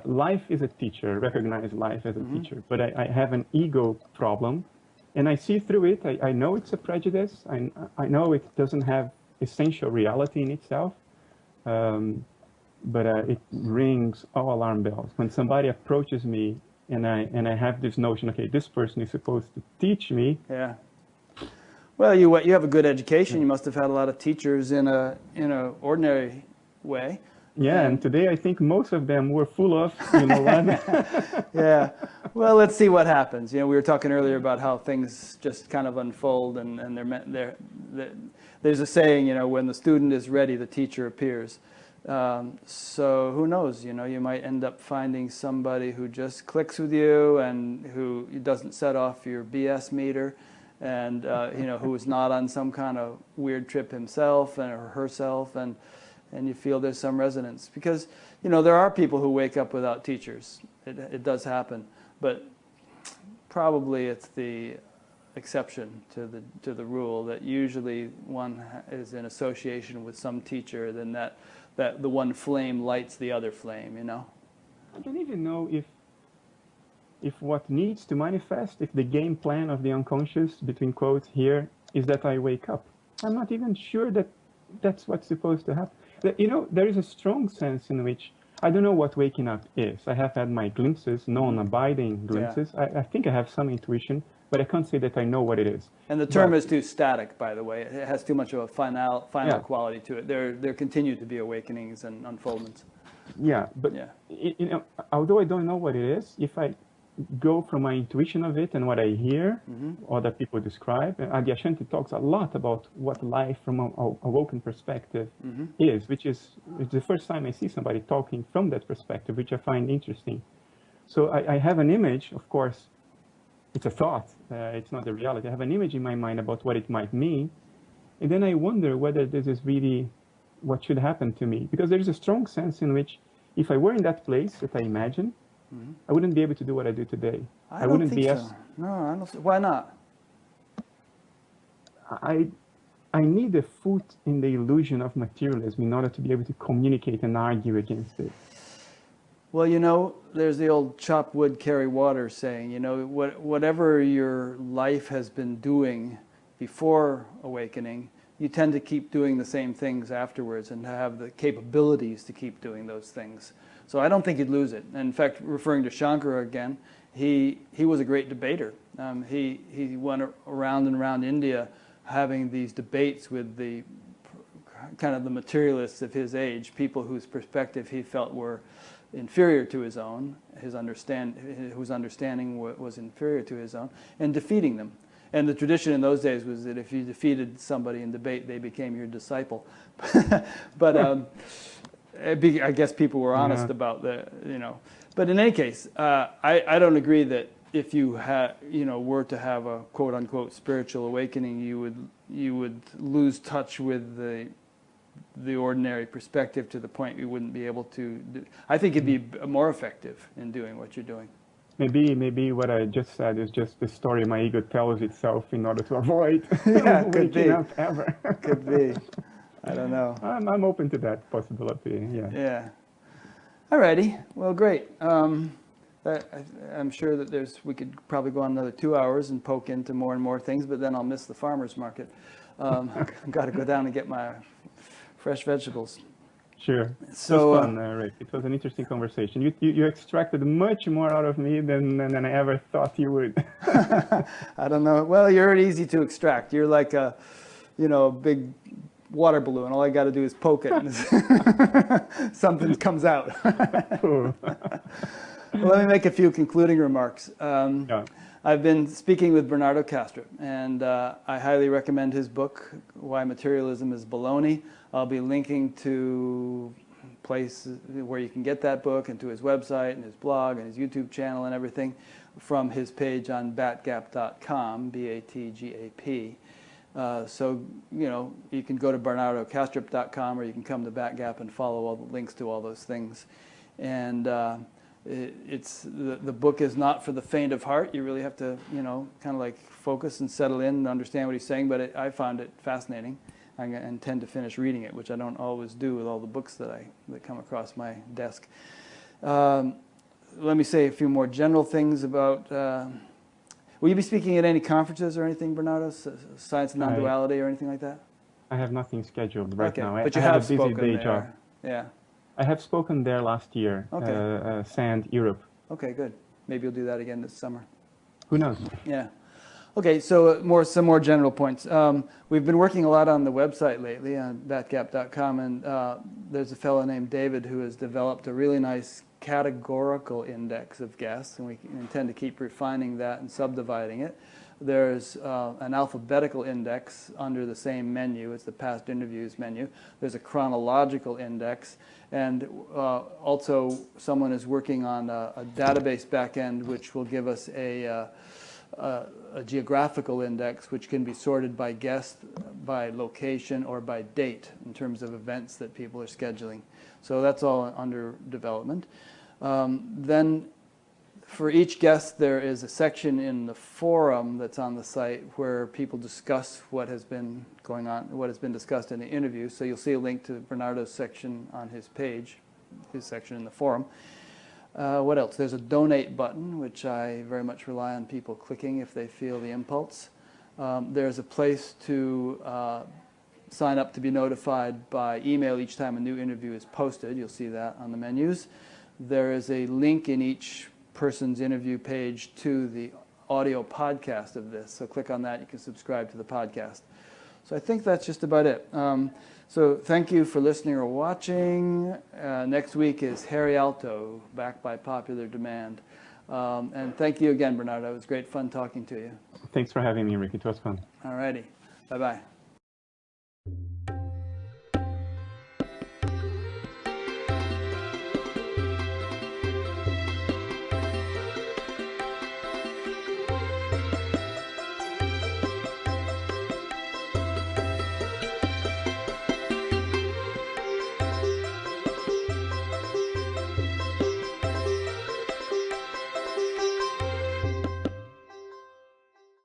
Life is a teacher, recognize life as a teacher, but I have an ego problem, and I see through it. I know it's a prejudice. I know it doesn't have essential reality in itself, but it rings all alarm bells. When somebody approaches me and I have this notion, okay, this person is supposed to teach me. Yeah. Well, you have a good education. You must have had a lot of teachers in a ordinary way. Yeah, and today I think most of them were full of, what? Yeah. Well, let's see what happens. We were talking earlier about how things just kind of unfold, and there's a saying, when the student is ready, the teacher appears. So who knows? You might end up finding somebody who just clicks with you and who doesn't set off your BS meter, and who is not on some kind of weird trip himself or herself, and you feel there's some resonance. Because there are people who wake up without teachers. It does happen, but probably it's the exception to the rule, that usually one is in association with some teacher, then that the one flame lights the other flame. I don't even know if what needs to manifest, if the game plan of the unconscious, between quotes here, is that I wake up. I'm not even sure that that's what's supposed to happen. There is a strong sense in which I don't know what waking up is. I have had my glimpses, non-abiding glimpses. Yeah. I think I have some intuition, but I can't say that I know what it is. And the term is too static, by the way. It has too much of a final Yeah. quality to it. There continue to be awakenings and unfoldments. Yeah, but Yeah. You know, although I don't know what it is, if I go from my intuition of it and what I hear other people describe, and Adyashanti talks a lot about what life from a awoken perspective is, which is the first time I see somebody talking from that perspective, which I find interesting. So I have an image, of course, it's a thought, it's not the reality. I have an image in my mind about what it might mean, and then I wonder whether this is really what should happen to me, because there is a strong sense in which if I were in that place that I imagine, I wouldn't be able to do what I do today. I wouldn't think so. No, I don't. Why not? I need a foot in the illusion of materialism in order to be able to communicate and argue against it. Well, you know, there's the old chop wood, carry water saying, you know, whatever your life has been doing before awakening, you tend to keep doing the same things afterwards and have the capabilities to keep doing those things. So I don't think you'd lose it. And in fact, referring to Shankara again, he was a great debater. He went around and around India having these debates with the kind of the materialists of his age, people whose perspective he felt were inferior to his own, whose understanding was inferior to his own, and defeating them. And the tradition in those days was that if you defeated somebody in debate, they became your disciple. But I guess people were honest about the, you know. But in any case, I don't agree that if you were to have a quote unquote spiritual awakening, you would lose touch with the ordinary perspective to the point you wouldn't be able to do. I think it'd be more effective in doing what you're doing. Maybe what I just said is just the story my ego tells itself in order to avoid waking up ever. Could be. I don't know. I'm open to that possibility. Yeah. Yeah. Alrighty. Well, great. I'm sure that we could probably go on another 2 hours and poke into more and more things, but then I'll miss the farmer's market. I've got to go down and get my fresh vegetables. Sure. So, it was fun, Rick. It was an interesting conversation. You extracted much more out of me than I ever thought you would. I don't know. Well, you're easy to extract. You're like a big water balloon. All I got to do is poke it and something comes out. Cool. Well, let me make a few concluding remarks. Yeah. I've been speaking with Bernardo Kastrup, and I highly recommend his book, Why Materialism Is Baloney. I'll be linking to places where you can get that book and to his website and his blog and his YouTube channel and everything from his page on batgap.com, B-A-T-G-A-P. So, you can go to bernardokastrup.com or you can come to Batgap and follow all the links to all those things. And the book is not for the faint of heart. You really have to, kind of like focus and settle in and understand what he's saying, but I found it fascinating. I intend to finish reading it, which I don't always do with all the books that come across my desk. Let me say a few more general things about... will you be speaking at any conferences or anything, Bernardo? Science and Non-Duality or anything like that? I have nothing scheduled right now. But you have have a busy spoken day there. job. Yeah. I have spoken there last year, Sand, Europe. Okay, good. Maybe you'll do that again this summer. Who knows? Yeah. Okay, so some more general points. We've been working a lot on the website lately on batgap.com, and there's a fellow named David who has developed a really nice categorical index of guests, and we intend to keep refining that and subdividing it. There's an alphabetical index under the same menu. It's the past interviews menu. There's a chronological index, and also someone is working on a database backend which will give us a geographical index which can be sorted by guest, by location, or by date in terms of events that people are scheduling. So that's all under development. Then for each guest there is a section in the forum that's on the site where people discuss what has been going on, what has been discussed in the interview. So you'll see a link to Bernardo's section on his page, his section in the forum. What else? There's a donate button, which I very much rely on people clicking if they feel the impulse. There's a place to sign up to be notified by email each time a new interview is posted. You'll see that on the menus. There is a link in each person's interview page to the audio podcast of this. So click on that, you can subscribe to the podcast. So I think that's just about it. So thank you for listening or watching. Next week is Harri Aalto, back by popular demand. And thank you again, Bernardo. It was great fun talking to you. Thanks for having me, Rick. It was fun. All righty. Bye-bye.